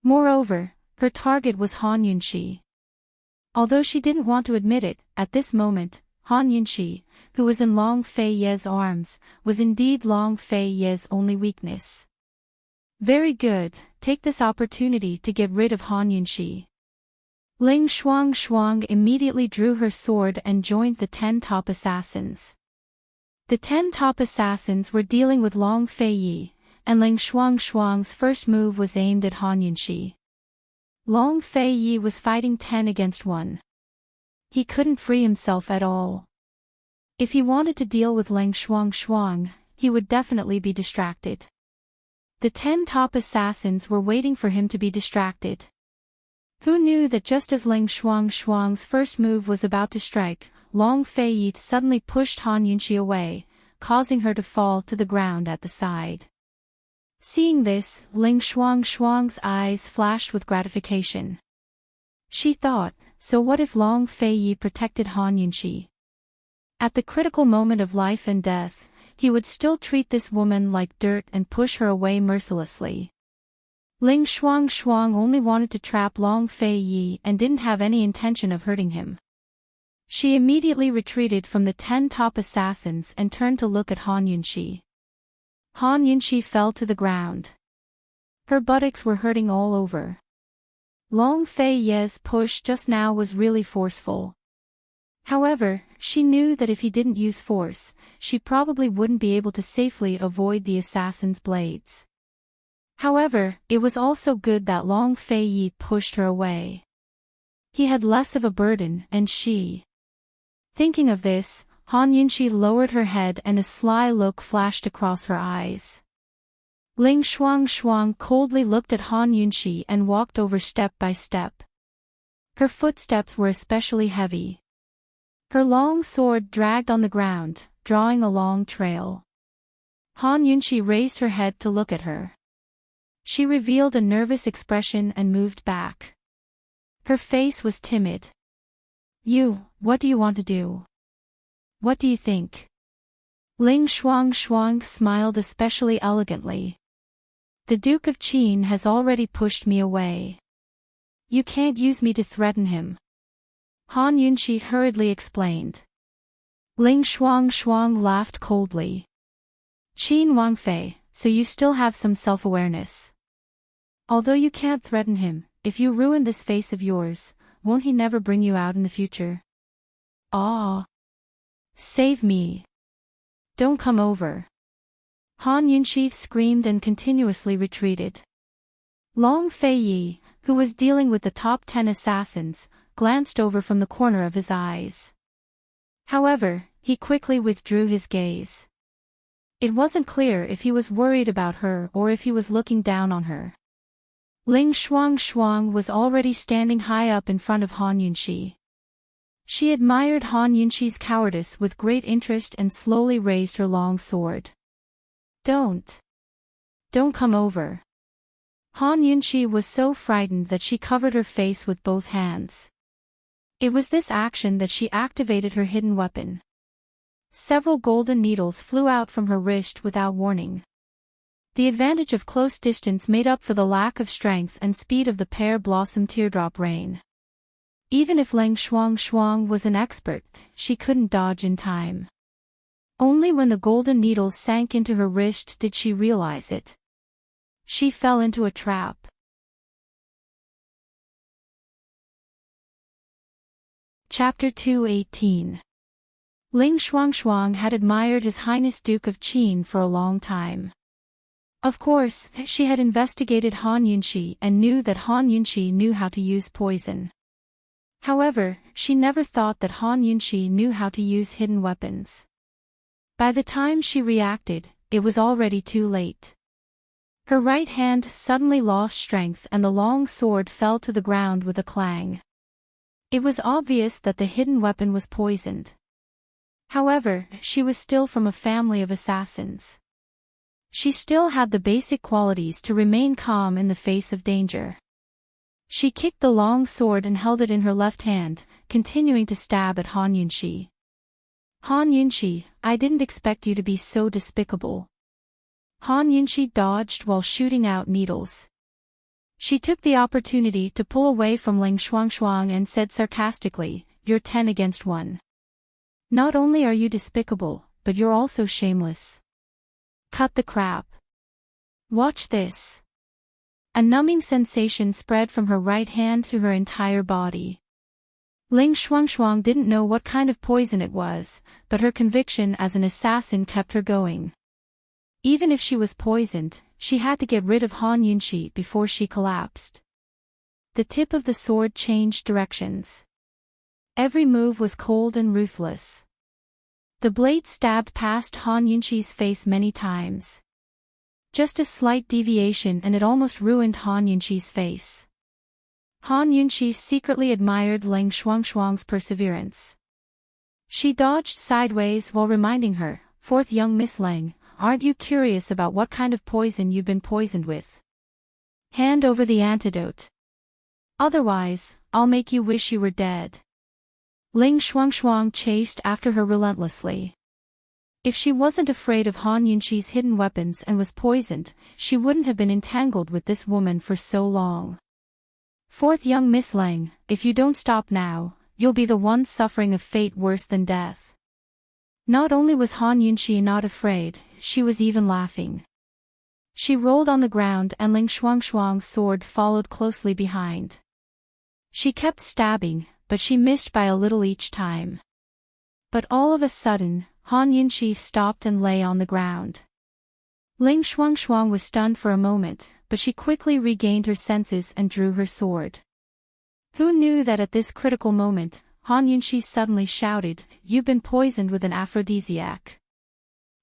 Moreover, her target was Han Yunxi. Although she didn't want to admit it, at this moment, Han Yunxi, who was in Long Fei's arms, was indeed Long Fei's only weakness. Very good, take this opportunity to get rid of Han Yunxi. Ling Shuang immediately drew her sword and joined the 10 top assassins. The 10 top assassins were dealing with Long Fei, and Ling Shuang's first move was aimed at Han Yunxi. Long Fei was fighting 10 against 1. He couldn't free himself at all. If he wanted to deal with Ling Shuang, he would definitely be distracted. The 10 top assassins were waiting for him to be distracted. Who knew that just as Ling Shuang's first move was about to strike, Long Fei suddenly pushed Han Yunxi away, causing her to fall to the ground at the side. Seeing this, Ling Shuang's eyes flashed with gratification. She thought, so what if Long Fei Yi protected Han Yunqi? At the critical moment of life and death, he would still treat this woman like dirt and push her away mercilessly. Ling Shuang only wanted to trap Long Fei Yi and didn't have any intention of hurting him. She immediately retreated from the 10 top assassins and turned to look at Han Yunqi. Han Yunqi fell to the ground. Her buttocks were hurting all over. Long Fei Yi's push just now was really forceful. However, she knew that if he didn't use force, she probably wouldn't be able to safely avoid the assassin's blades. However, it was also good that Long Fei Yi pushed her away. He had less of a burden, and she. Thinking of this, Han Yunqi lowered her head and a sly look flashed across her eyes. Ling Shuang coldly looked at Han Yunqi and walked over step by step. Her footsteps were especially heavy. Her long sword dragged on the ground, drawing a long trail. Han Yunqi raised her head to look at her. She revealed a nervous expression and moved back. Her face was timid. What do you want to do? What do you think? Ling Shuang smiled especially elegantly. The Duke of Qin has already pushed me away. You can't use me to threaten him. Han Yunqi hurriedly explained. Ling Shuang laughed coldly. Qin Wangfei, so you still have some self-awareness. Although you can't threaten him, if you ruin this face of yours, won't he never bring you out in the future? Ah! Save me! Don't come over! Han Yunqi screamed and continuously retreated. Long Fei Yi, who was dealing with the top 10 assassins, glanced over from the corner of his eyes. However, he quickly withdrew his gaze. It wasn't clear if he was worried about her or if he was looking down on her. Ling Shuang was already standing high up in front of Han Yunqi. She admired Han Yunqi's cowardice with great interest and slowly raised her long sword. Don't come over. Han Yunqi was so frightened that she covered her face with both hands. It was this action that she activated her hidden weapon. Several golden needles flew out from her wrist without warning. The advantage of close distance made up for the lack of strength and speed of the pear blossom teardrop rain. Even if Ling Shuang was an expert, she couldn't dodge in time. Only when the golden needles sank into her wrist did she realize it. She fell into a trap. Chapter 218. Ling Shuang had admired His Highness Duke of Qin for a long time. Of course, she had investigated Han Yunqi and knew that Han Yunqi knew how to use poison. However, she never thought that Han Yunqi knew how to use hidden weapons. By the time she reacted, it was already too late. Her right hand suddenly lost strength and the long sword fell to the ground with a clang. It was obvious that the hidden weapon was poisoned. However, she was still from a family of assassins. She still had the basic qualities to remain calm in the face of danger. She kicked the long sword and held it in her left hand, continuing to stab at Han Yunqi. Han Yunqi, I didn't expect you to be so despicable. Han Yunqi dodged while shooting out needles. She took the opportunity to pull away from Ling Shuang and said sarcastically, "You're 10 against 1. Not only are you despicable, but you're also shameless. Cut the crap. Watch this." A numbing sensation spread from her right hand to her entire body. Ling Shuang didn't know what kind of poison it was, but her conviction as an assassin kept her going. Even if she was poisoned, she had to get rid of Han Yunqi before she collapsed. The tip of the sword changed directions. Every move was cold and ruthless. The blade stabbed past Han Yunqi's face many times. Just a slight deviation and it almost ruined Han Yunqi's face. Han Yunqi secretly admired Ling Shuang's perseverance. She dodged sideways while reminding her, fourth young Miss Lang, aren't you curious about what kind of poison you've been poisoned with? Hand over the antidote. Otherwise, I'll make you wish you were dead. Ling Shuangshuang chased after her relentlessly. If she wasn't afraid of Han Yunxi's hidden weapons and was poisoned, she wouldn't have been entangled with this woman for so long. Fourth young Miss Lang, if you don't stop now, you'll be the one suffering a fate worse than death. Not only was Han Yunxi not afraid, she was even laughing. She rolled on the ground and Ling Shuangshuang's sword followed closely behind. She kept stabbing, but she missed by a little each time. But all of a sudden, Han Yunxi stopped and lay on the ground. Ling Shuangshuang was stunned for a moment, but she quickly regained her senses and drew her sword. Who knew that at this critical moment, Han Yunxi suddenly shouted, "You've been poisoned with an aphrodisiac."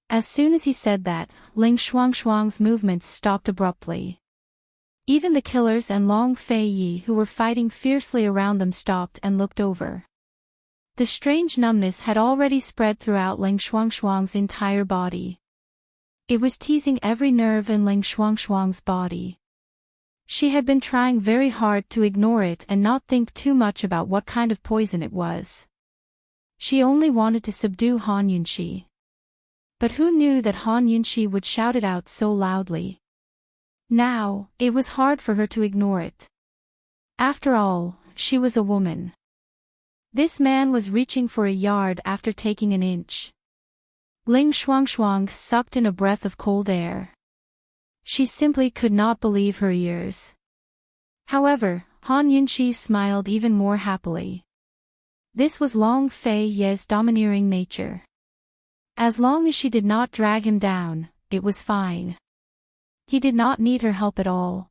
As soon as he said that, Ling Shuangshuang's movements stopped abruptly. Even the killers and Long Fei Yi who were fighting fiercely around them stopped and looked over. The strange numbness had already spread throughout Ling Shuangshuang's entire body. It was teasing every nerve in Ling Shuangshuang's body. She had been trying very hard to ignore it and not think too much about what kind of poison it was. She only wanted to subdue Han Yunxi. But who knew that Han Yunxi would shout it out so loudly? Now, it was hard for her to ignore it. After all, she was a woman. This man was reaching for a yard after taking an inch. Ling Shuangshuang sucked in a breath of cold air. She simply could not believe her ears. However, Han Yunxi smiled even more happily. This was Long Fei Ye's domineering nature. As long as she did not drag him down, it was fine. He did not need her help at all.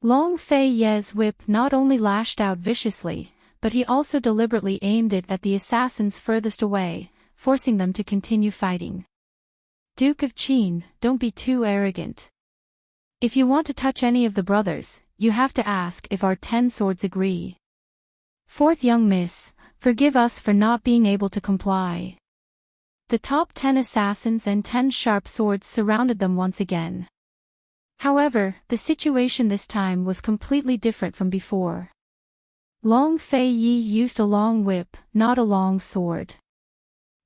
Long Fei Ye's whip not only lashed out viciously, but he also deliberately aimed it at the assassins furthest away, forcing them to continue fighting. Duke of Qin, don't be too arrogant. If you want to touch any of the brothers, you have to ask if our 10 swords agree. Fourth young miss, forgive us for not being able to comply. The top 10 assassins and 10 sharp swords surrounded them once again. However, the situation this time was completely different from before. Long Fei Yi used a long whip, not a long sword.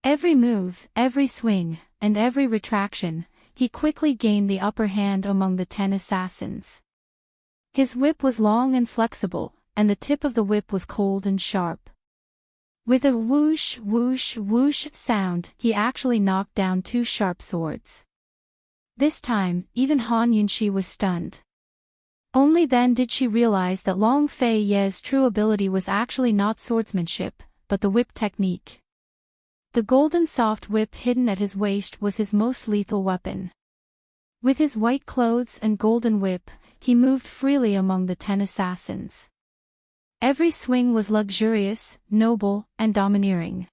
Every move, every swing, and every retraction, he quickly gained the upper hand among the 10 assassins. His whip was long and flexible, and the tip of the whip was cold and sharp. With a whoosh, whoosh, whoosh sound, he actually knocked down 2 sharp swords. This time, even Han Yunxi was stunned. Only then did she realize that Long Fei Ye's true ability was actually not swordsmanship, but the whip technique. The golden soft whip hidden at his waist was his most lethal weapon. With his white clothes and golden whip, he moved freely among the 10 assassins. Every swing was luxurious, noble, and domineering.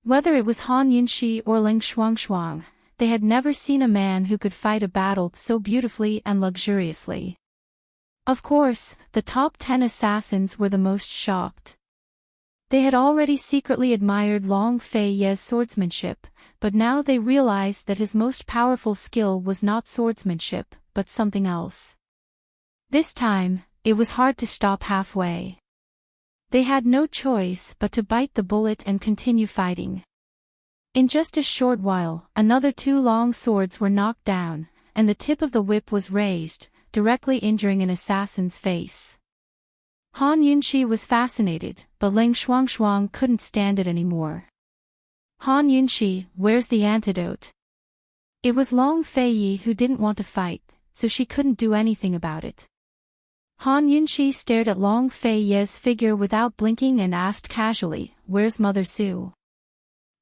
Whether it was Han Yunxi or Ling Shuangshuang, they had never seen a man who could fight a battle so beautifully and luxuriously. Of course, the top 10 assassins were the most shocked. They had already secretly admired Long Fei Ye's swordsmanship, but now they realized that his most powerful skill was not swordsmanship, but something else. This time, it was hard to stop halfway. They had no choice but to bite the bullet and continue fighting. In just a short while, another 2 long swords were knocked down, and the tip of the whip was raised, directly injuring an assassin's face. Han Yunxi was fascinated, but Ling Shuangshuang couldn't stand it anymore. Han Yunxi, where's the antidote? It was Long Fei Yi who didn't want to fight, so she couldn't do anything about it. Han Yunxi stared at Long Fei Ye's figure without blinking and asked casually, where's Mother Su?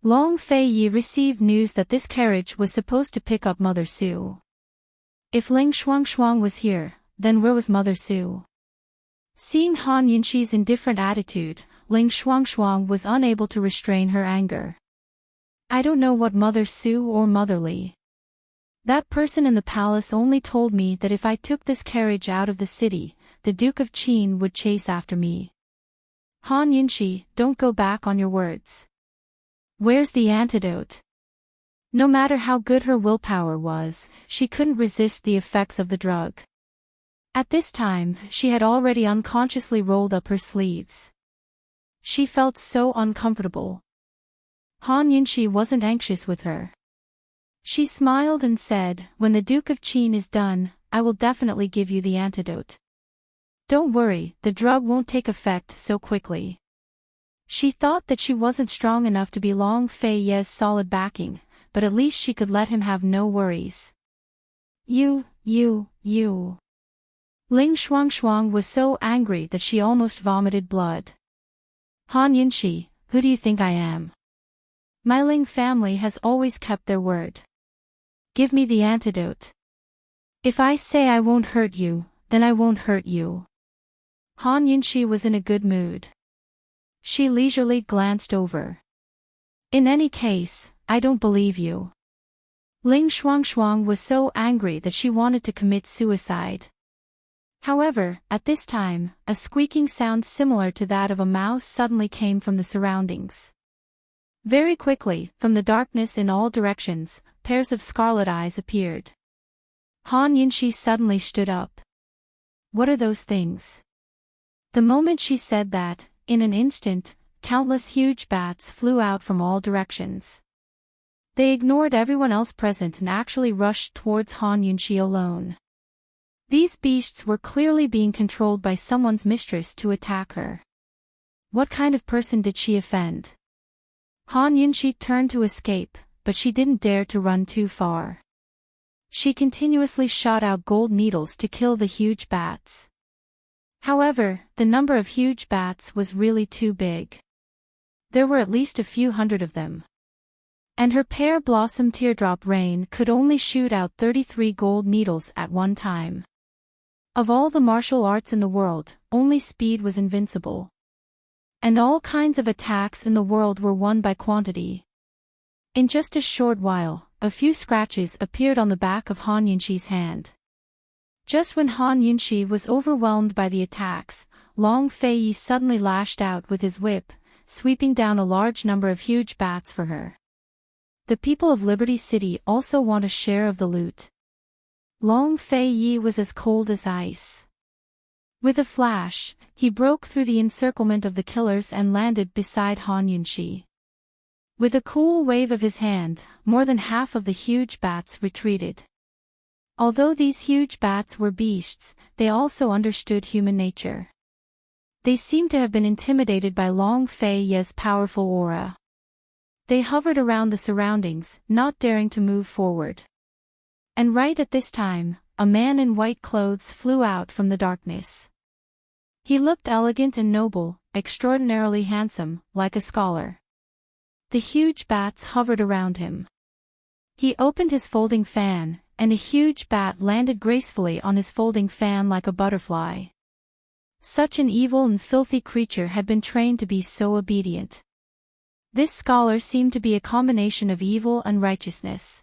Long Fei Yi received news that this carriage was supposed to pick up Mother Su. If Ling Shuangshuang was here, then where was Mother Su? Seeing Han Yunxi's indifferent attitude, Ling Shuangshuang was unable to restrain her anger. I don't know what Mother Su or Motherly. That person in the palace only told me that if I took this carriage out of the city, the Duke of Qin would chase after me. Han Yunxi, don't go back on your words. Where's the antidote? No matter how good her willpower was, she couldn't resist the effects of the drug. At this time, she had already unconsciously rolled up her sleeves. She felt so uncomfortable. Han Yunxi wasn't anxious with her. She smiled and said, "When the Duke of Qin is done, I will definitely give you the antidote. Don't worry, the drug won't take effect so quickly." She thought that she wasn't strong enough to be Long Fei Ye's solid backing, but at least she could let him have no worries. You. Ling Shuangshuang was so angry that she almost vomited blood. Han Yunxi, who do you think I am? My Ling family has always kept their word. Give me the antidote. If I say I won't hurt you, then I won't hurt you. Han Yunxi was in a good mood. She leisurely glanced over. In any case, I don't believe you. Ling Shuangshuang was so angry that she wanted to commit suicide. However, at this time, a squeaking sound similar to that of a mouse suddenly came from the surroundings. Very quickly, from the darkness in all directions, pairs of scarlet eyes appeared. Han Yunxi suddenly stood up. What are those things? The moment she said that, in an instant, countless huge bats flew out from all directions. They ignored everyone else present and actually rushed towards Han Yunxi alone. These beasts were clearly being controlled by someone's mistress to attack her. What kind of person did she offend? Han Yunxi turned to escape, but she didn't dare to run too far. She continuously shot out gold needles to kill the huge bats. However, the number of huge bats was really too big. There were at least a few hundred of them. And her pear blossom teardrop rain could only shoot out 33 gold needles at one time. Of all the martial arts in the world, only speed was invincible. And all kinds of attacks in the world were won by quantity. In just a short while, a few scratches appeared on the back of Han Yunxi's hand. Just when Han Yunxi was overwhelmed by the attacks, Long Fei Yi suddenly lashed out with his whip, sweeping down a large number of huge bats for her. The people of Liberty City also want a share of the loot. Long Fei Yi was as cold as ice. With a flash, he broke through the encirclement of the killers and landed beside Han Yunxi. With a cool wave of his hand, more than half of the huge bats retreated. Although these huge bats were beasts, they also understood human nature. They seemed to have been intimidated by Long Fei Ye's powerful aura. They hovered around the surroundings, not daring to move forward. And right at this time, a man in white clothes flew out from the darkness. He looked elegant and noble, extraordinarily handsome, like a scholar. The huge bats hovered around him. He opened his folding fan, and a huge bat landed gracefully on his folding fan like a butterfly. Such an evil and filthy creature had been trained to be so obedient. This scholar seemed to be a combination of evil and righteousness.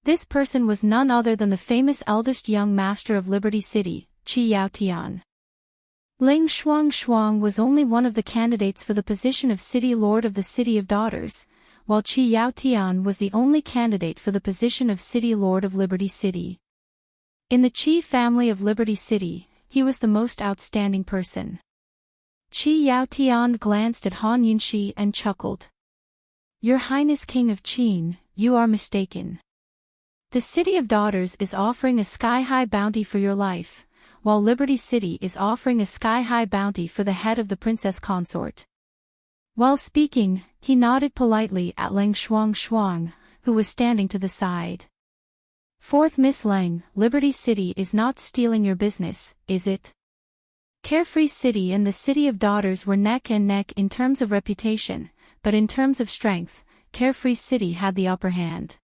This person was none other than the famous eldest young master of Liberty City, Qi Yaotian. Ling Shuangshuang was only one of the candidates for the position of City Lord of the City of Daughters, while Qi Yaotian was the only candidate for the position of City Lord of Liberty City. In the Qi family of Liberty City, he was the most outstanding person. Qi Yaotian glanced at Han Yunxi and chuckled. "Your Highness King of Qin, you are mistaken. The City of Daughters is offering a sky-high bounty for your life, while Liberty City is offering a sky-high bounty for the head of the Princess Consort." While speaking, he nodded politely at Ling Shuangshuang, who was standing to the side. "Fourth Miss Leng, Liberty City is not stealing your business, is it?" Carefree City and the City of Daughters were neck and neck in terms of reputation, but in terms of strength, Carefree City had the upper hand.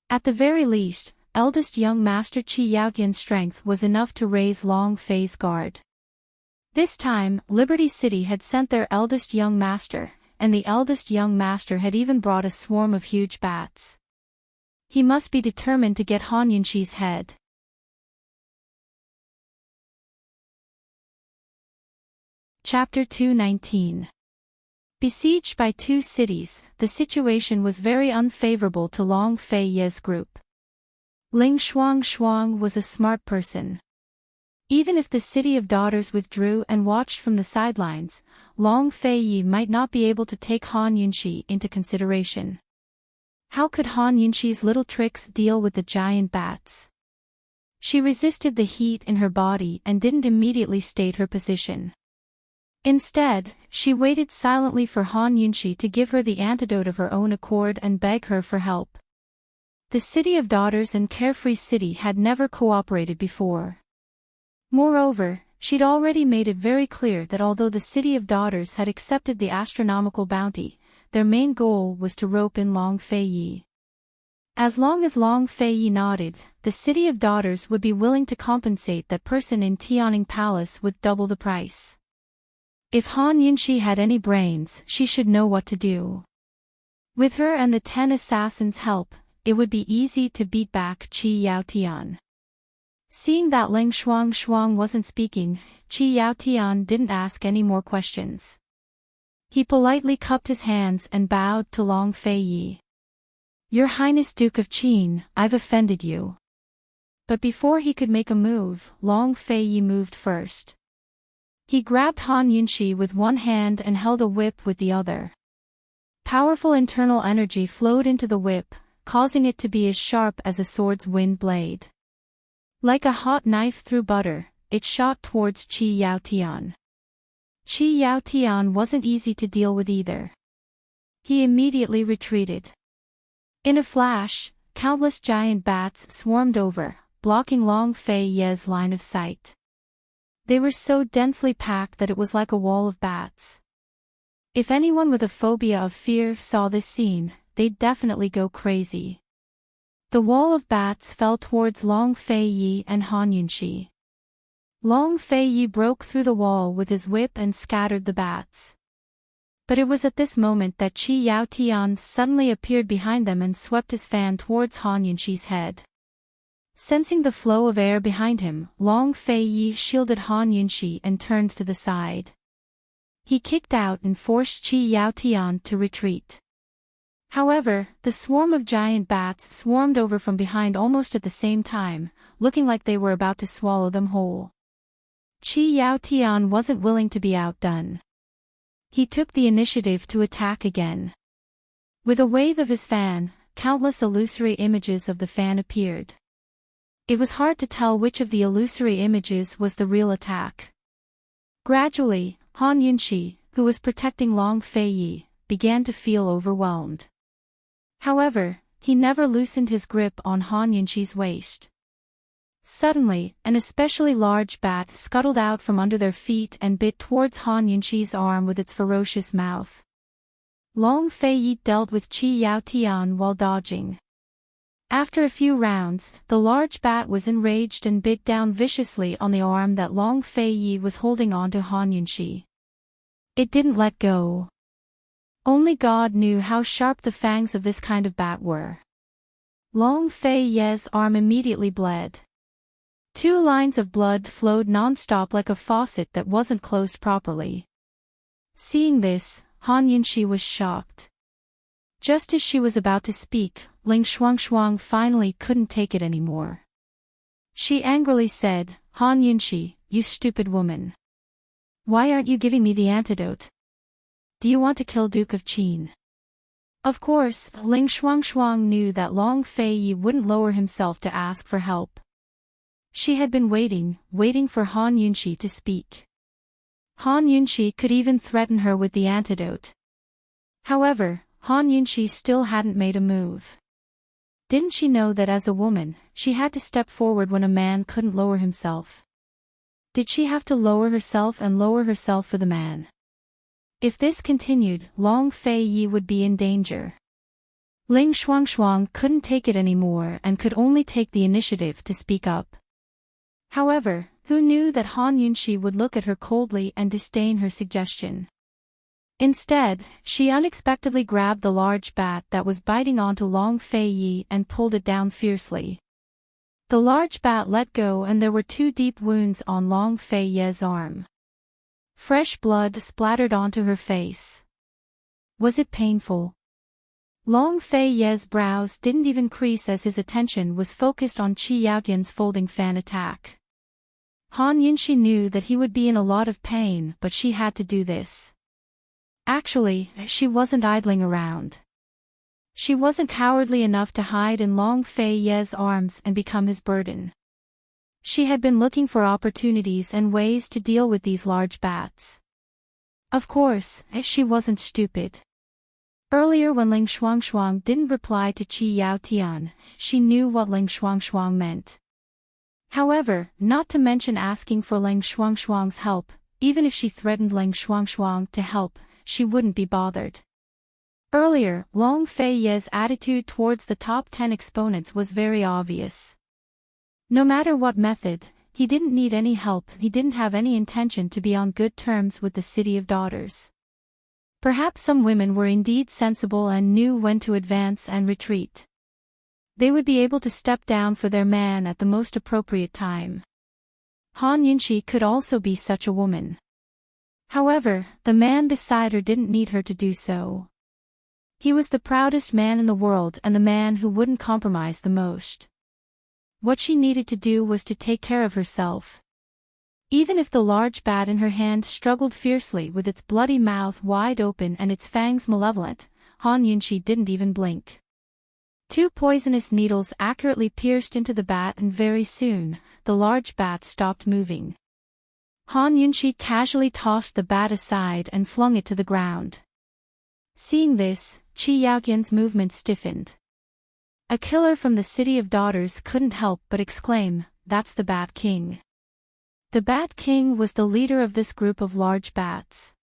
At the very least, eldest young master Qi Yaotian's strength was enough to raise Long Fei's guard. This time, Liberty City had sent their eldest young master, and the eldest young master had even brought a swarm of huge bats. He must be determined to get Han Yunxi's head. Chapter 219. Besieged by two cities, the situation was very unfavorable to Long Fei Ye's group. Ling Shuang was a smart person. Even if the City of Daughters withdrew and watched from the sidelines, Long Fei Ye might not be able to take Han Yunxi into consideration. How could Han Yunxi's little tricks deal with the giant bats? She resisted the heat in her body and didn't immediately state her position. Instead, she waited silently for Han Yunxi to give her the antidote of her own accord and beg her for help. The City of Daughters and Carefree City had never cooperated before. Moreover, she'd already made it very clear that although the City of Daughters had accepted the astronomical bounty, their main goal was to rope in Long Fei Ye. As long as Long Fei Ye nodded, the City of Daughters would be willing to compensate that person in Tianning Palace with double the price. If Han Yunxi had any brains, she should know what to do. With her and the 10 assassins' help, it would be easy to beat back Qi Yaotian. Seeing that Ling Shuang wasn't speaking, Qi Yaotian didn't ask any more questions. He politely cupped his hands and bowed to Long Fei Ye. "Your Highness Duke of Qin, I've offended you." But before he could make a move, Long Fei Ye moved first. He grabbed Han Yunxi with one hand and held a whip with the other. Powerful internal energy flowed into the whip, causing it to be as sharp as a sword's wind blade. Like a hot knife through butter, it shot towards Qi Yaotian. Qi Yaotian wasn't easy to deal with either. He immediately retreated. In a flash, countless giant bats swarmed over, blocking Long Fei Ye's line of sight. They were so densely packed that it was like a wall of bats. If anyone with a phobia of fear saw this scene, they'd definitely go crazy. The wall of bats fell towards Long Fei Ye and Han Yunxi. Long Fei Ye broke through the wall with his whip and scattered the bats. But it was at this moment that Qi Yaotian suddenly appeared behind them and swept his fan towards Han Yunxi's head. Sensing the flow of air behind him, Long Fei Ye shielded Han Yunxi and turned to the side. He kicked out and forced Qi Yaotian to retreat. However, the swarm of giant bats swarmed over from behind almost at the same time, looking like they were about to swallow them whole. Qi Yaotian wasn't willing to be outdone. He took the initiative to attack again. With a wave of his fan, countless illusory images of the fan appeared. It was hard to tell which of the illusory images was the real attack. Gradually, Han Yunxi, who was protecting Long Fei Ye, began to feel overwhelmed. However, he never loosened his grip on Han Yunxi's waist. Suddenly, an especially large bat scuttled out from under their feet and bit towards Han Yunxi's arm with its ferocious mouth. Long Fei Ye dealt with Qi Yaotian while dodging. After a few rounds, the large bat was enraged and bit down viciously on the arm that Long Fei Ye was holding onto Han Yunxi. It didn't let go. Only God knew how sharp the fangs of this kind of bat were. Long Fei Ye's arm immediately bled. 2 lines of blood flowed non-stop like a faucet that wasn't closed properly. Seeing this, Han Yunxi was shocked. Just as she was about to speak, Ling Shuang finally couldn't take it anymore. She angrily said, "Han Yunxi, you stupid woman. Why aren't you giving me the antidote? Do you want to kill Duke of Qin?" Of course, Ling Shuang knew that Long Fei Ye wouldn't lower himself to ask for help. She had been waiting for Han Yunxi to speak. Han Yunxi could even threaten her with the antidote. However, Han Yunxi still hadn't made a move. Didn't she know that as a woman, she had to step forward when a man couldn't lower himself? Did she have to lower herself for the man? If this continued, Long Fei Ye would be in danger. Ling Shuang couldn't take it anymore and could only take the initiative to speak up. However, who knew that Han Yunxi would look at her coldly and disdain her suggestion? Instead, she unexpectedly grabbed the large bat that was biting onto Long Fei Ye and pulled it down fiercely. The large bat let go and there were 2 deep wounds on Long Fei Ye's arm. Fresh blood splattered onto her face. Was it painful? Long Fei Ye's brows didn't even crease as his attention was focused on Qi Yaotian's folding fan attack. Han Yunxi knew that he would be in a lot of pain, but she had to do this. Actually, she wasn't idling around. She wasn't cowardly enough to hide in Long Fei Ye's arms and become his burden. She had been looking for opportunities and ways to deal with these large bats. Of course, she wasn't stupid. Earlier when Ling Shuangshuang didn't reply to Qi Yaotian, she knew what Ling Shuangshuang meant. However, not to mention asking for Ling Shuangshuang's help, even if she threatened Ling Shuangshuang to help, she wouldn't be bothered. Earlier, Long Fei Ye's attitude towards the top 10 exponents was very obvious. No matter what method, he didn't need any help, he didn't have any intention to be on good terms with the City of Daughters. Perhaps some women were indeed sensible and knew when to advance and retreat. They would be able to step down for their man at the most appropriate time. Han Yunxi could also be such a woman. However, the man beside her didn't need her to do so. He was the proudest man in the world and the man who wouldn't compromise the most. What she needed to do was to take care of herself. Even if the large bat in her hand struggled fiercely with its bloody mouth wide open and its fangs malevolent, Han Yunxi didn't even blink. 2 poisonous needles accurately pierced into the bat and very soon, the large bat stopped moving. Han Yunxi casually tossed the bat aside and flung it to the ground. Seeing this, Qi Yaotian's movement stiffened. A killer from the City of Daughters couldn't help but exclaim, "That's the Bat King." The Bat King was the leader of this group of large bats.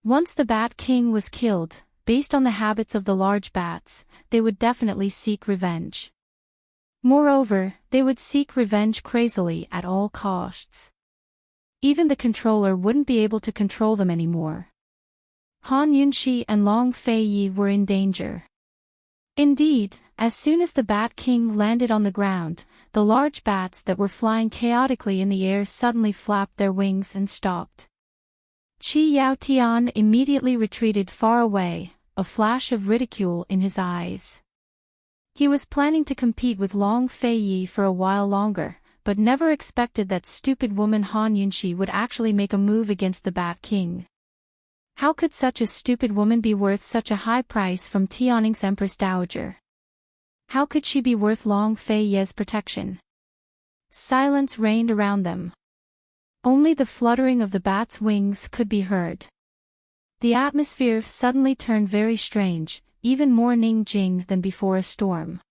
Once the Bat King was killed, based on the habits of the large bats, they would definitely seek revenge. Moreover, they would seek revenge crazily at all costs. Even the controller wouldn't be able to control them anymore. Han Yunxi and Long Fei Yi were in danger. Indeed, as soon as the Bat King landed on the ground, the large bats that were flying chaotically in the air suddenly flapped their wings and stopped. Qi Yaotian immediately retreated far away, a flash of ridicule in his eyes. He was planning to compete with Long Fei Yi for a while longer, but never expected that stupid woman Han Yunxi would actually make a move against the Bat King. How could such a stupid woman be worth such a high price from Tianning's Empress Dowager? How could she be worth Long Fei Ye's protection? Silence reigned around them. Only the fluttering of the bat's wings could be heard. The atmosphere suddenly turned very strange, even more Ningjing than before a storm.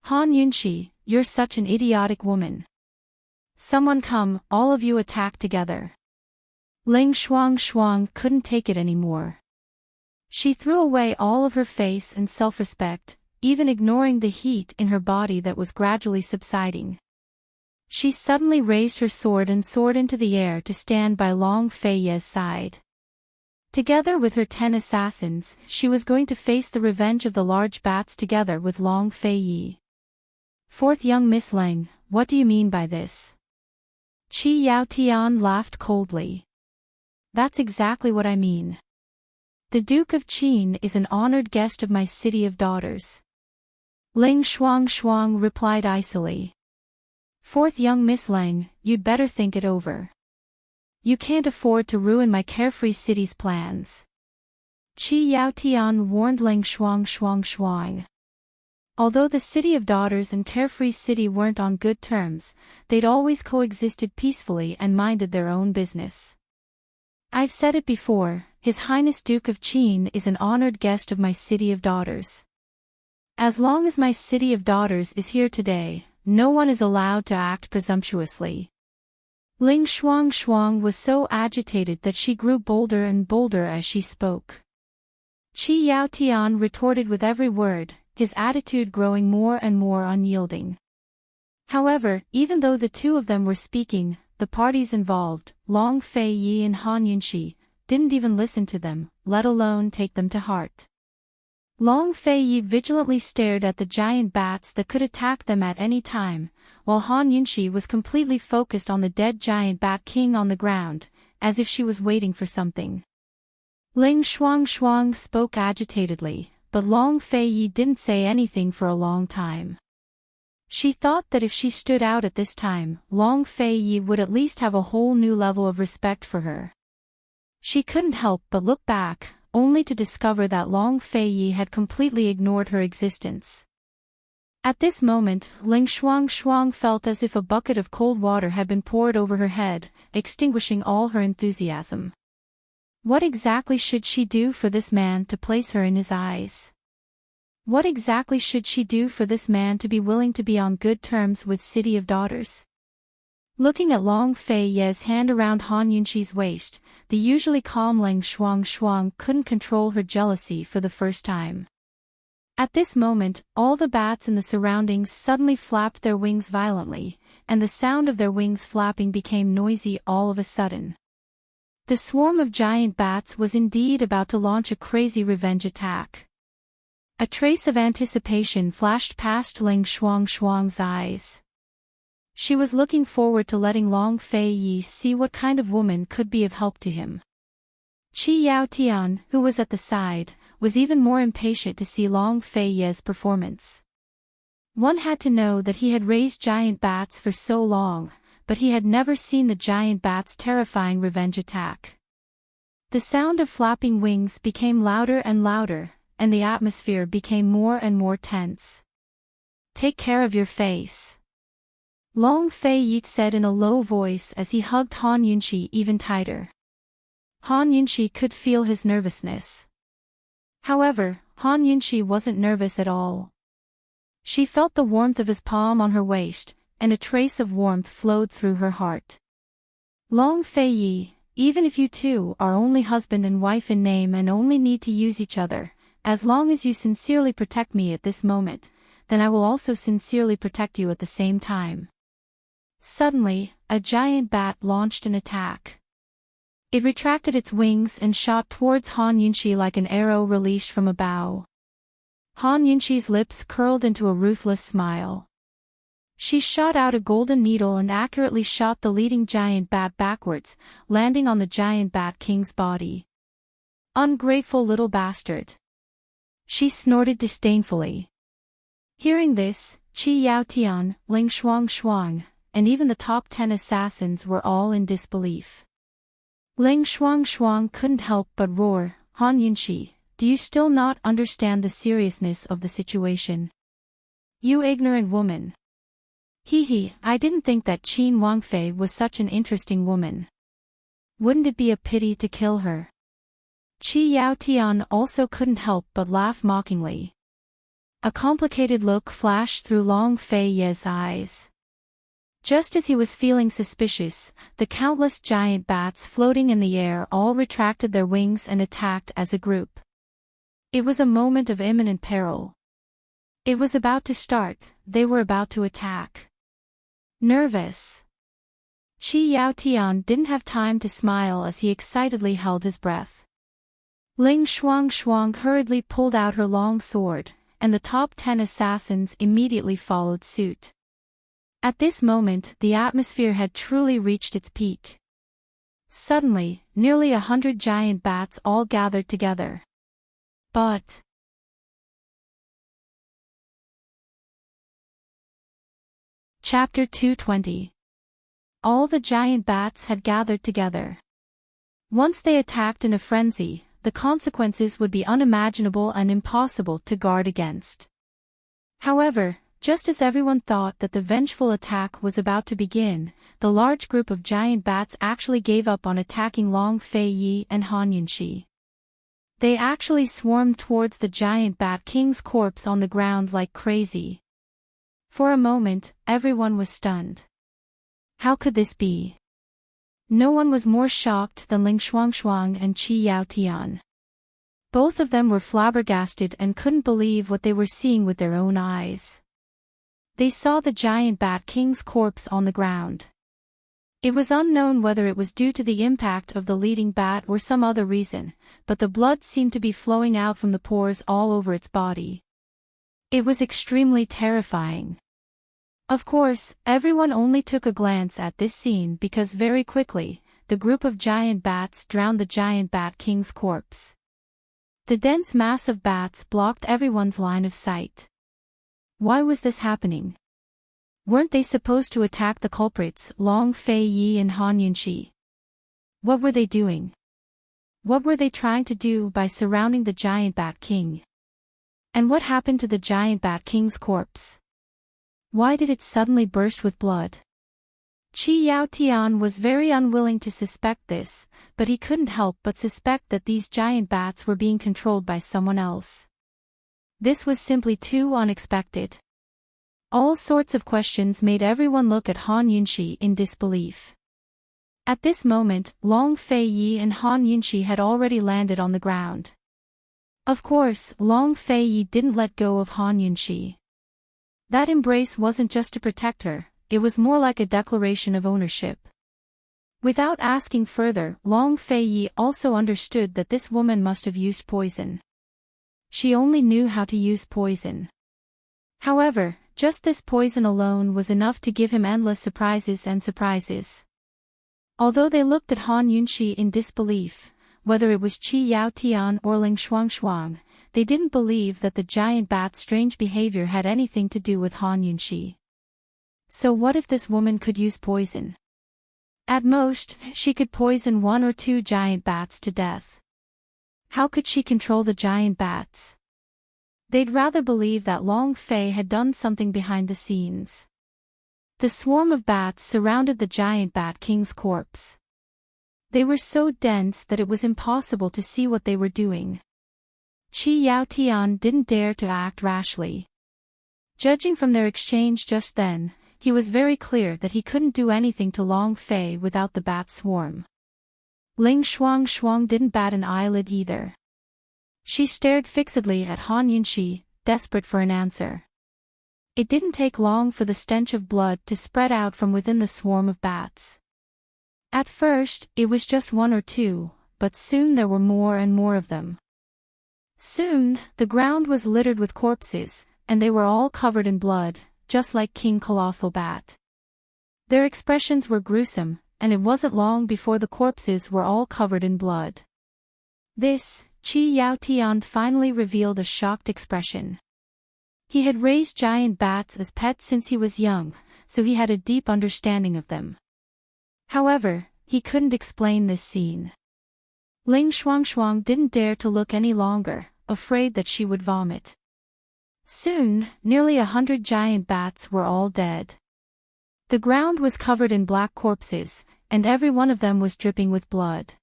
Han Yunxi, you're such an idiotic woman. Someone come, all of you attack together. Ling Shuangshuang couldn't take it anymore. She threw away all of her face and self-respect, even ignoring the heat in her body that was gradually subsiding. She suddenly raised her sword and soared into the air to stand by Long Fei Ye's side. Together with her 10 assassins, she was going to face the revenge of the large bats together with Long Fei Yi. Fourth young Miss Lang, what do you mean by this? Qi Yaotian laughed coldly. That's exactly what I mean. The Duke of Qin is an honored guest of my City of Daughters. Ling Shuangshuang replied icily. Fourth young Miss Lang, you'd better think it over. You can't afford to ruin my carefree city's plans. Qi Yaotian warned Ling Shuangshuang. Although the City of Daughters and Carefree City weren't on good terms, they'd always coexisted peacefully and minded their own business. I've said it before, His Highness Duke of Qin is an honored guest of my City of Daughters. As long as my City of Daughters is here today, no one is allowed to act presumptuously. Ling Shuangshuang was so agitated that she grew bolder and bolder as she spoke. Qi Yaotian retorted with every word, his attitude growing more and more unyielding. However, even though the two of them were speaking, the parties involved, Long Fei Yi and Han Yunxi, didn't even listen to them, let alone take them to heart. Long Fei Yi vigilantly stared at the giant bats that could attack them at any time, while Han Yunxi was completely focused on the dead giant bat king on the ground, as if she was waiting for something. Ling Shuang spoke agitatedly, but Long Feiyi didn't say anything for a long time. She thought that if she stood out at this time, Long Feiyi would at least have a whole new level of respect for her. She couldn't help but look back, only to discover that Long Feiyi had completely ignored her existence. At this moment, Ling Shuang felt as if a bucket of cold water had been poured over her head, extinguishing all her enthusiasm. What exactly should she do for this man to place her in his eyes? What exactly should she do for this man to be willing to be on good terms with City of Daughters? Looking at Long Feiyi's hand around Han Yunxi's waist, the usually calm Ling Shuang couldn't control her jealousy for the first time. At this moment, all the bats in the surroundings suddenly flapped their wings violently, and the sound of their wings flapping became noisy all of a sudden. The swarm of giant bats was indeed about to launch a crazy revenge attack. A trace of anticipation flashed past Ling Shuang's eyes. She was looking forward to letting Long Feiyi see what kind of woman could be of help to him. Qi Yaotian, who was at the side, was even more impatient to see Long Feiyi's performance. One had to know that he had raised giant bats for so long, but he had never seen the giant bat's terrifying revenge attack. The sound of flapping wings became louder and louder, and the atmosphere became more and more tense. "Take care of your face," Long Feiyi said in a low voice as he hugged Han Yunxi even tighter. Han Yunxi could feel his nervousness. However, Han Yunxi wasn't nervous at all. She felt the warmth of his palm on her waist, and a trace of warmth flowed through her heart. "Long Feiyi, even if you two are only husband and wife in name and only need to use each other, as long as you sincerely protect me at this moment, then I will also sincerely protect you at the same time." Suddenly, a giant bat launched an attack. It retracted its wings and shot towards Han Yunxi like an arrow released from a bow. Han Yunxi's lips curled into a ruthless smile. She shot out a golden needle and accurately shot the leading giant bat backwards, landing on the giant bat king's body. "Ungrateful little bastard," she snorted disdainfully. Hearing this, Qi Yaotian, Ling Shuang, and even the top 10 assassins were all in disbelief. Ling Shuang couldn't help but roar, "Han Yunxi, do you still not understand the seriousness of the situation? You ignorant woman. I didn't think that Qin Wangfei was such an interesting woman. Wouldn't it be a pity to kill her?" Qi Yaotian also couldn't help but laugh mockingly. A complicated look flashed through Long Feiyi's eyes. Just as he was feeling suspicious, the countless giant bats floating in the air all retracted their wings and attacked as a group. It was a moment of imminent peril. It was about to start, they were about to attack. Nervous, Qi Yaotian didn't have time to smile as he excitedly held his breath. Ling Shuang hurriedly pulled out her long sword, and the top 10 assassins immediately followed suit. At this moment, the atmosphere had truly reached its peak. Suddenly, nearly 100 giant bats all gathered together. But Chapter 220. All the giant bats had gathered together. Once they attacked in a frenzy, the consequences would be unimaginable and impossible to guard against. However, just as everyone thought that the vengeful attack was about to begin, the large group of giant bats actually gave up on attacking Long Feiyi and Han Yunxi. They actually swarmed towards the giant bat king's corpse on the ground like crazy. For a moment, everyone was stunned. How could this be? No one was more shocked than Ling Shuang and Qi Yaotian. Both of them were flabbergasted and couldn't believe what they were seeing with their own eyes. They saw the giant bat king's corpse on the ground. It was unknown whether it was due to the impact of the leading bat or some other reason, but the blood seemed to be flowing out from the pores all over its body. It was extremely terrifying. Of course, everyone only took a glance at this scene because very quickly, the group of giant bats drowned the giant bat king's corpse. The dense mass of bats blocked everyone's line of sight. Why was this happening? Weren't they supposed to attack the culprits, Long Fei Yi and Han Yunxi? What were they doing? What were they trying to do by surrounding the giant bat king? And what happened to the giant bat king's corpse? Why did it suddenly burst with blood? Qi Yaotian was very unwilling to suspect this, but he couldn't help but suspect that these giant bats were being controlled by someone else. This was simply too unexpected. All sorts of questions made everyone look at Han Yunxi in disbelief. At this moment, Long Fei Yi and Han Yunxi had already landed on the ground. Of course, Long Fei Yi didn't let go of Han Yunxi. That embrace wasn't just to protect her, it was more like a declaration of ownership. Without asking further, Long Fei Yi also understood that this woman must have used poison. She only knew how to use poison. However, just this poison alone was enough to give him endless surprises. Although they looked at Han Yunxi in disbelief, whether it was Qi Yaotian or Ling Shuangshuang, they didn't believe that the giant bat's strange behavior had anything to do with Han Yunxi. So what if this woman could use poison? At most, she could poison 1 or 2 giant bats to death. How could she control the giant bats? They'd rather believe that Long Fei had done something behind the scenes. The swarm of bats surrounded the giant bat king's corpse. They were so dense that it was impossible to see what they were doing. Qi Yaotian didn't dare to act rashly. Judging from their exchange just then, he was very clear that he couldn't do anything to Long Fei without the bat swarm. Ling Shuangshuang didn't bat an eyelid either. She stared fixedly at Han Yunxi, desperate for an answer. It didn't take long for the stench of blood to spread out from within the swarm of bats. At first, it was just 1 or 2, but soon there were more and more of them. Soon, the ground was littered with corpses, and they were all covered in blood, just like King Colossal Bat. Their expressions were gruesome, and it wasn't long before the corpses were all covered in blood. This, Qi Yaotian finally revealed a shocked expression. He had raised giant bats as pets since he was young, so he had a deep understanding of them. However, he couldn't explain this scene. Ling Shuangshuang didn't dare to look any longer, afraid that she would vomit. Soon, nearly 100 giant bats were all dead. The ground was covered in black corpses, and every one of them was dripping with blood.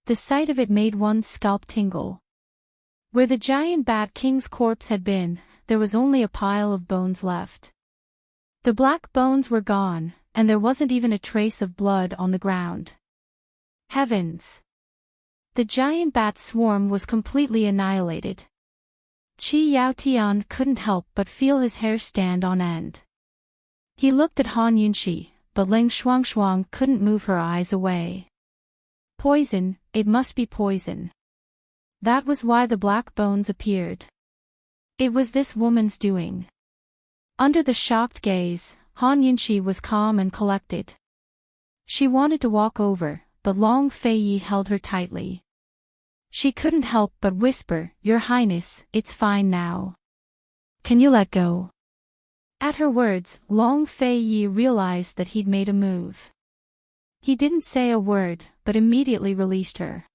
The sight of it made one's scalp tingle. Where the giant bat king's corpse had been, there was only a pile of bones left. The black bones were gone, and there wasn't even a trace of blood on the ground. Heavens! The giant bat swarm was completely annihilated. Qi Yaotian couldn't help but feel his hair stand on end. He looked at Han Yunxi, but Ling Shuangshuang couldn't move her eyes away. Poison, it must be poison. That was why the black bones appeared. It was this woman's doing. Under the shocked gaze, Han Yunxi was calm and collected. She wanted to walk over, but Long Fei Yi held her tightly. She couldn't help but whisper, "Your Highness, it's fine now. Can you let go?" At her words, Long Fei Yi realized that he'd made a move. He didn't say a word, but immediately released her.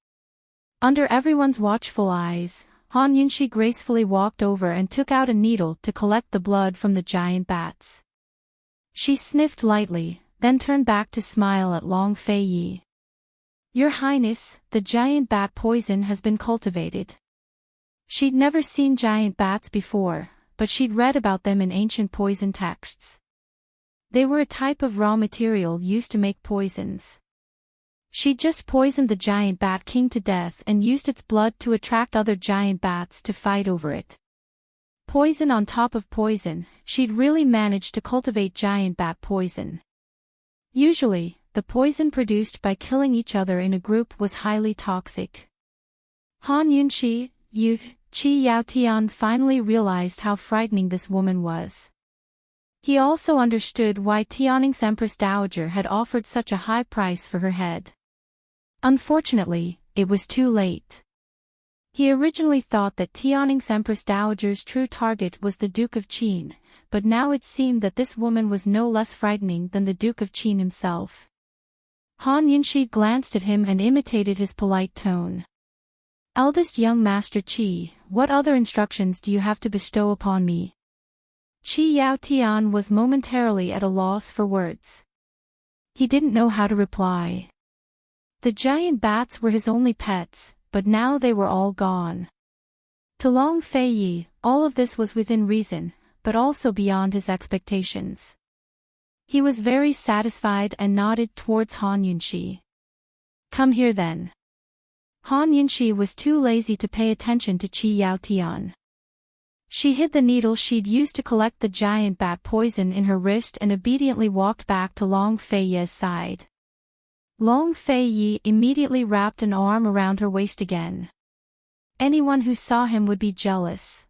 Under everyone's watchful eyes, Han Yunxi gracefully walked over and took out a needle to collect the blood from the giant bats. She sniffed lightly, then turned back to smile at Long Fei Yi. "Your Highness, the giant bat poison has been cultivated." She'd never seen giant bats before, but she'd read about them in ancient poison texts. They were a type of raw material used to make poisons. She'd just poisoned the giant bat king to death and used its blood to attract other giant bats to fight over it. Poison on top of poison, she'd really managed to cultivate giant bat poison. Usually, the poison produced by killing each other in a group was highly toxic. Han Yunxi, Qi Yaotian finally realized how frightening this woman was. He also understood why Tianning's Empress Dowager had offered such a high price for her head. Unfortunately, it was too late. He originally thought that Tianning's Empress Dowager's true target was the Duke of Qin, but now it seemed that this woman was no less frightening than the Duke of Qin himself. Han Yunshi glanced at him and imitated his polite tone. "Eldest young Master Qi, what other instructions do you have to bestow upon me?" Qi Yao Tian was momentarily at a loss for words. He didn't know how to reply. The giant bats were his only pets, but now they were all gone. To Long Feiyi, all of this was within reason, but also beyond his expectations. He was very satisfied and nodded towards Han Yunshi. "Come here then." Han Yunshi was too lazy to pay attention to Qi Yao Tian. She hid the needle she'd used to collect the giant bat poison in her wrist and obediently walked back to Long Feiyi's side. Long Feiyi immediately wrapped an arm around her waist again. Anyone who saw him would be jealous.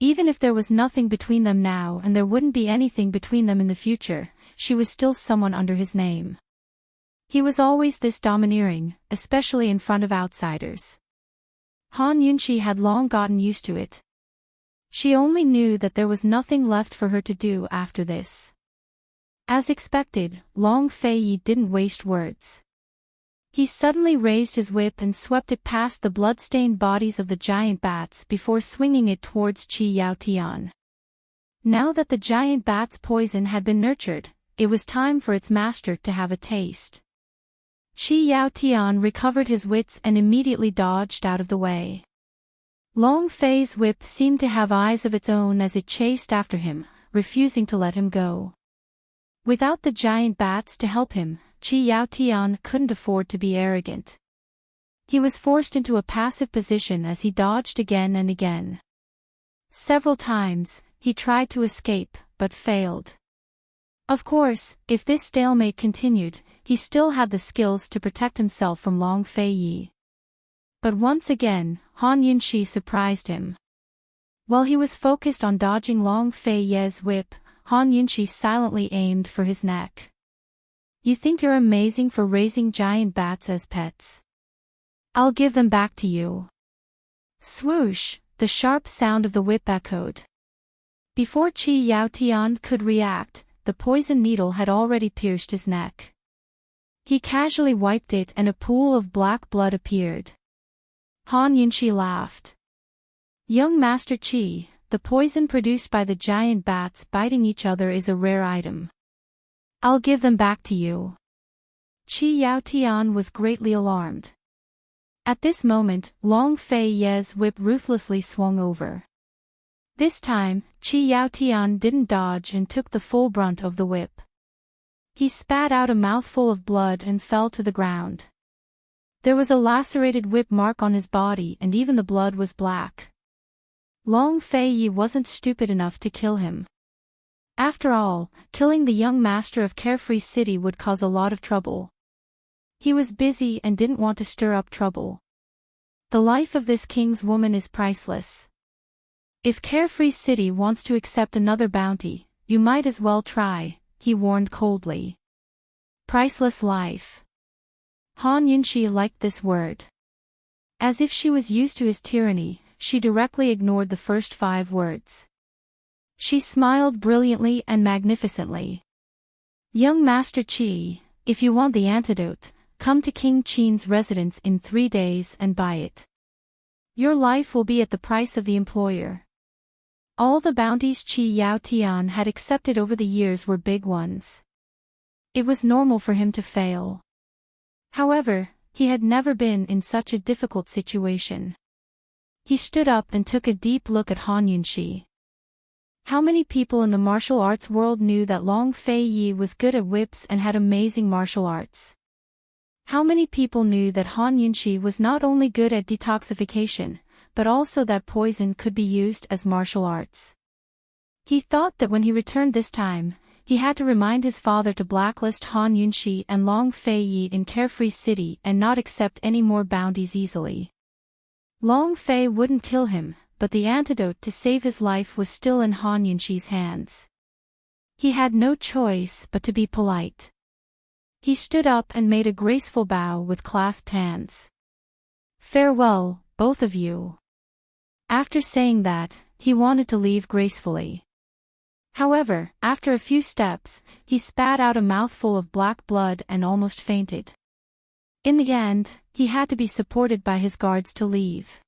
Even if there was nothing between them now and there wouldn't be anything between them in the future, she was still someone under his name. He was always this domineering, especially in front of outsiders. Han Yunshi had long gotten used to it. She only knew that there was nothing left for her to do after this. As expected, Long Feiyi didn't waste words. He suddenly raised his whip and swept it past the blood-stained bodies of the giant bats before swinging it towards Qi Yao Tian. Now that the giant bat's poison had been nurtured, it was time for its master to have a taste. Qi Yao Tian recovered his wits and immediately dodged out of the way. Long Fei's whip seemed to have eyes of its own as it chased after him, refusing to let him go. Without the giant bats to help him, Qi Yao Tian couldn't afford to be arrogant. He was forced into a passive position as he dodged again and again. Several times, he tried to escape, but failed. Of course, if this stalemate continued, he still had the skills to protect himself from Long Feiyi. But once again, Han Yunshi surprised him. While he was focused on dodging Long Feiyi's whip, Han Yunshi silently aimed for his neck. "You think you're amazing for raising giant bats as pets? I'll give them back to you." Swoosh, the sharp sound of the whip echoed. Before Qi Yao Tian could react, the poison needle had already pierced his neck. He casually wiped it and a pool of black blood appeared. Han Yunshi laughed. "Young Master Qi, the poison produced by the giant bats biting each other is a rare item. I'll give them back to you." Qi Yao Tian was greatly alarmed. At this moment, Long Feiyi's whip ruthlessly swung over. This time, Qi Yao Tian didn't dodge and took the full brunt of the whip. He spat out a mouthful of blood and fell to the ground. There was a lacerated whip mark on his body and even the blood was black. Long Feiyi wasn't stupid enough to kill him. After all, killing the young master of Carefree City would cause a lot of trouble. He was busy and didn't want to stir up trouble. The life of this king's woman is priceless. If Carefree City wants to accept another bounty, you might as well try, he warned coldly. Priceless life. Han Yunshi liked this word. As if she was used to his tyranny, she directly ignored the first 5 words. She smiled brilliantly and magnificently. "Young Master Qi, if you want the antidote, come to King Qin's residence in 3 days and buy it. Your life will be at the price of the employer." All the bounties Qi Yao Tian had accepted over the years were big ones. It was normal for him to fail. However, he had never been in such a difficult situation. He stood up and took a deep look at Han Yunshi. How many people in the martial arts world knew that Long Feiyi was good at whips and had amazing martial arts? How many people knew that Han Yunshi was not only good at detoxification, but also that poison could be used as martial arts? He thought that when he returned this time, he had to remind his father to blacklist Han Yunshi and Long Feiyi in Carefree City and not accept any more bounties easily. Long Fei wouldn't kill him, but the antidote to save his life was still in Han Yunshi's hands. He had no choice but to be polite. He stood up and made a graceful bow with clasped hands. "Farewell, both of you." After saying that, he wanted to leave gracefully. However, after a few steps, he spat out a mouthful of black blood and almost fainted. In the end, he had to be supported by his guards to leave.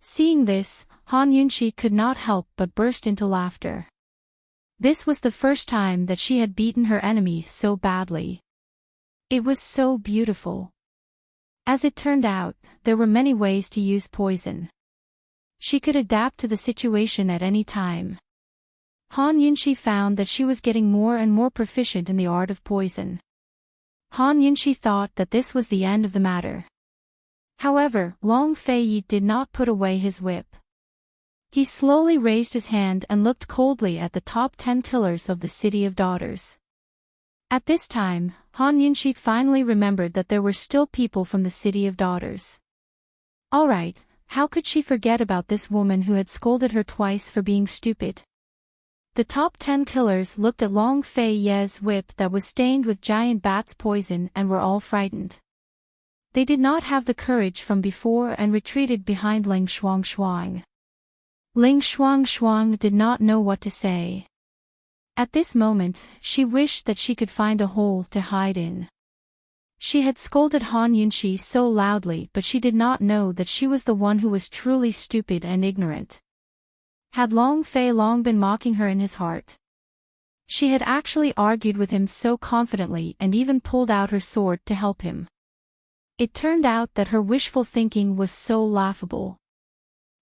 Seeing this, Han Yunxi could not help but burst into laughter. This was the first time that she had beaten her enemy so badly. It was so beautiful. As it turned out, there were many ways to use poison. She could adapt to the situation at any time. Han Yunxi found that she was getting more and more proficient in the art of poison. Han Yunxi thought that this was the end of the matter. However, Long Fei did not put away his whip. He slowly raised his hand and looked coldly at the top 10 killers of the City of Daughters. At this time, Han Yunxi finally remembered that there were still people from the City of Daughters. Alright, how could she forget about this woman who had scolded her twice for being stupid? The top 10 killers looked at Long Fei Ye's whip that was stained with giant bat's poison and were all frightened. They did not have the courage from before and retreated behind Ling Shuang. Ling Shuang did not know what to say. At this moment, she wished that she could find a hole to hide in. She had scolded Han Yunxi so loudly, but she did not know that she was the one who was truly stupid and ignorant. Had Long Fei long been mocking her in his heart? She had actually argued with him so confidently and even pulled out her sword to help him. It turned out that her wishful thinking was so laughable.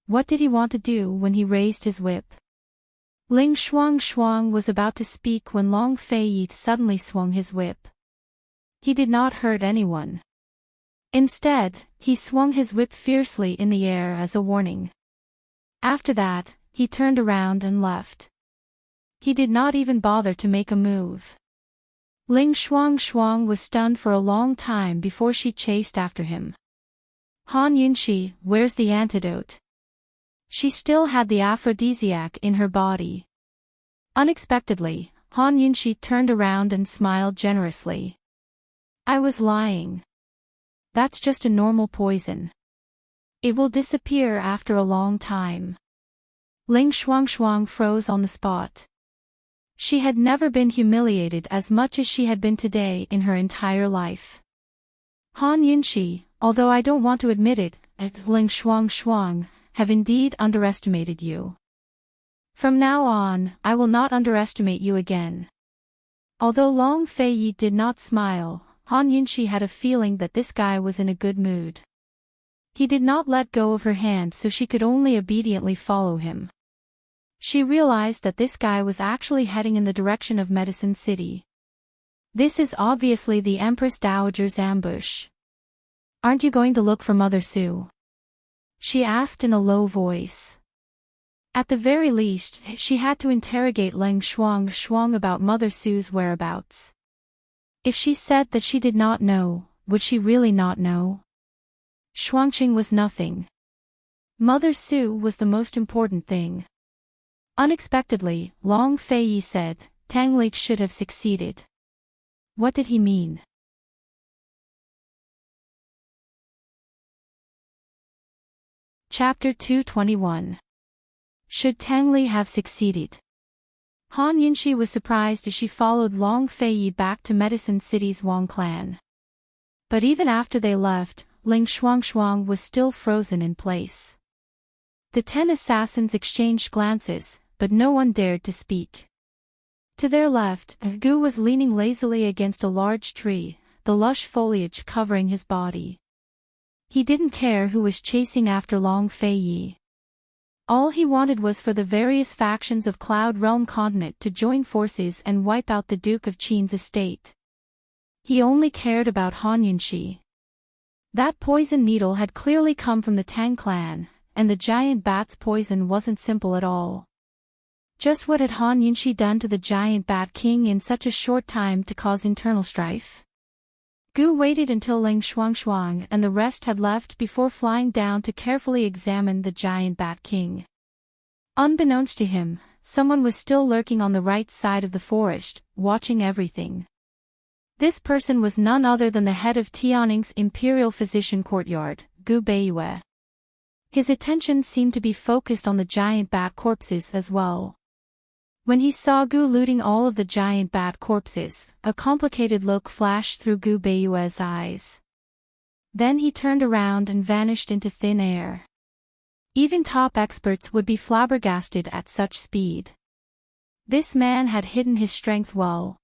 What did he want to do when he raised his whip? Ling Shuang was about to speak when Long Fei suddenly swung his whip. He did not hurt anyone. Instead, he swung his whip fiercely in the air as a warning. After that, he turned around and left. He did not even bother to make a move. Ling Shuang was stunned for a long time before she chased after him. Han Yunxi, where's the antidote? She still had the aphrodisiac in her body. Unexpectedly, Han Yunxi turned around and smiled generously. I was lying. That's just a normal poison. It will disappear after a long time. Ling Shuang froze on the spot. She had never been humiliated as much as she had been today in her entire life. Han Yunxi, although I don't want to admit it, Ling Shuang, have indeed underestimated you. From now on, I will not underestimate you again. Although Long Fei did not smile, Han Yunxi had a feeling that this guy was in a good mood. He did not let go of her hand, so she could only obediently follow him. She realized that this guy was actually heading in the direction of Medicine City. This is obviously the Empress Dowager's ambush. Aren't you going to look for Mother Su? She asked in a low voice. At the very least, she had to interrogate Ling Shuang about Mother Su's whereabouts. If she said that she did not know, would she really not know? Shuangqing was nothing. Mother Su was the most important thing. Unexpectedly, Long Fei said, Tang Lake should have succeeded. What did he mean? Chapter 221. Should Tang Li have succeeded? Han Yunxi was surprised as she followed Long Fei back to Medicine City's Wang clan. But even after they left, Ling Shuang was still frozen in place. The 10 assassins exchanged glances, but no one dared to speak. To their left, Gu was leaning lazily against a large tree, the lush foliage covering his body. He didn't care who was chasing after Long Fei. All he wanted was for the various factions of Cloud Realm Continent to join forces and wipe out the Duke of Qin's estate. He only cared about Han Yunxi. That poison needle had clearly come from the Tang clan, and the giant bat's poison wasn't simple at all. Just what had Han Yunxi done to the giant bat king in such a short time to cause internal strife? Gu waited until Ling Shuang and the rest had left before flying down to carefully examine the giant bat king. Unbeknownst to him, someone was still lurking on the right side of the forest, watching everything. This person was none other than the head of Tianning's imperial physician courtyard, Gu Beiyue. His attention seemed to be focused on the giant bat corpses as well. When he saw Gu looting all of the giant bat corpses, a complicated look flashed through Gu Beiyue's eyes. Then he turned around and vanished into thin air. Even top experts would be flabbergasted at such speed. This man had hidden his strength well.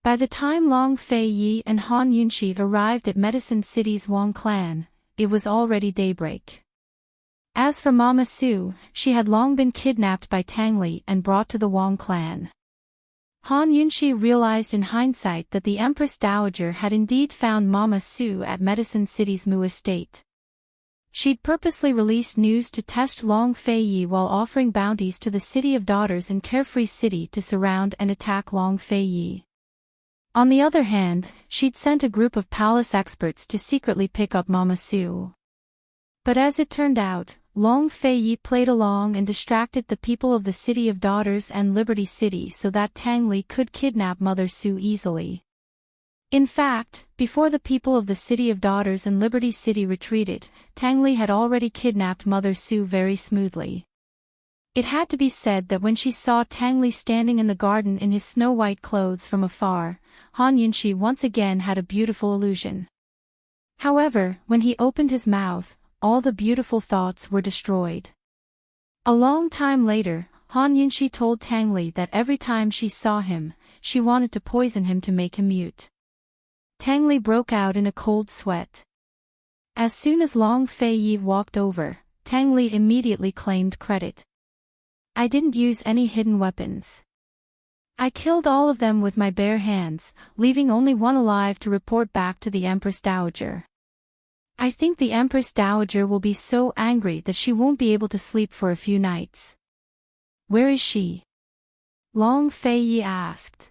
By the time Long Fei Yi and Han Yunxi arrived at Medicine City's Wang clan, it was already daybreak. As for Mama Su, she had long been kidnapped by Tang Li and brought to the Wang clan. Han Yunxi realized in hindsight that the Empress Dowager had indeed found Mama Su at Medicine City's Mu estate. She'd purposely released news to test Long Fei Yi while offering bounties to the City of Daughters in Carefree City to surround and attack Long Fei Yi. On the other hand, she'd sent a group of palace experts to secretly pick up Mama Su. But as it turned out, Long Fei Yi played along and distracted the people of the City of Daughters and Liberty City so that Tang Li could kidnap Mother Su easily. In fact, before the people of the City of Daughters and Liberty City retreated, Tang Li had already kidnapped Mother Su very smoothly. It had to be said that when she saw Tang Li standing in the garden in his snow-white clothes from afar, Han Yunxi once again had a beautiful illusion. However, when he opened his mouth, all the beautiful thoughts were destroyed. A long time later, Han Yunxi told Tang Li that every time she saw him, she wanted to poison him to make him mute. Tang Li broke out in a cold sweat. As soon as Long Fei Yi walked over, Tang Li immediately claimed credit. I didn't use any hidden weapons. I killed all of them with my bare hands, leaving only one alive to report back to the Empress Dowager. I think the Empress Dowager will be so angry that she won't be able to sleep for a few nights. Where is she? Long Fei Yi asked.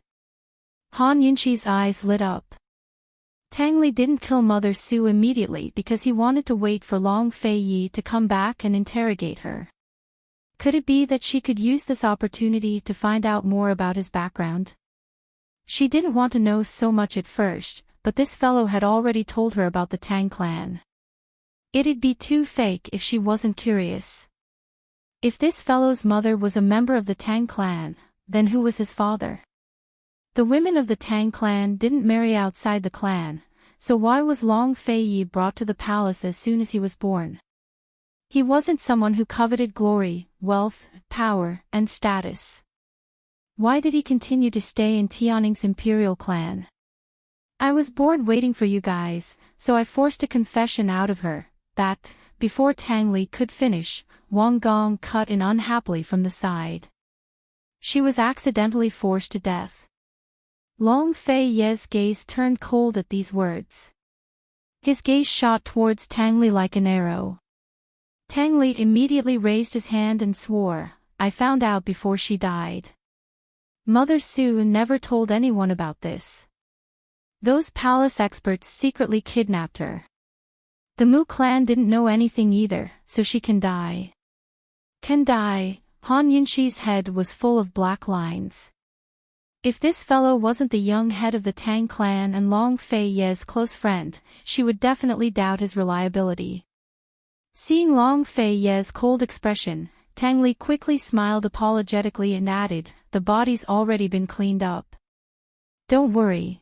Han Yunxi's eyes lit up. Tang Li didn't kill Mother Su immediately because he wanted to wait for Long Fei Yi to come back and interrogate her. Could it be that she could use this opportunity to find out more about his background? She didn't want to know so much at first, but this fellow had already told her about the Tang clan. It'd be too fake if she wasn't curious. If this fellow's mother was a member of the Tang clan, then who was his father? The women of the Tang clan didn't marry outside the clan, so why was Long Fei Yi brought to the palace as soon as he was born? He wasn't someone who coveted glory, wealth, power, and status. Why did he continue to stay in Tianning's imperial clan? I was bored waiting for you guys, so I forced a confession out of her, that, before Tang Li could finish, Wang Gong cut in unhappily from the side. She was accidentally forced to death. Long Fei Yi's gaze turned cold at these words. His gaze shot towards Tang Li like an arrow. Tang Li immediately raised his hand and swore, I found out before she died. Mother Su never told anyone about this. Those palace experts secretly kidnapped her. The Mu clan didn't know anything either, so she can die. Can die. Han Yunxi's head was full of black lines. If this fellow wasn't the young head of the Tang clan and Long Fei Yi's close friend, she would definitely doubt his reliability. Seeing Long Fei Yi's cold expression, Tang Li quickly smiled apologetically and added, the body's already been cleaned up. Don't worry.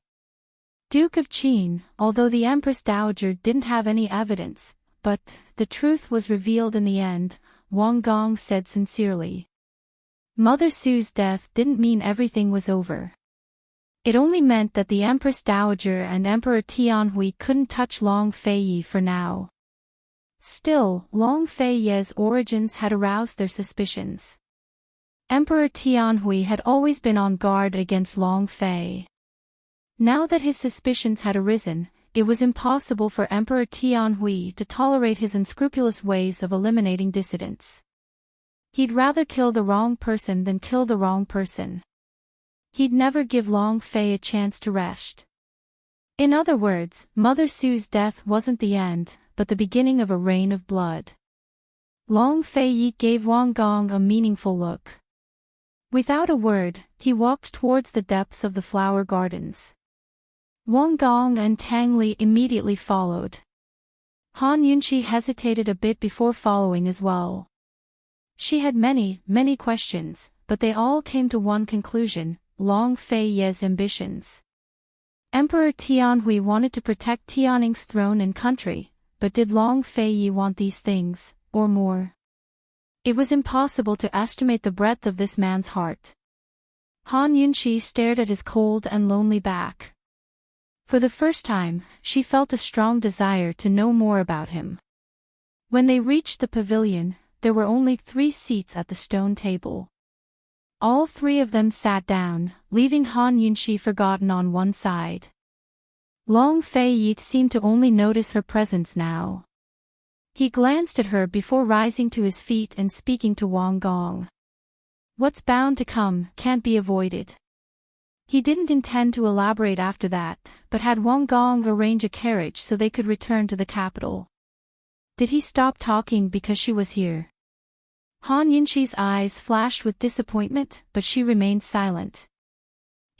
Duke of Qin, although the Empress Dowager didn't have any evidence, but the truth was revealed in the end, Wang Gong said sincerely. Mother Su's death didn't mean everything was over. It only meant that the Empress Dowager and Emperor Tianhui couldn't touch Long Fei Yi for now. Still, Long Fei Yi's origins had aroused their suspicions. Emperor Tianhui had always been on guard against Long Fei. Now that his suspicions had arisen, it was impossible for Emperor Tianhui to tolerate his unscrupulous ways of eliminating dissidents. He'd rather kill the wrong person than kill the wrong person. He'd never give Long Fei a chance to rest. In other words, Mother Su's death wasn't the end, but the beginning of a reign of blood. Long Fei Yi gave Wang Gong a meaningful look. Without a word, he walked towards the depths of the flower gardens. Wang Gong and Tang Li immediately followed. Han Yunqi hesitated a bit before following as well. She had many questions, but they all came to one conclusion: Long Fei Ye's ambitions. Emperor Tianhui wanted to protect Tianning's throne and country, but did Long Fei Ye want these things, or more? It was impossible to estimate the breadth of this man's heart. Han Yunqi stared at his cold and lonely back. For the first time, she felt a strong desire to know more about him. When they reached the pavilion, there were only 3 seats at the stone table. All 3 of them sat down, leaving Han Yunqi forgotten on one side. Long Fei Yi seemed to only notice her presence now. He glanced at her before rising to his feet and speaking to Wang Gong. What's bound to come can't be avoided. He didn't intend to elaborate after that, but had Wang Gong arrange a carriage so they could return to the capital. Did he stop talking because she was here? Han Yunqi's eyes flashed with disappointment, but she remained silent.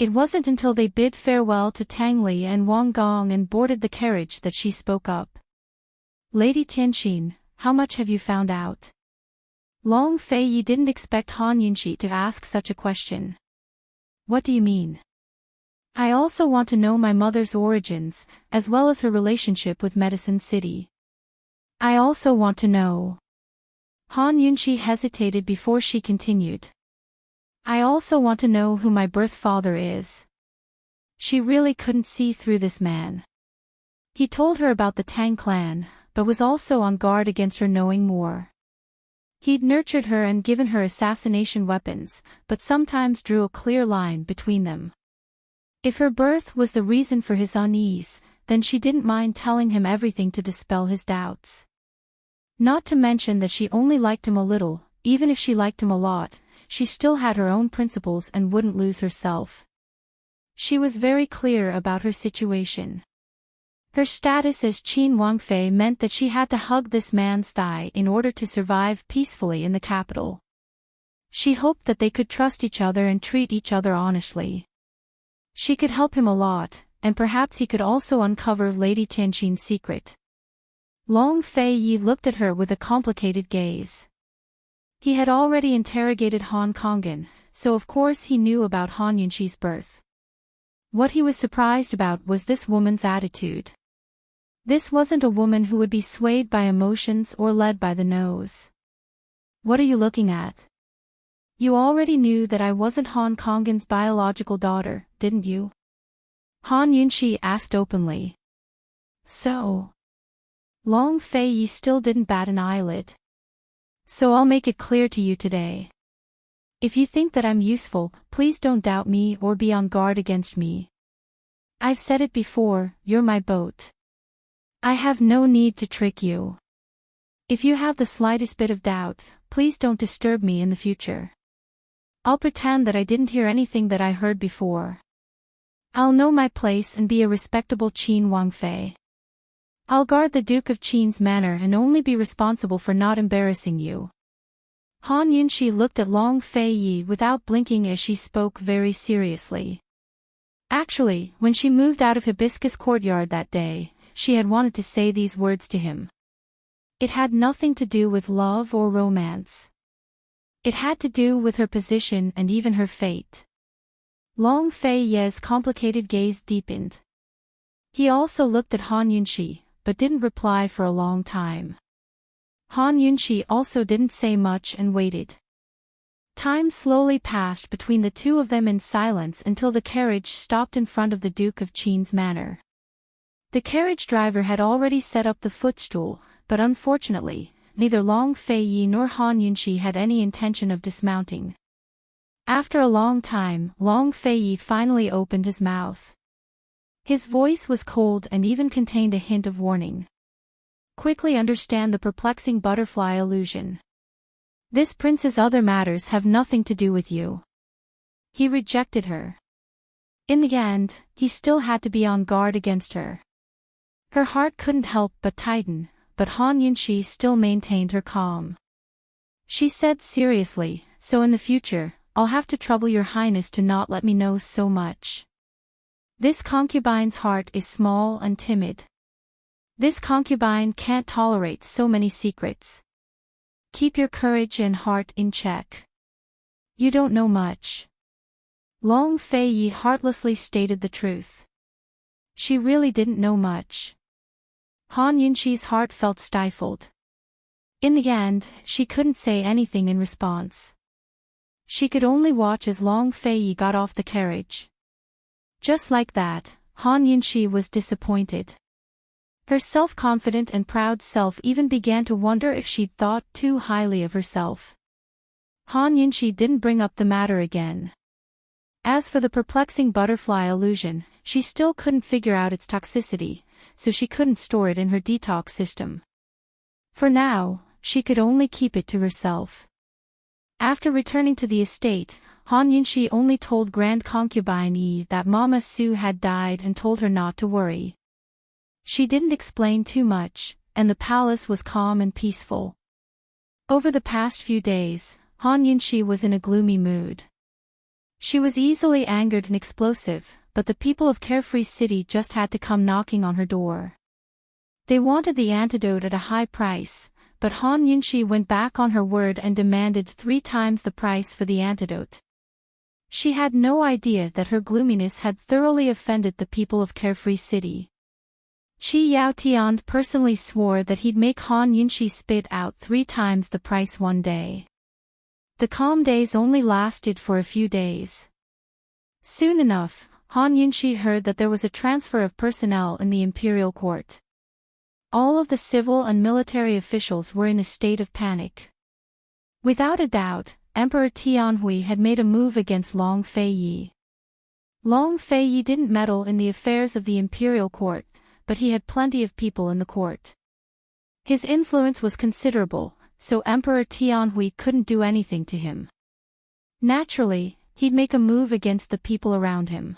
It wasn't until they bid farewell to Tang Li and Wang Gong and boarded the carriage that she spoke up. Lady Tianqin, how much have you found out? Long Fei Yi didn't expect Han Yunqi to ask such a question. What do you mean? I also want to know my mother's origins, as well as her relationship with Medicine City. I also want to know. Han Yunqi hesitated before she continued. I also want to know who my birth father is. She really couldn't see through this man. He told her about the Tang clan, but was also on guard against her knowing more. He'd nurtured her and given her assassination weapons, but sometimes drew a clear line between them. If her birth was the reason for his unease, then she didn't mind telling him everything to dispel his doubts. Not to mention that she only liked him a little. Even if she liked him a lot, she still had her own principles and wouldn't lose herself. She was very clear about her situation. Her status as Qin Wangfei meant that she had to hug this man's thigh in order to survive peacefully in the capital. She hoped that they could trust each other and treat each other honestly. She could help him a lot, and perhaps he could also uncover Lady Tianqin's secret. Long Fei Yi looked at her with a complicated gaze. He had already interrogated Han Kongan, so of course he knew about Han Yunqi's birth. What he was surprised about was this woman's attitude. This wasn't a woman who would be swayed by emotions or led by the nose. What are you looking at? You already knew that I wasn't Han Kongan's biological daughter, didn't you? Han Yunqi asked openly. So? Long Fei Yi still didn't bat an eyelid. So I'll make it clear to you today. If you think that I'm useful, please don't doubt me or be on guard against me. I've said it before, you're my boat. I have no need to trick you. If you have the slightest bit of doubt, please don't disturb me in the future. I'll pretend that I didn't hear anything that I heard before. I'll know my place and be a respectable Qin Wangfei. I'll guard the Duke of Qin's manor and only be responsible for not embarrassing you. Han Yunqi looked at Long Fei Yi without blinking as she spoke very seriously. Actually, when she moved out of Hibiscus Courtyard that day, she had wanted to say these words to him. It had nothing to do with love or romance. It had to do with her position and even her fate. Long Fei Yi's complicated gaze deepened. He also looked at Han Yunqi, but didn't reply for a long time. Han Yunqi also didn't say much and waited. Time slowly passed between the two of them in silence until the carriage stopped in front of the Duke of Qin's manor. The carriage driver had already set up the footstool, but unfortunately, neither Long Fei Yi nor Han Yunqi had any intention of dismounting. After a long time, Long Fei Yi finally opened his mouth. His voice was cold and even contained a hint of warning. Quickly understand the perplexing butterfly illusion. This prince's other matters have nothing to do with you. He rejected her. In the end, he still had to be on guard against her. Her heart couldn't help but tighten, but Han Yunqi still maintained her calm. She said seriously, so in the future, I'll have to trouble your highness to not let me know so much. This concubine's heart is small and timid. This concubine can't tolerate so many secrets. Keep your courage and heart in check. You don't know much. Long Fei heartlessly stated the truth. She really didn't know much. Han Yunxi's heart felt stifled. In the end, she couldn't say anything in response. She could only watch as Long Fei got off the carriage. Just like that, Han Yunxi was disappointed. Her self-confident and proud self even began to wonder if she'd thought too highly of herself. Han Yunxi didn't bring up the matter again. As for the perplexing butterfly illusion, she still couldn't figure out its toxicity, so she couldn't store it in her detox system. For now, she could only keep it to herself. After returning to the estate, Han Yunxi only told Grand Concubine Yi that Mama Su had died and told her not to worry. She didn't explain too much, and the palace was calm and peaceful. Over the past few days, Han Yunxi was in a gloomy mood. She was easily angered and explosive, but the people of Carefree City just had to come knocking on her door. They wanted the antidote at a high price, but Han Yunxi went back on her word and demanded 3 times the price for the antidote. She had no idea that her gloominess had thoroughly offended the people of Carefree City. Qi Yaotian personally swore that he'd make Han Yunxi spit out 3 times the price one day. The calm days only lasted for a few days. Soon enough, Han Yunxi heard that there was a transfer of personnel in the imperial court. All of the civil and military officials were in a state of panic. Without a doubt, Emperor Tianhui had made a move against Long Fei. Long Fei didn't meddle in the affairs of the imperial court, but he had plenty of people in the court. His influence was considerable, so Emperor Tianhui couldn't do anything to him. Naturally, he'd make a move against the people around him.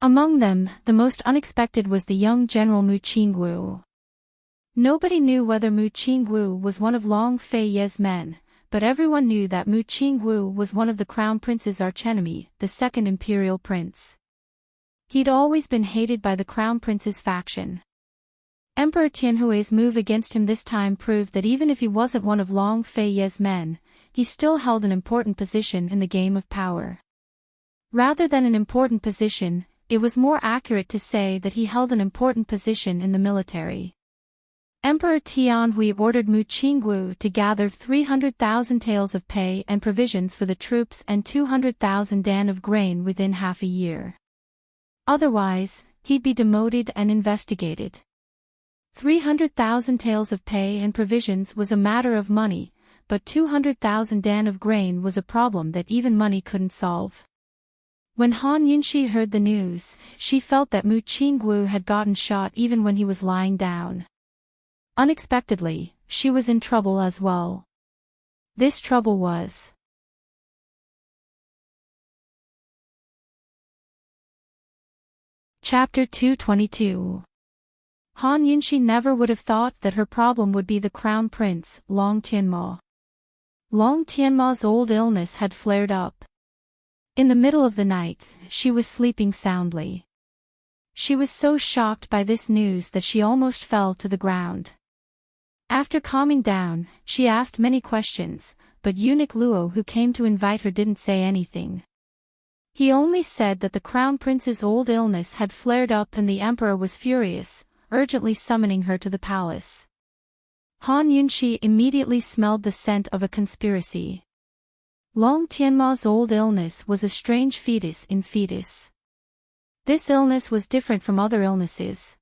Among them, the most unexpected was the young General Mu Qingwu. Nobody knew whether Mu Qingwu was one of Long Fei's men, but everyone knew that Mu Qingwu was one of the Crown Prince's archenemy, the second imperial prince. He'd always been hated by the Crown Prince's faction. Emperor Tianhui's move against him this time proved that even if he wasn't one of Long Fei's men, he still held an important position in the game of power. Rather than an important position, it was more accurate to say that he held an important position in the military. Emperor Tianhui ordered Mu Qingwu to gather 300,000 taels of pay and provisions for the troops and 200,000 dan of grain within half a year. Otherwise, he'd be demoted and investigated. 300,000 taels of pay and provisions was a matter of money, but 200,000 dan of grain was a problem that even money couldn't solve. When Han Yunxi heard the news, she felt that Mu Qingwu had gotten shot even when he was lying down. Unexpectedly, she was in trouble as well. This trouble was Chapter 222. Han Yunxi never would have thought that her problem would be the Crown Prince, Long Tianma. Long Tianma's old illness had flared up. In the middle of the night, she was sleeping soundly. She was so shocked by this news that she almost fell to the ground. After calming down, she asked many questions, but eunuch Luo who came to invite her didn't say anything. He only said that the Crown Prince's old illness had flared up and the Emperor was furious, urgently summoning her to the palace. Han Yunxi immediately smelled the scent of a conspiracy. Long Tianma's old illness was a strange fetus in fetus. This illness was different from other illnesses.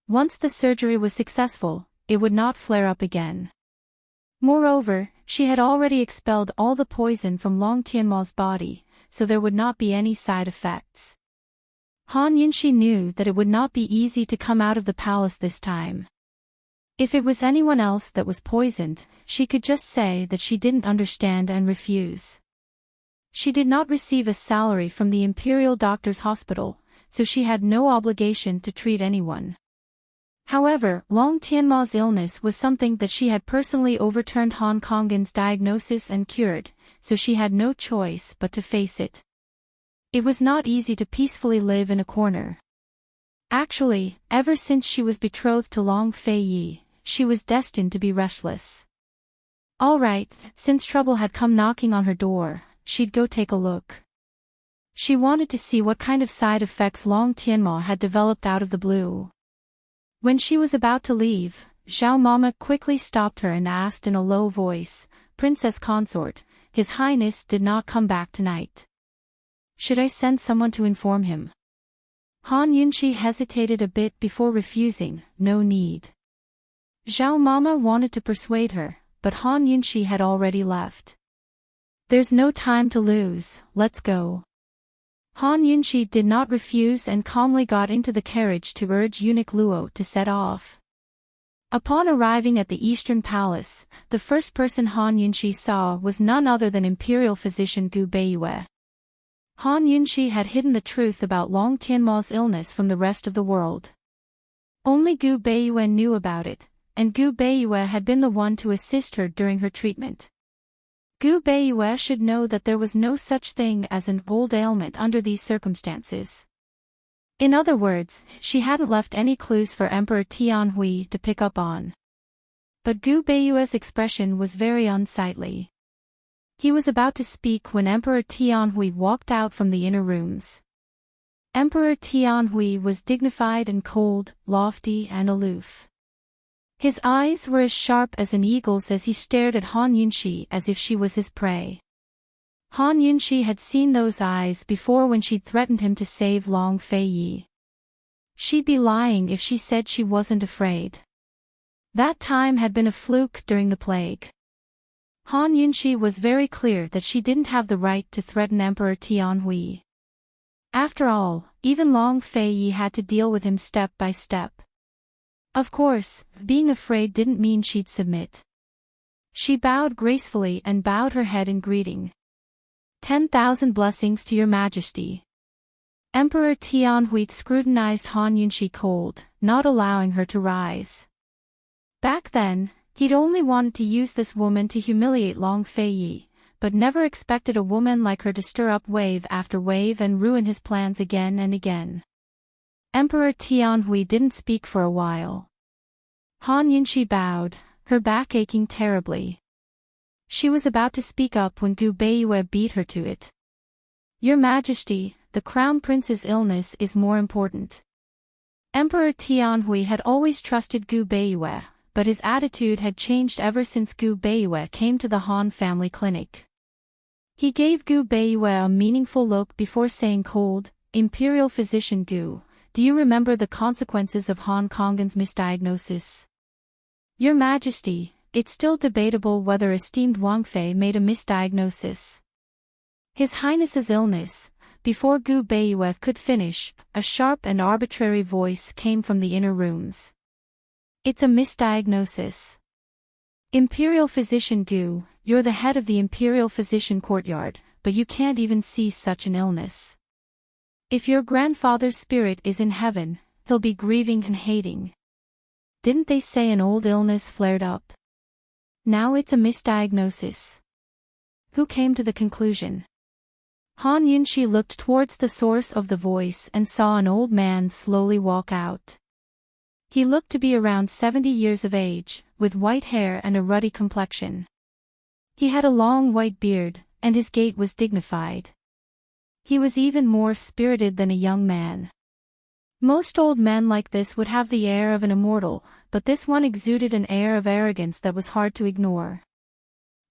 Once the surgery was successful, it would not flare up again. Moreover, she had already expelled all the poison from Long Tianma's body, so there would not be any side effects. Han Yunxi knew that it would not be easy to come out of the palace this time. If it was anyone else that was poisoned, she could just say that she didn't understand and refuse. She did not receive a salary from the Imperial Doctor's Hospital, so she had no obligation to treat anyone. However, Long Tianma's illness was something that she had personally overturned Hong Kongans' diagnosis and cured, so she had no choice but to face it. It was not easy to peacefully live in a corner. Actually, ever since she was betrothed to Long Fei-yi, she was destined to be restless. All right, since trouble had come knocking on her door, she'd go take a look. She wanted to see what kind of side effects Long Tianma had developed out of the blue. When she was about to leave, Zhao Mama quickly stopped her and asked in a low voice, "Princess Consort, His Highness did not come back tonight. Should I send someone to inform him?" Han Yunqi hesitated a bit before refusing, "No need." Zhao Mama wanted to persuade her, but Han Yunqi had already left. "There's no time to lose, let's go." Han Yunqi did not refuse and calmly got into the carriage to urge eunuch Luo to set off. Upon arriving at the Eastern Palace, the first person Han Yunqi saw was none other than Imperial Physician Gu Beiyue. Han Yunqi had hidden the truth about Long Tianma's illness from the rest of the world. Only Gu Beiyue knew about it, and Gu Beiyue had been the one to assist her during her treatment. Gu Beiyue should know that there was no such thing as an old ailment under these circumstances. In other words, she hadn't left any clues for Emperor Tianhui to pick up on. But Gu Beiyue's expression was very unsightly. He was about to speak when Emperor Tianhui walked out from the inner rooms. Emperor Tianhui was dignified and cold, lofty and aloof. His eyes were as sharp as an eagle's as he stared at Han Yunqi as if she was his prey. Han Yunqi had seen those eyes before when she'd threatened him to save Long Fei-yi. She'd be lying if she said she wasn't afraid. That time had been a fluke during the plague. Han Yunqi was very clear that she didn't have the right to threaten Emperor Tianhui. After all, even Long Fei-yi had to deal with him step by step. Of course, being afraid didn't mean she'd submit. She bowed gracefully and bowed her head in greeting. 10,000 blessings to your majesty. Emperor Tianhui scrutinized Han Yunqi cold, not allowing her to rise. Back then, he'd only wanted to use this woman to humiliate Long Fei-yi, but never expected a woman like her to stir up wave after wave and ruin his plans again and again. Emperor Tianhui didn't speak for a while. Han Yunqi bowed, her back aching terribly. She was about to speak up when Gu Beiyue beat her to it. "Your Majesty, the Crown Prince's illness is more important." Emperor Tianhui had always trusted Gu Beiyue, but his attitude had changed ever since Gu Beiyue came to the Han family clinic. He gave Gu Beiyue a meaningful look before saying cold, "Imperial Physician Gu, do you remember the consequences of Hong Kong's misdiagnosis?" "Your Majesty, it's still debatable whether esteemed Wang Fei made a misdiagnosis." His Highness's illness. Before Gu Beiyue could finish, a sharp and arbitrary voice came from the inner rooms. "It's a misdiagnosis. Imperial Physician Gu, you're the head of the Imperial Physician Courtyard, but you can't even see such an illness. If your grandfather's spirit is in heaven, he'll be grieving and hating. Didn't they say an old illness flared up? Now it's a misdiagnosis. Who came to the conclusion?" Han Yunqi looked towards the source of the voice and saw an old man slowly walk out. He looked to be around 70 years of age, with white hair and a ruddy complexion. He had a long white beard, and his gait was dignified. He was even more spirited than a young man. Most old men like this would have the air of an immortal, but this one exuded an air of arrogance that was hard to ignore.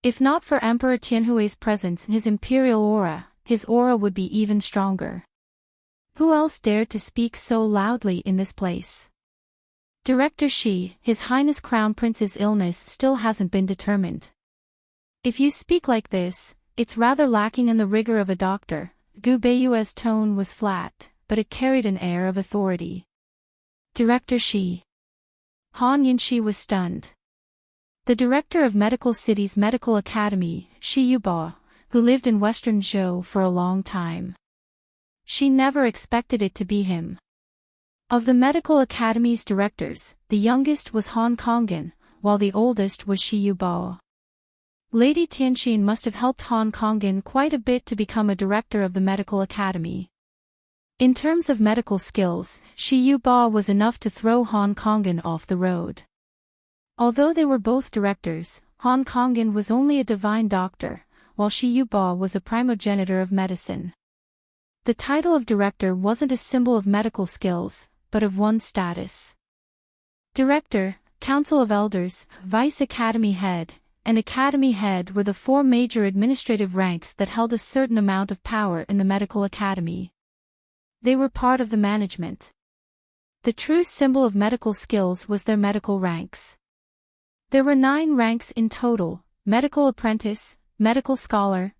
If not for Emperor Tianhui's presence and his imperial aura, his aura would be even stronger. Who else dared to speak so loudly in this place? "Director Shi, His Highness Crown Prince's illness still hasn't been determined. If you speak like this, it's rather lacking in the rigor of a doctor." Gu Beiyue's tone was flat, but it carried an air of authority. "Director Shi." Han Yunqi was stunned. The director of Medical City's Medical Academy, Shi Yubo, who lived in Western Zhou for a long time. She never expected it to be him. Of the Medical Academy's directors, the youngest was Han Kongan, while the oldest was Shi Yubo. Lady Tianxin must have helped Han Kongin quite a bit to become a director of the medical academy. In terms of medical skills, Shi Yuba was enough to throw Han Kongin off the road. Although they were both directors, Han Kongin was only a divine doctor, while Shi Yuba was a primogenitor of medicine. The title of director wasn't a symbol of medical skills, but of one's status. Director, Council of Elders, Vice Academy Head, and Academy Head were the four major administrative ranks that held a certain amount of power in the medical academy. They were part of the management. The true symbol of medical skills was their medical ranks. There were 9 ranks in total: medical apprentice, medical scholar,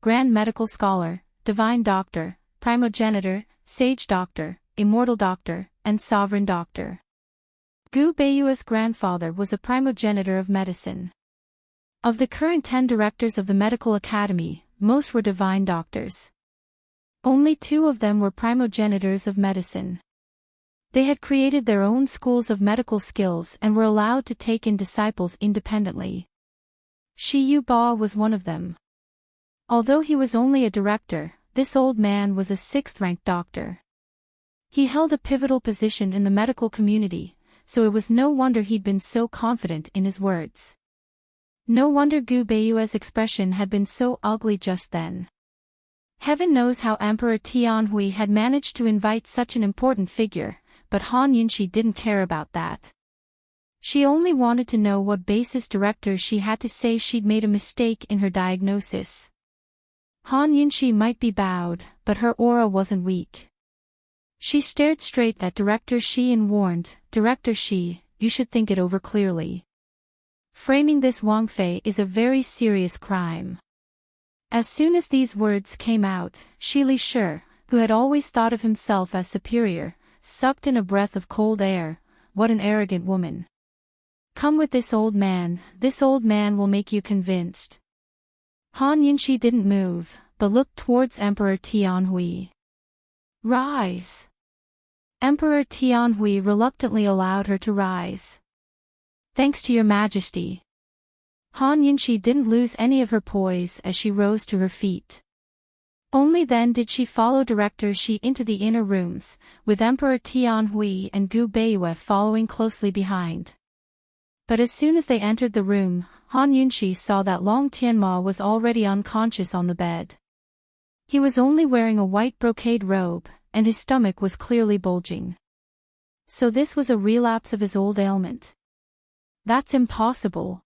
grand medical scholar, divine doctor, primogenitor, sage doctor, immortal doctor, and sovereign doctor. Gu Beiyue's grandfather was a primogenitor of medicine. Of the current 10 directors of the medical academy, most were divine doctors. Only 2 of them were primogenitors of medicine. They had created their own schools of medical skills and were allowed to take in disciples independently. Shi Yuba was one of them. Although he was only a director, this old man was a 6th-ranked doctor. He held a pivotal position in the medical community, so it was no wonder he'd been so confident in his words. No wonder Gu Beiyue's expression had been so ugly just then. Heaven knows how Emperor Tianhui had managed to invite such an important figure, but Han Yunxi didn't care about that. She only wanted to know what basis director she had to say she'd made a mistake in her diagnosis. Han Yunxi might be bowed, but her aura wasn't weak. She stared straight at Director Shi and warned, "Director Shi, you should think it over clearly. Framing this Wang Fei is a very serious crime." As soon as these words came out, Shi Li Shi, who had always thought of himself as superior, sucked in a breath of cold air. What an arrogant woman. "Come with this old man will make you convinced." Han Yunxi didn't move, but looked towards Emperor Tianhui. "Rise." Emperor Tianhui reluctantly allowed her to rise. "Thanks to your majesty." Han Yunxi didn't lose any of her poise as she rose to her feet. Only then did she follow Director Shi into the inner rooms, with Emperor Tianhui and Gu Beiyue following closely behind. But as soon as they entered the room, Han Yunxi saw that Long Tianma was already unconscious on the bed. He was only wearing a white brocade robe, and his stomach was clearly bulging. So this was a relapse of his old ailment. That's impossible.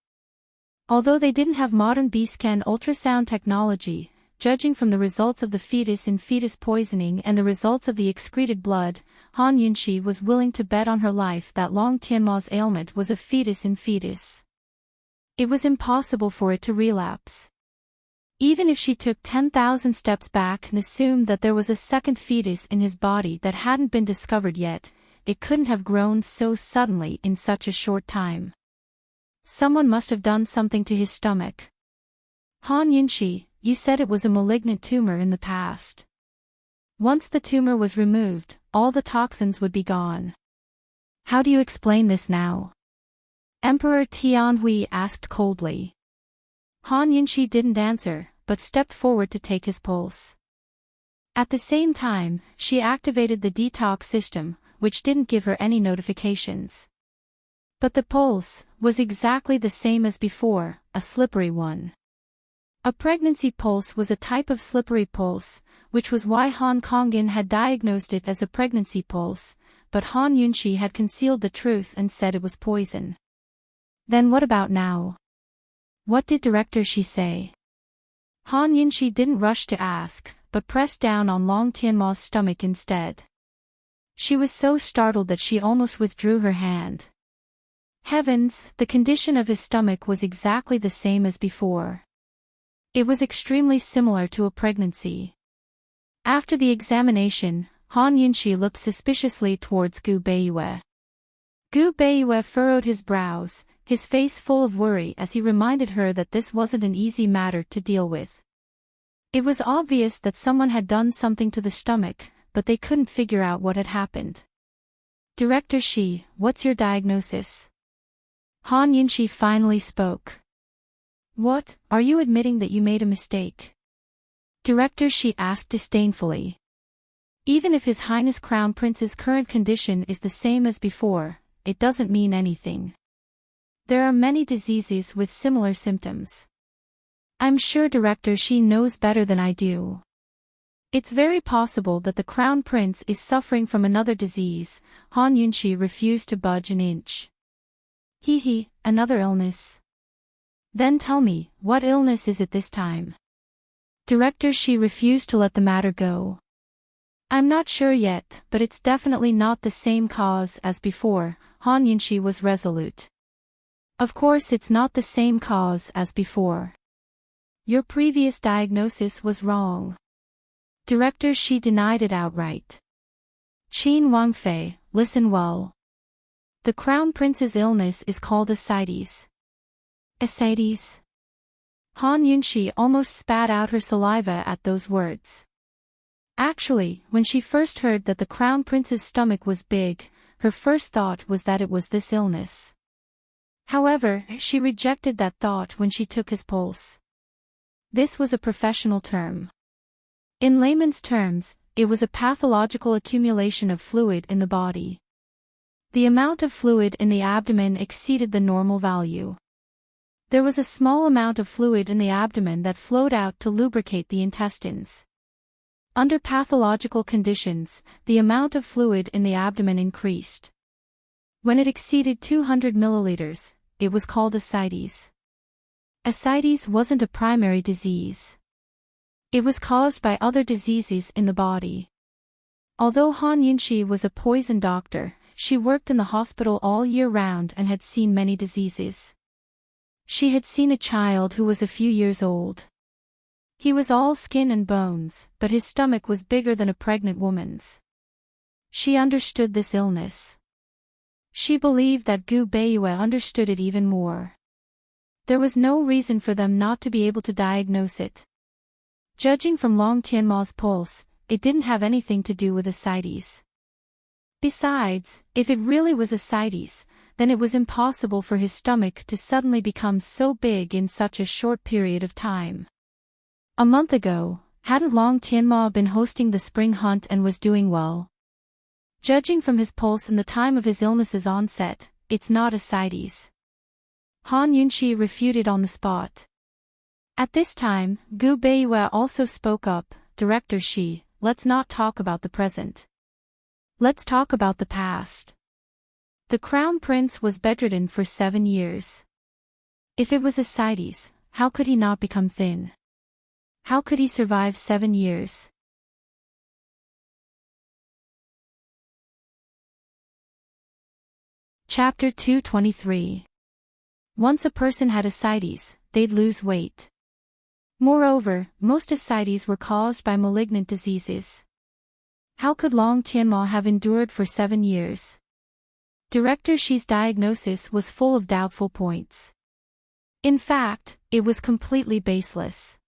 Although they didn't have modern B-scan ultrasound technology, judging from the results of the fetus in fetus poisoning and the results of the excreted blood, Han Yunxi was willing to bet on her life that Long Tianma's ailment was a fetus in fetus. It was impossible for it to relapse. Even if she took 10,000 steps back and assumed that there was a second fetus in his body that hadn't been discovered yet, it couldn't have grown so suddenly in such a short time. Someone must have done something to his stomach. Han Yunxi, you said it was a malignant tumor in the past. Once the tumor was removed, all the toxins would be gone. How do you explain this now? Emperor Tianhui asked coldly. Han Yunxi didn't answer, but stepped forward to take his pulse. At the same time, she activated the detox system, which didn't give her any notifications. But the pulse was exactly the same as before, a slippery one. A pregnancy pulse was a type of slippery pulse, which was why Han Kongin had diagnosed it as a pregnancy pulse, but Han Yunxi had concealed the truth and said it was poison. Then what about now? What did Director Shi say? Han Yunxi didn't rush to ask, but pressed down on Long Tianma's stomach instead. She was so startled that she almost withdrew her hand. Heavens, the condition of his stomach was exactly the same as before. It was extremely similar to a pregnancy. After the examination, Han Yunxi looked suspiciously towards Gu Beiyue. Gu Beiyue furrowed his brows, his face full of worry as he reminded her that this wasn't an easy matter to deal with. It was obvious that someone had done something to the stomach, but they couldn't figure out what had happened. Director Shi, what's your diagnosis? Han Yunxi finally spoke. What, are you admitting that you made a mistake? Director Shi asked disdainfully. Even if His Highness Crown Prince's current condition is the same as before, it doesn't mean anything. There are many diseases with similar symptoms. I'm sure Director Shi knows better than I do. It's very possible that the Crown Prince is suffering from another disease. Han Yunshi refused to budge an inch. Another illness. Then tell me, what illness is it this time? Director Shi refused to let the matter go. I'm not sure yet, but it's definitely not the same cause as before. Han Yunshi was resolute. Of course it's not the same cause as before. Your previous diagnosis was wrong. Director Shi denied it outright. Qin Wangfei, listen well. The Crown Prince's illness is called ascites. Ascites? Han Yunshi almost spat out her saliva at those words. Actually, when she first heard that the Crown Prince's stomach was big, her first thought was that it was this illness. However, she rejected that thought when she took his pulse. This was a professional term. In layman's terms, it was a pathological accumulation of fluid in the body. The amount of fluid in the abdomen exceeded the normal value. There was a small amount of fluid in the abdomen that flowed out to lubricate the intestines. Under pathological conditions, the amount of fluid in the abdomen increased. When it exceeded 200 milliliters, it was called ascites. Ascites wasn't a primary disease. It was caused by other diseases in the body. Although Han Yunshi was a poison doctor, she worked in the hospital all year round and had seen many diseases. She had seen a child who was a few years old. He was all skin and bones, but his stomach was bigger than a pregnant woman's. She understood this illness. She believed that Gu Beiyue understood it even more. There was no reason for them not to be able to diagnose it. Judging from Long Tianma's pulse, it didn't have anything to do with ascites. Besides, if it really was ascites, then it was impossible for his stomach to suddenly become so big in such a short period of time. A month ago, hadn't Long Tianma been hosting the spring hunt and was doing well? Judging from his pulse and the time of his illness's onset, it's not ascites. Han Yunshi refuted on the spot. At this time, Gu Beiyue also spoke up, Director Shi, let's not talk about the present. Let's talk about the past. The Crown Prince was bedridden for 7 years. If it was ascites, how could he not become thin? How could he survive 7 years? Chapter 223. Once a person had ascites, they'd lose weight. Moreover, most ascites were caused by malignant diseases. How could Long Tianma have endured for 7 years? Director Shi's diagnosis was full of doubtful points. In fact, it was completely baseless.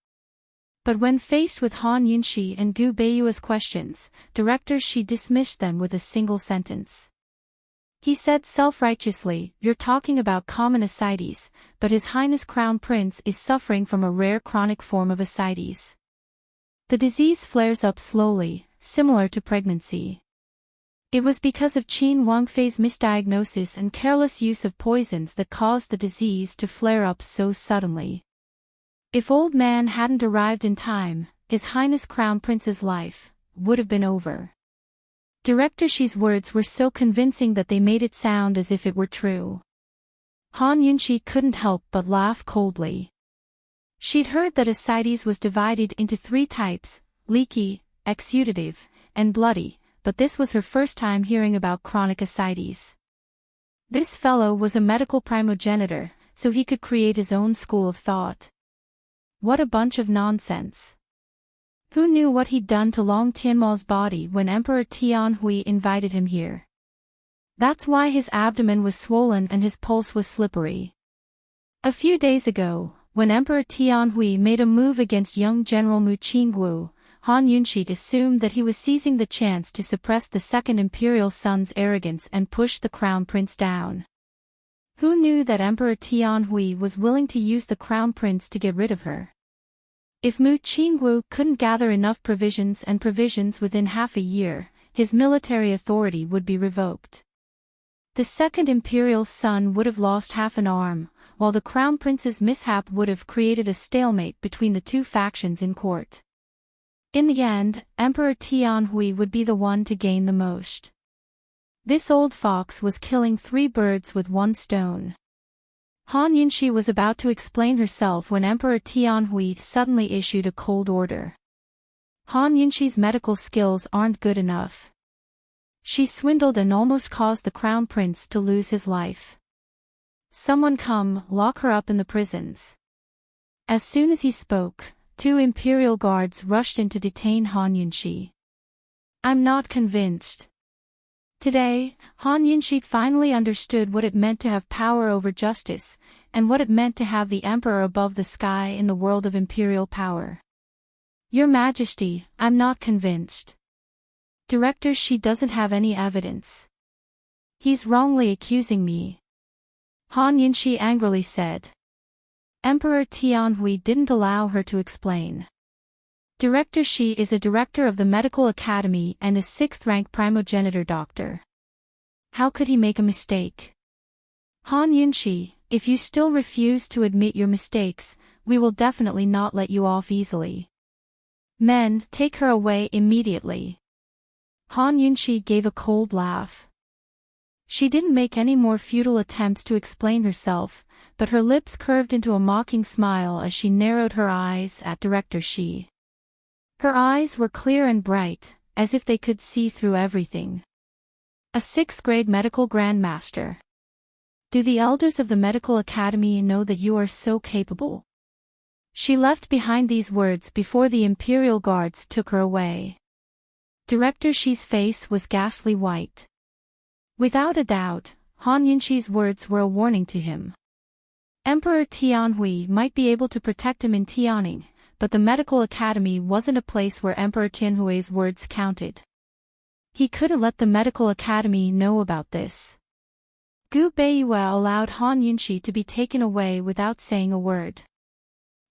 But when faced with Han Yunshi and Gu Beiyue's questions, Director Shi dismissed them with a single sentence. He said self-righteously, "You're talking about common ascites, but His Highness Crown Prince is suffering from a rare chronic form of ascites. The disease flares up slowly, similar to pregnancy. It was because of Qin Wangfei's misdiagnosis and careless use of poisons that caused the disease to flare up so suddenly. If old man hadn't arrived in time, His Highness Crown Prince's life would have been over." Director Shi's words were so convincing that they made it sound as if it were true. Han Yunshi couldn't help but laugh coldly. She'd heard that ascites was divided into 3 types, leaky, exudative, and bloody, but this was her first time hearing about chronic ascites. This fellow was a medical primogenitor, so he could create his own school of thought. What a bunch of nonsense. Who knew what he'd done to Long Tianma's body when Emperor Tianhui invited him here? That's why his abdomen was swollen and his pulse was slippery. A few days ago, when Emperor Tianhui made a move against young General Mu Qingwu, Han Yunshi assumed that he was seizing the chance to suppress the second imperial son's arrogance and push the crown prince down. Who knew that Emperor Tianhui was willing to use the crown prince to get rid of her? If Mu Qingwu couldn't gather enough provisions within half a year, his military authority would be revoked. The second imperial son would have lost half an arm, while the crown prince's mishap would have created a stalemate between the two factions in court. In the end, Emperor Tianhui would be the one to gain the most. This old fox was killing 3 birds with 1 stone. Han Yunxi was about to explain herself when Emperor Tianhui suddenly issued a cold order. Han Yunxi's medical skills aren't good enough. She swindled and almost caused the crown prince to lose his life. Someone come, lock her up in the prisons. As soon as he spoke, 2 imperial guards rushed in to detain Han Yunxi. I'm not convinced. Today, Han Yunxi finally understood what it meant to have power over justice, and what it meant to have the emperor above the sky in the world of imperial power. Your Majesty, I'm not convinced. Director, she doesn't have any evidence. He's wrongly accusing me. Han Yunxi angrily said. Emperor Tianhui didn't allow her to explain. Director Shi is a director of the Medical Academy and a 6th-rank primogenitor doctor. How could he make a mistake? Han Yunxi, if you still refuse to admit your mistakes, we will definitely not let you off easily. Men, take her away immediately. Han Yunxi gave a cold laugh. She didn't make any more futile attempts to explain herself, but her lips curved into a mocking smile as she narrowed her eyes at Director Shi. Her eyes were clear and bright, as if they could see through everything. A 6th-grade medical grandmaster. Do the elders of the Medical Academy know that you are so capable? She left behind these words before the imperial guards took her away. Director Shi's face was ghastly white. Without a doubt, Han Yunxi's words were a warning to him. Emperor Tianhui might be able to protect him in Tianning, but the Medical Academy wasn't a place where Emperor Tianhui's words counted. He couldn't let the Medical Academy know about this. Gu Beiyue allowed Han Yunxi to be taken away without saying a word.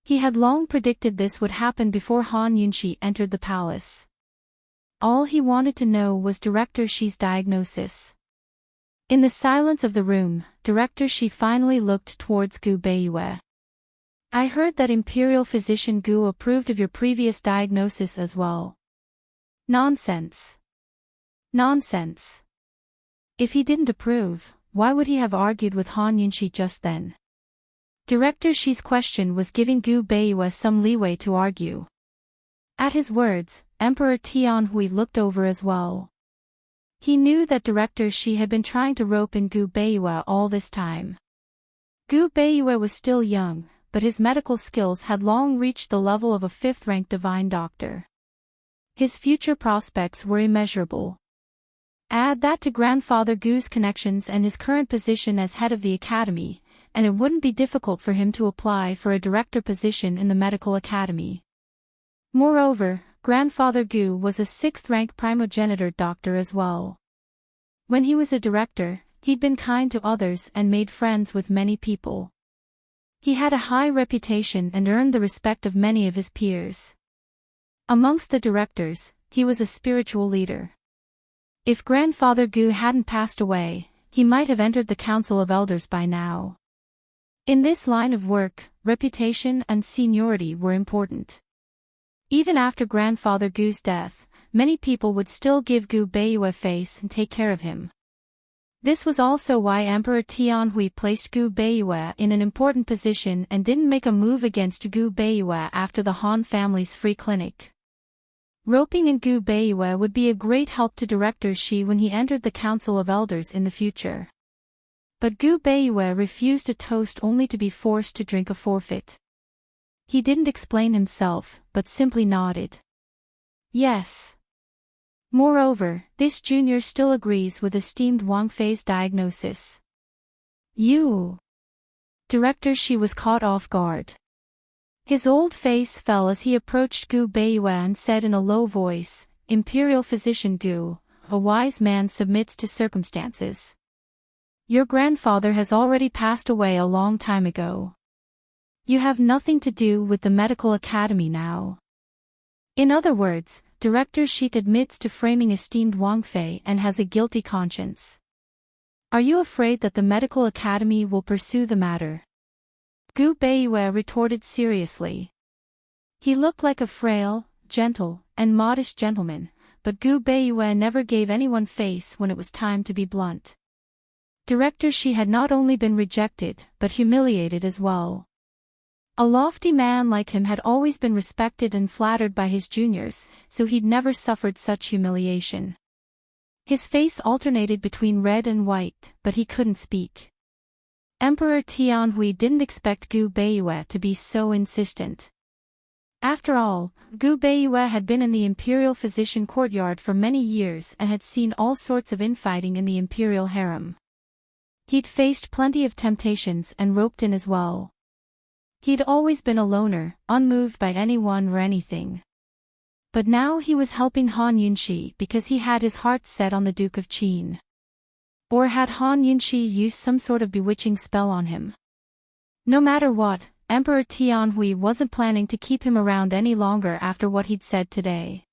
He had long predicted this would happen before Han Yunxi entered the palace. All he wanted to know was Director Shi's diagnosis. In the silence of the room, Director Shi finally looked towards Gu Beiyue. I heard that Imperial Physician Gu approved of your previous diagnosis as well. Nonsense. Nonsense. If he didn't approve, why would he have argued with Han Yunxi just then? Director Shi's question was giving Gu Beiyue some leeway to argue. At his words, Emperor Tianhui looked over as well. He knew that Director Shi had been trying to rope in Gu Beiyue all this time. Gu Beiyue was still young, but his medical skills had long reached the level of a 5th-rank divine doctor. His future prospects were immeasurable. Add that to Grandfather Gu's connections and his current position as head of the academy, and it wouldn't be difficult for him to apply for a director position in the Medical Academy. Moreover, Grandfather Gu was a 6th-rank primogenitor doctor as well. When he was a director, he'd been kind to others and made friends with many people. He had a high reputation and earned the respect of many of his peers. Amongst the directors, he was a spiritual leader. If Grandfather Gu hadn't passed away, he might have entered the Council of Elders by now. In this line of work, reputation and seniority were important. Even after Grandfather Gu's death, many people would still give Gu Beiyue face and take care of him. This was also why Emperor Tianhui placed Gu Beiyue in an important position and didn't make a move against Gu Beiyue after the Han family's free clinic. Roping in Gu Beiyue would be a great help to Director Shi when he entered the Council of Elders in the future. But Gu Beiyue refused a toast only to be forced to drink a forfeit. He didn't explain himself, but simply nodded. Yes. Moreover, this junior still agrees with esteemed Wang Fei's diagnosis. You. Director Shi was caught off guard. His old face fell as he approached Gu Beiyue and said in a low voice, Imperial Physician Gu, a wise man submits to circumstances. Your grandfather has already passed away a long time ago. You have nothing to do with the medical academy now. In other words, Director Sheik admits to framing esteemed Wang Fei and has a guilty conscience. Are you afraid that the medical academy will pursue the matter? Gu Beiyue retorted seriously. He looked like a frail, gentle, and modest gentleman, but Gu Beiyue never gave anyone face when it was time to be blunt. Director Shi had not only been rejected, but humiliated as well. A lofty man like him had always been respected and flattered by his juniors, so he'd never suffered such humiliation. His face alternated between red and white, but he couldn't speak. Emperor Tianhui didn't expect Gu Beiyue to be so insistent. After all, Gu Beiyue had been in the imperial physician courtyard for many years and had seen all sorts of infighting in the imperial harem. He'd faced plenty of temptations and roped in as well. He'd always been a loner, unmoved by anyone or anything. But now he was helping Han Yunshi because he had his heart set on the Duke of Qin. Or had Han Yunshi used some sort of bewitching spell on him? No matter what, Emperor Tianhui wasn't planning to keep him around any longer after what he'd said today.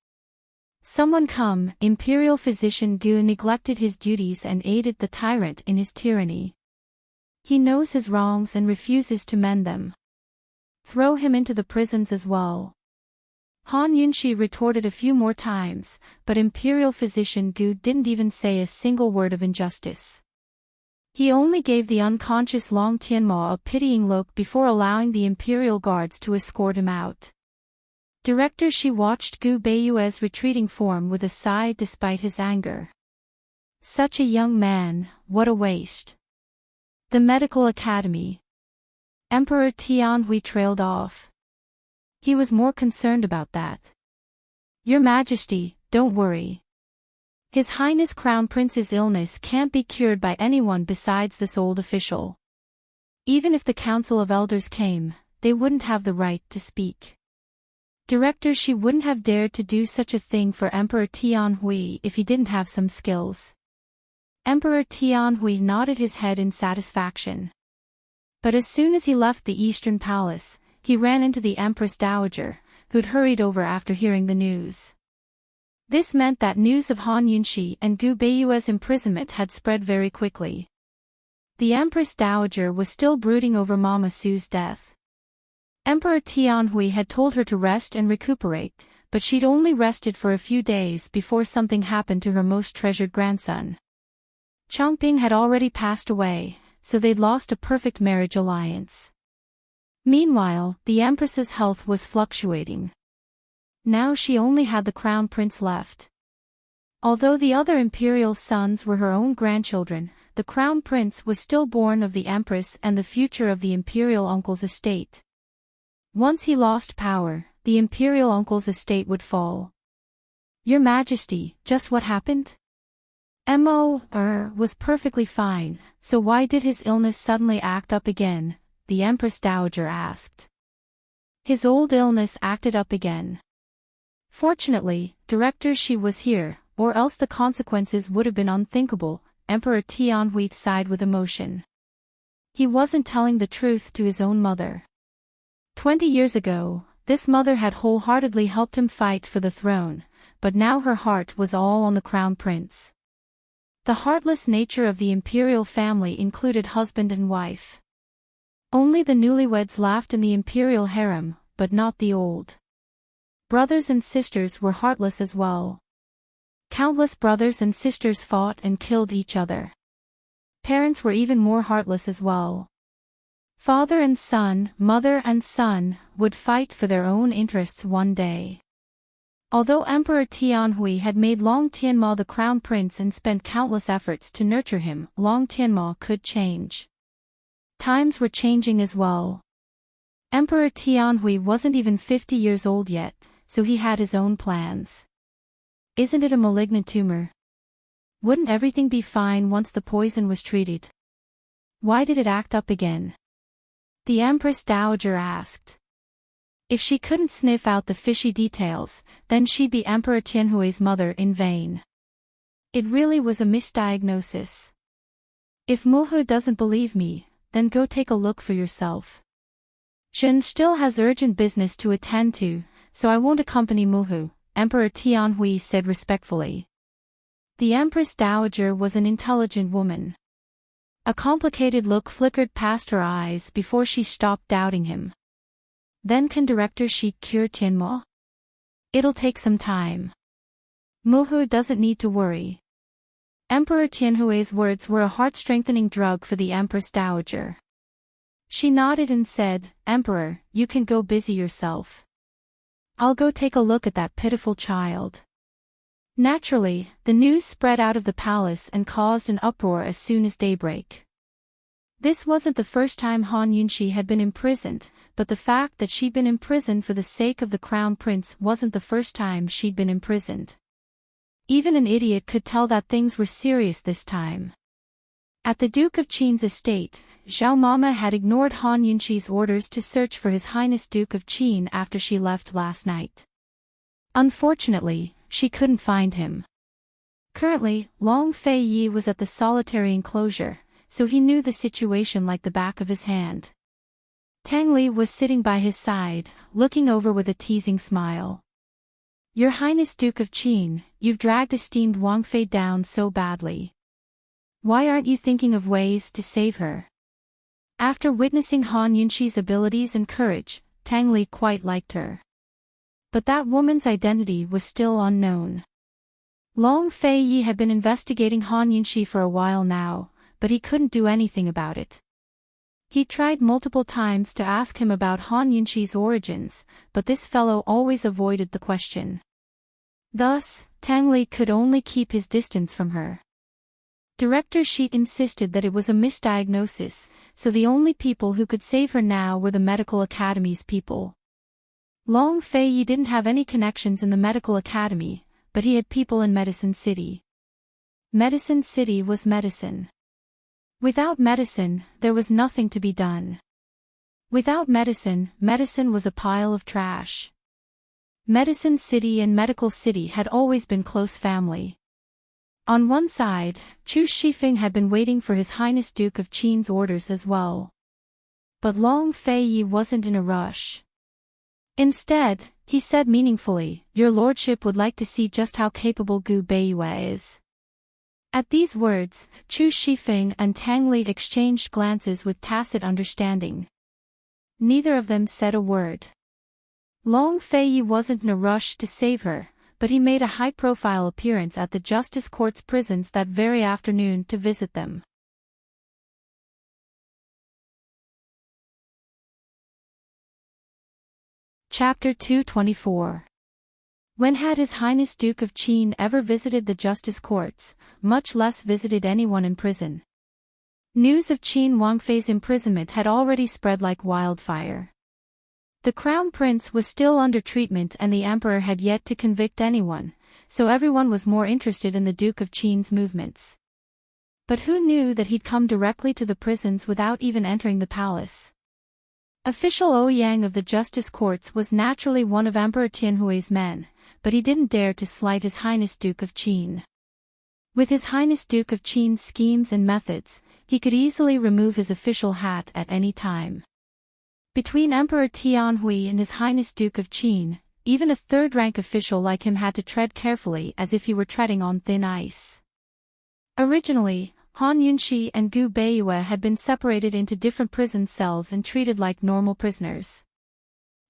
Someone come, Imperial Physician Gu neglected his duties and aided the tyrant in his tyranny. He knows his wrongs and refuses to mend them. Throw him into the prisons as well. Han Yunshi retorted a few more times, but Imperial Physician Gu didn't even say a single word of injustice. He only gave the unconscious Long Tianma a pitying look before allowing the Imperial guards to escort him out. Director Shi watched Gu Beiyue's retreating form with a sigh despite his anger. Such a young man, what a waste. The medical academy. Emperor Tianhui trailed off. He was more concerned about that. Your Majesty, don't worry. His Highness Crown Prince's illness can't be cured by anyone besides this old official. Even if the Council of Elders came, they wouldn't have the right to speak. Director Shi wouldn't have dared to do such a thing for Emperor Tianhui if he didn't have some skills. Emperor Tianhui nodded his head in satisfaction. But as soon as he left the Eastern Palace, he ran into the Empress Dowager, who'd hurried over after hearing the news. This meant that news of Han Yunshi and Gu Beiyue's imprisonment had spread very quickly. The Empress Dowager was still brooding over Mama Su's death. Emperor Tianhui had told her to rest and recuperate, but she'd only rested for a few days before something happened to her most treasured grandson. Chongping had already passed away, so they'd lost a perfect marriage alliance. Meanwhile, the Empress's health was fluctuating. Now she only had the Crown Prince left. Although the other imperial sons were her own grandchildren, the Crown Prince was still born of the Empress and the future of the imperial uncle's estate. Once he lost power, the imperial uncle's estate would fall. Your Majesty, just what happened? Was perfectly fine, so why did his illness suddenly act up again? The Empress Dowager asked. His old illness acted up again. Fortunately, Director Shi was here, or else the consequences would have been unthinkable. Emperor Tianhui sighed with emotion. He wasn't telling the truth to his own mother. 20 years ago, this mother had wholeheartedly helped him fight for the throne, but now her heart was all on the Crown Prince. The heartless nature of the imperial family included husband and wife. Only the newlyweds laughed in the imperial harem, but not the old. Brothers and sisters were heartless as well. Countless brothers and sisters fought and killed each other. Parents were even more heartless as well. Father and son, mother and son, would fight for their own interests one day. Although Emperor Tianhui had made Long Tianma the Crown Prince and spent countless efforts to nurture him, Long Tianma could change. Times were changing as well. Emperor Tianhui wasn't even 50 years old yet, so he had his own plans. Isn't it a malignant tumor? Wouldn't everything be fine once the poison was treated? Why did it act up again? The Empress Dowager asked. If she couldn't sniff out the fishy details, then she'd be Emperor Tianhui's mother in vain. It really was a misdiagnosis. If Muhu doesn't believe me, then go take a look for yourself. Jin still has urgent business to attend to, so I won't accompany Muhu, Emperor Tianhui said respectfully. The Empress Dowager was an intelligent woman. A complicated look flickered past her eyes before she stopped doubting him. Then can Director Shi cure Tianmo? It'll take some time. Muhu doesn't need to worry. Emperor Tianhui's words were a heart-strengthening drug for the Empress Dowager. She nodded and said, Emperor, you can go busy yourself. I'll go take a look at that pitiful child. Naturally, the news spread out of the palace and caused an uproar as soon as daybreak. This wasn't the first time Han Yunxi had been imprisoned, but the fact that she'd been imprisoned for the sake of the crown prince wasn't the first time she'd been imprisoned. Even an idiot could tell that things were serious this time. At the Duke of Qin's estate, Zhao Mama had ignored Han Yunxi's orders to search for His Highness Duke of Qin after she left last night. Unfortunately, she couldn't find him. Currently, Long Fei Yi was at the solitary enclosure, so he knew the situation like the back of his hand. Tang Li was sitting by his side, looking over with a teasing smile. Your Highness Duke of Qin, you've dragged esteemed Wang Fei down so badly. Why aren't you thinking of ways to save her? After witnessing Han Yunxi's abilities and courage, Tang Li quite liked her. But that woman's identity was still unknown. Long Fei Yi had been investigating Han Yunxi for a while now, but he couldn't do anything about it. He tried multiple times to ask him about Han Yunxi's origins, but this fellow always avoided the question. Thus, Tang Li could only keep his distance from her. Director Shi insisted that it was a misdiagnosis, so the only people who could save her now were the medical academy's people. Long Fei Yi didn't have any connections in the medical academy, but he had people in Medicine City. Medicine City was medicine. Without medicine, there was nothing to be done. Without medicine, medicine was a pile of trash. Medicine City and Medical City had always been close family. On one side, Chu Shifeng had been waiting for His Highness Duke of Qin's orders as well. But Long Fei Yi wasn't in a rush. Instead, he said meaningfully, Your Lordship would like to see just how capable Gu Beiyue is. At these words, Chu Shifeng and Tang Li exchanged glances with tacit understanding. Neither of them said a word. Long Fei Yi wasn't in a rush to save her, but he made a high-profile appearance at the Justice Court's prisons that very afternoon to visit them. Chapter 224. When had His Highness Duke of Qin ever visited the Justice Courts, much less visited anyone in prison? News of Qin Wangfei's imprisonment had already spread like wildfire. The Crown Prince was still under treatment and the Emperor had yet to convict anyone, so everyone was more interested in the Duke of Qin's movements. But who knew that he'd come directly to the prisons without even entering the palace? Official Ouyang of the Justice Courts was naturally one of Emperor Tianhui's men, but he didn't dare to slight His Highness Duke of Qin. With His Highness Duke of Qin's schemes and methods, he could easily remove his official hat at any time. Between Emperor Tianhui and His Highness Duke of Qin, even a third-rank official like him had to tread carefully as if he were treading on thin ice. Originally, Han Yunxi and Gu Beiyue had been separated into different prison cells and treated like normal prisoners.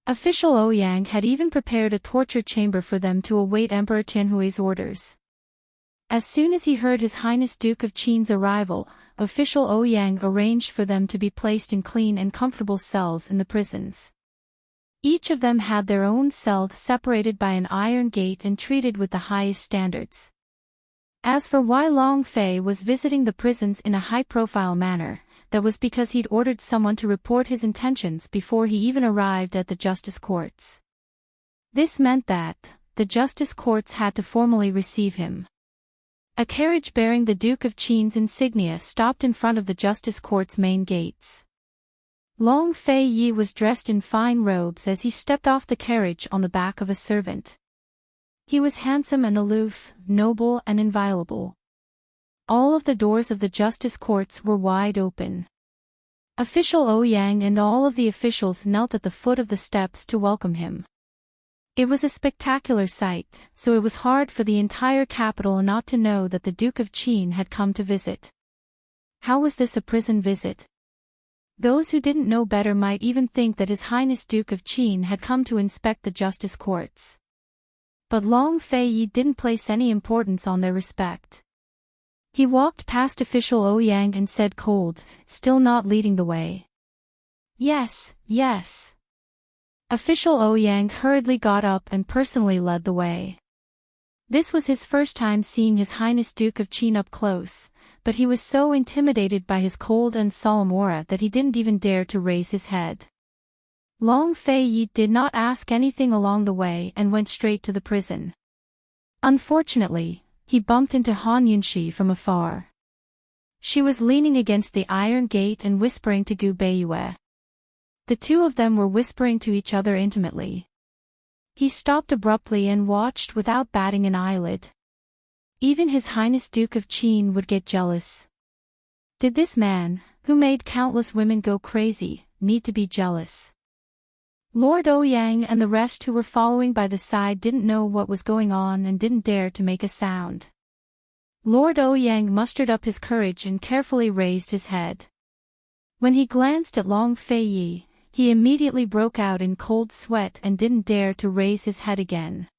Official Ouyang had even prepared a torture chamber for them to await Emperor Tianhui's orders. As soon as he heard His Highness Duke of Qin's arrival, official Ouyang arranged for them to be placed in clean and comfortable cells in the prisons. Each of them had their own cell separated by an iron gate and treated with the highest standards. As for why Long Fei was visiting the prisons in a high-profile manner, that was because he'd ordered someone to report his intentions before he even arrived at the Justice Courts. This meant that the Justice Courts had to formally receive him. A carriage bearing the Duke of Qin's insignia stopped in front of the Justice Court's main gates. Long Fei Yi was dressed in fine robes as he stepped off the carriage on the back of a servant. He was handsome and aloof, noble and inviolable. all of the doors of the justice courts were wide open. Official Ouyang and all of the officials knelt at the foot of the steps to welcome him. It was a spectacular sight, so it was hard for the entire capital not to know that the Duke of Qin had come to visit. How was this a prison visit? Those who didn't know better might even think that His Highness Duke of Qin had come to inspect the justice courts. But Long Feiyi didn't place any importance on their respect. He walked past official Ouyang and said cold, still not leading the way. Yes, yes. Official Ouyang hurriedly got up and personally led the way. This was his first time seeing His Highness Duke of Qin up close, but he was so intimidated by his cold and solemn aura that he didn't even dare to raise his head. Long Feiyi did not ask anything along the way and went straight to the prison. Unfortunately, he bumped into Han Yunxi from afar. She was leaning against the iron gate and whispering to Gu Beiyue. The two of them were whispering to each other intimately. He stopped abruptly and watched without batting an eyelid. Even His Highness Duke of Qin would get jealous. Did this man, who made countless women go crazy, need to be jealous? Lord Ouyang and the rest who were following by the side didn't know what was going on and didn't dare to make a sound. Lord Ouyang mustered up his courage and carefully raised his head. When he glanced at Long Feiyi, he immediately broke out in cold sweat and didn't dare to raise his head again.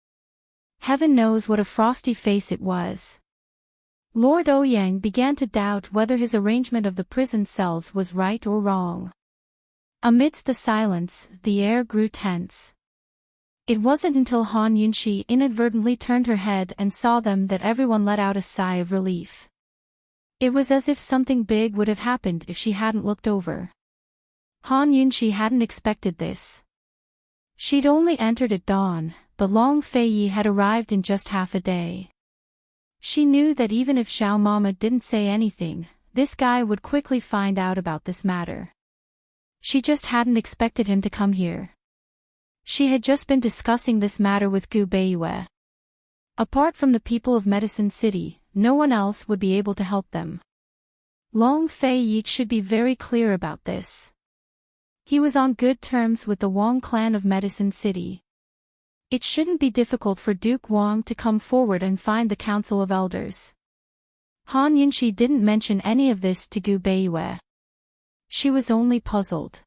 Heaven knows what a frosty face it was. Lord Ouyang began to doubt whether his arrangement of the prison cells was right or wrong. Amidst the silence, the air grew tense. It wasn't until Han Yunxi inadvertently turned her head and saw them that everyone let out a sigh of relief. It was as if something big would have happened if she hadn't looked over. Han Yunxi hadn't expected this. She'd only entered at dawn, but Long Feiyi had arrived in just half a day. She knew that even if Xiao Mama didn't say anything, this guy would quickly find out about this matter. She just hadn't expected him to come here. She had just been discussing this matter with Gu Beiyue. Apart from the people of Medicine City, no one else would be able to help them. Long Feiyi should be very clear about this. He was on good terms with the Wang clan of Medicine City. It shouldn't be difficult for Duke Wang to come forward and find the Council of Elders. Han Yunxi didn't mention any of this to Gu Beiyue. She was only puzzled.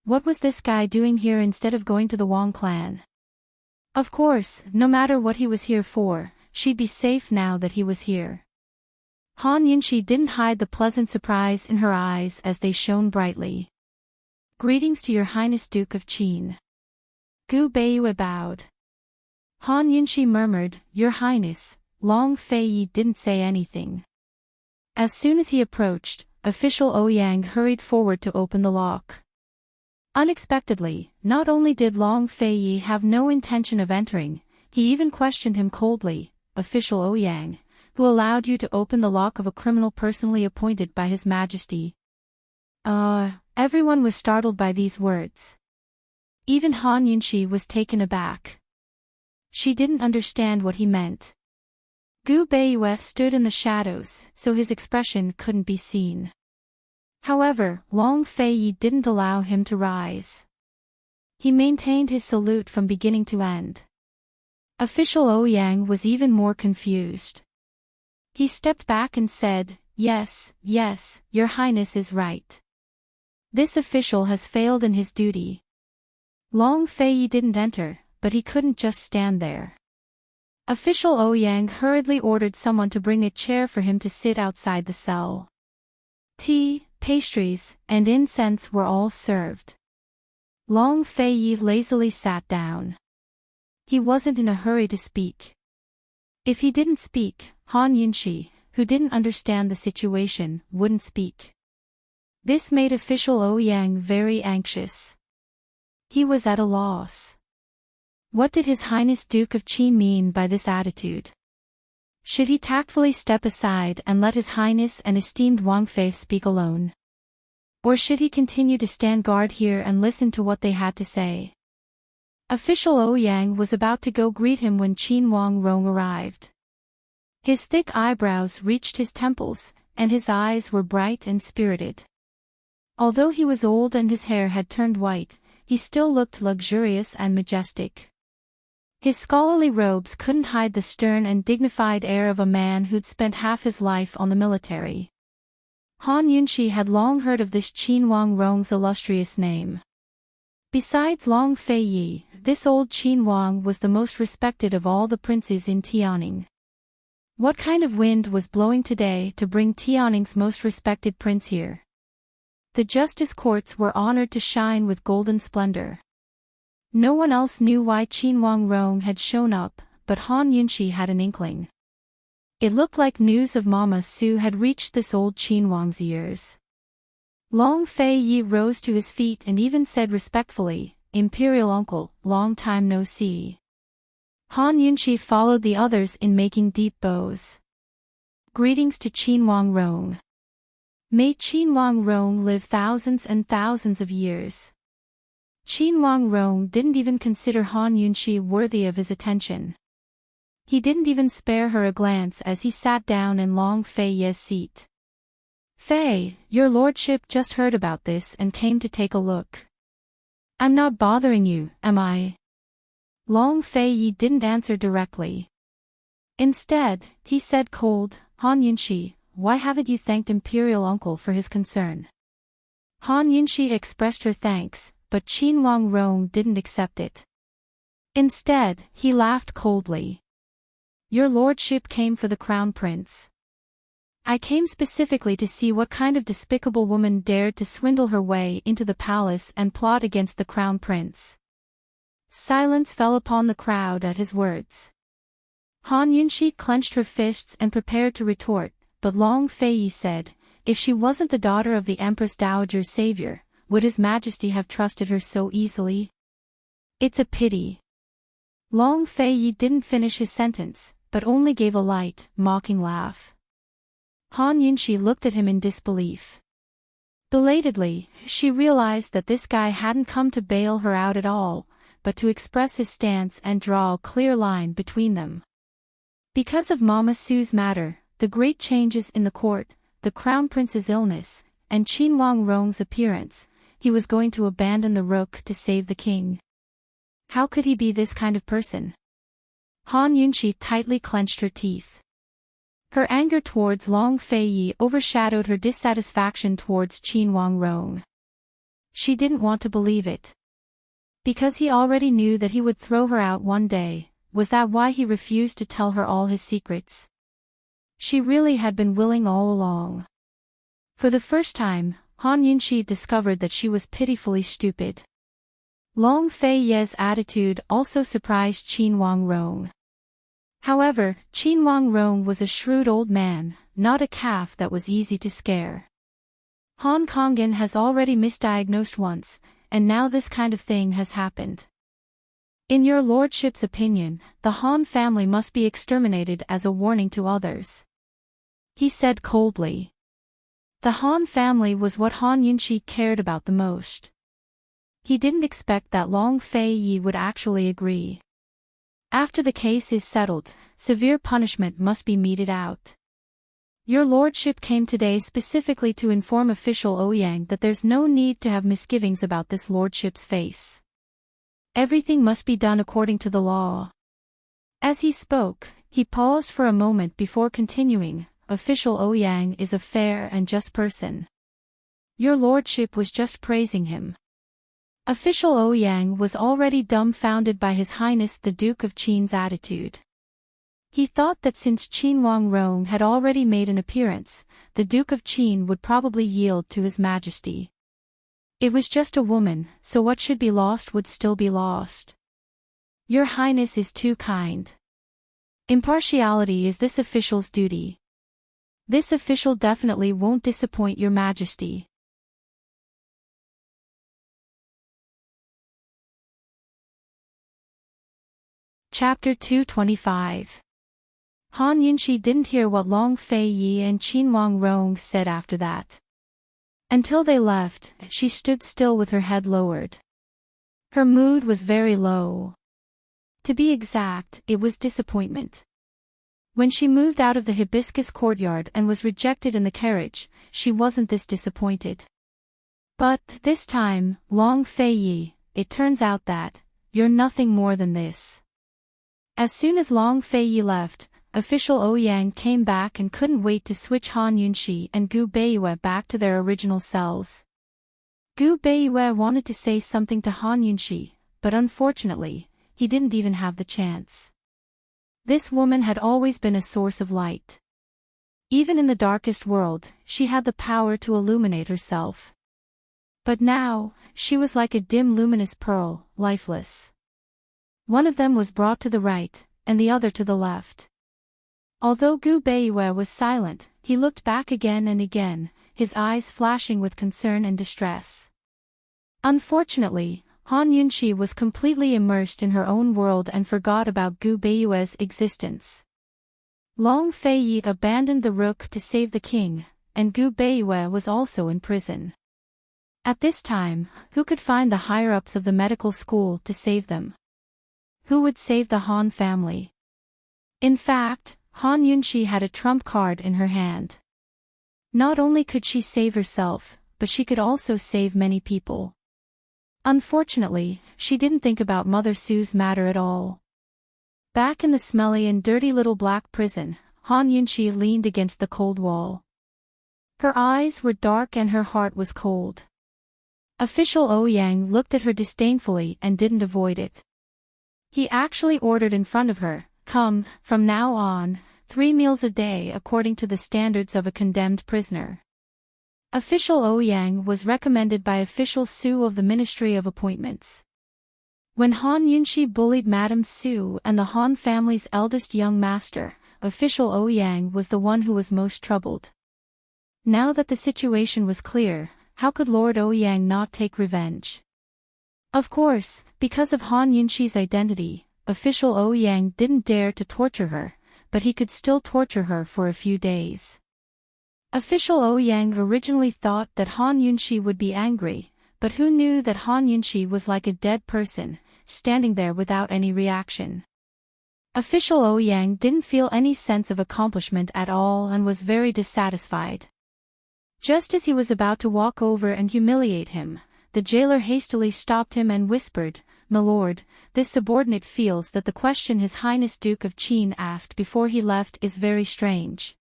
What was this guy doing here instead of going to the Wang clan? Of course, no matter what he was here for, she'd be safe now that he was here. Han Yunxi didn't hide the pleasant surprise in her eyes as they shone brightly. Greetings to Your Highness Duke of Qin. Gu Beiyue bowed. Han Yunxi murmured, Your Highness. Long Feiyi didn't say anything. As soon as he approached, official Ouyang hurried forward to open the lock. Unexpectedly, not only did Long Feiyi have no intention of entering, he even questioned him coldly, Official Ouyang, who allowed you to open the lock of a criminal personally appointed by His Majesty? Everyone was startled by these words. Even Han Yunxi was taken aback. She didn't understand what he meant. Gu Beiyue stood in the shadows, so his expression couldn't be seen. However, Long Feiyi didn't allow him to rise. He maintained his salute from beginning to end. Official Ouyang was even more confused. He stepped back and said, Yes, Your Highness is right. This official has failed in his duty. Long Feiyi didn't enter, but he couldn't just stand there. Official Ouyang hurriedly ordered someone to bring a chair for him to sit outside the cell. Tea, pastries, and incense were all served. Long Feiyi lazily sat down. He wasn't in a hurry to speak. If he didn't speak, Han Yunxi, who didn't understand the situation, wouldn't speak. This made official Ouyang very anxious. He was at a loss. What did His Highness Duke of Qin mean by this attitude? Should he tactfully step aside and let His Highness and esteemed Wang Fei speak alone? Or should he continue to stand guard here and listen to what they had to say? Official Ouyang was about to go greet him when Qin Wang Rong arrived. His thick eyebrows reached his temples, and his eyes were bright and spirited. Although he was old and his hair had turned white, he still looked luxurious and majestic. His scholarly robes couldn't hide the stern and dignified air of a man who'd spent half his life on the military. Han Yunshi had long heard of this Qin Wang Rong's illustrious name. Besides Long Fei Yi, this old Qin Wang was the most respected of all the princes in Tianning. What kind of wind was blowing today to bring Tianning's most respected prince here? The justice courts were honored to shine with golden splendor. No one else knew why Qin Wang Rong had shown up, but Han Yunshi had an inkling. It looked like news of Mama Su had reached this old Qin Wang's ears. Long Fei Yi rose to his feet and even said respectfully, "Imperial uncle, long time no see." Han Yunshi followed the others in making deep bows. Greetings to Qin Wang Rong. May Qin Wang Rong live thousands and thousands of years. Qin Wang Rong didn't even consider Han Yunshi worthy of his attention. He didn't even spare her a glance as he sat down in Long Fei Yi's seat. "Fei, your lordship just heard about this and came to take a look. I'm not bothering you, am I?" Long Fei Yi didn't answer directly. Instead, he said cold, "Han Yunshi, why haven't you thanked Imperial Uncle for his concern?" Han Yunshi expressed her thanks, but Qin Wang Rong didn't accept it. Instead, he laughed coldly. "Your lordship came for the crown prince. I came specifically to see what kind of despicable woman dared to swindle her way into the palace and plot against the crown prince." Silence fell upon the crowd at his words. Han Yunshi clenched her fists and prepared to retort, but Long Fei Yi said, "If she wasn't the daughter of the Empress Dowager's savior, would His Majesty have trusted her so easily? It's a pity." Long Fei Yi didn't finish his sentence, but only gave a light, mocking laugh. Han Yunshi looked at him in disbelief. Belatedly, she realized that this guy hadn't come to bail her out at all, but to express his stance and draw a clear line between them. Because of Mama Su's matter, the great changes in the court, the crown prince's illness, and Qin Wang Rong's appearance, he was going to abandon the rook to save the king. How could he be this kind of person? Han Yunshi tightly clenched her teeth. Her anger towards Long Fei Yi overshadowed her dissatisfaction towards Qin Wang Rong. She didn't want to believe it. Because he already knew that he would throw her out one day, was that why he refused to tell her all his secrets? She really had been willing all along. For the first time, Han Yunshi discovered that she was pitifully stupid. Long Fei Yi's attitude also surprised Qin Wang Rong. However, Qin Wang Rong was a shrewd old man, not a calf that was easy to scare. Hong Kongan has already misdiagnosed once, and now this kind of thing has happened. In your lordship's opinion, the Han family must be exterminated as a warning to others. He said coldly. The Han family was what Han Yunshi cared about the most. He didn't expect that Long Fei Yi would actually agree. After the case is settled, severe punishment must be meted out. Your lordship came today specifically to inform official Ouyang that there's no need to have misgivings about this lordship's face. Everything must be done according to the law. As he spoke, he paused for a moment before continuing, official Ouyang is a fair and just person. Your lordship was just praising him. Official Ouyang was already dumbfounded by His Highness the Duke of Qin's attitude. He thought that since Qin Wang Rong had already made an appearance, the Duke of Qin would probably yield to His Majesty. It was just a woman, so what should be lost would still be lost. Your Highness is too kind. Impartiality is this official's duty. This official definitely won't disappoint Your Majesty. Chapter 225. Han Yunshi didn't hear what Long Fei Yi and Qin Wang Rong said after that. Until they left, she stood still with her head lowered. Her mood was very low. To be exact, it was disappointment. When she moved out of the hibiscus courtyard and was rejected in the carriage, she wasn't this disappointed. But, this time, Long Fei, it turns out that, you're nothing more than this. As soon as Long Fei left, official Ouyang came back and couldn't wait to switch Han Yunxi and Gu Beiyue back to their original selves. Gu Beiyue wanted to say something to Han Yunxi, but unfortunately, he didn't even have the chance. This woman had always been a source of light. Even in the darkest world, she had the power to illuminate herself. But now, she was like a dim luminous pearl, lifeless. One of them was brought to the right, and the other to the left. Although Gu Beiyue was silent, he looked back again and again, his eyes flashing with concern and distress. Unfortunately, Han Yunxi was completely immersed in her own world and forgot about Gu Beiyue's existence. Long Fei abandoned the rook to save the king, and Gu Beiyue was also in prison. At this time, who could find the higher-ups of the medical school to save them? Who would save the Han family? In fact, Han Yunxi had a trump card in her hand. Not only could she save herself, but she could also save many people. Unfortunately, she didn't think about Mother Sue's matter at all. Back in the smelly and dirty little black prison, Han Yunxi leaned against the cold wall. Her eyes were dark and her heart was cold. Official Ouyang looked at her disdainfully and didn't avoid it. He actually ordered in front of her, "Come, from now on, 3 meals a day according to the standards of a condemned prisoner." Official Ouyang was recommended by Official Su of the Ministry of Appointments. When Han Yunxi bullied Madame Su and the Han family's eldest young master, Official Ouyang was the one who was most troubled. Now that the situation was clear, how could Lord Ouyang not take revenge? Of course, because of Han Yunxi's identity, Official Ouyang didn't dare to torture her, but he could still torture her for a few days. Official Ouyang originally thought that Han Yunxi would be angry, but who knew that Han Yunxi was like a dead person, standing there without any reaction. Official Ouyang didn't feel any sense of accomplishment at all and was very dissatisfied. Just as he was about to walk over and humiliate him, the jailer hastily stopped him and whispered, "My lord, this subordinate feels that the question His Highness Duke of Qin asked before he left is very strange."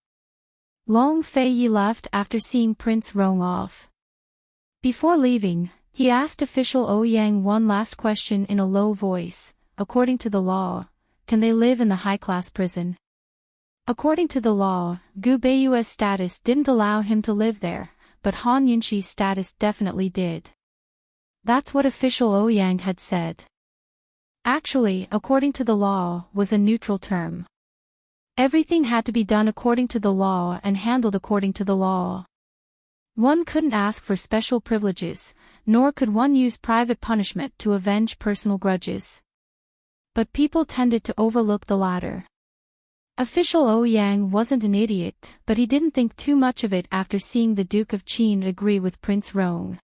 Long Fei left after seeing Prince Rong off. Before leaving, he asked Official Ouyang one last question in a low voice. According to the law, can they live in the high-class prison? According to the law, Gu Beiyue's status didn't allow him to live there, but Han Yunxi's status definitely did. That's what Official Ouyang had said. Actually, according to the law was a neutral term. Everything had to be done according to the law and handled according to the law. One couldn't ask for special privileges, nor could one use private punishment to avenge personal grudges. But people tended to overlook the latter. Official Ouyang wasn't an idiot, but he didn't think too much of it after seeing the Duke of Qin agree with Prince Rong.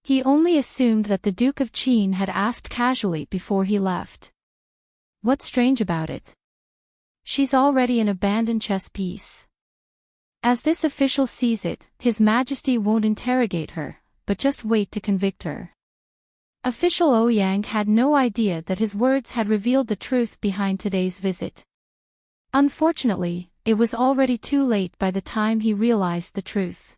He only assumed that the Duke of Qin had asked casually before he left. What's strange about it? She's already an abandoned chess piece. As this official sees it, His Majesty won't interrogate her, but just wait to convict her. Official Ouyang had no idea that his words had revealed the truth behind today's visit. Unfortunately, it was already too late by the time he realized the truth.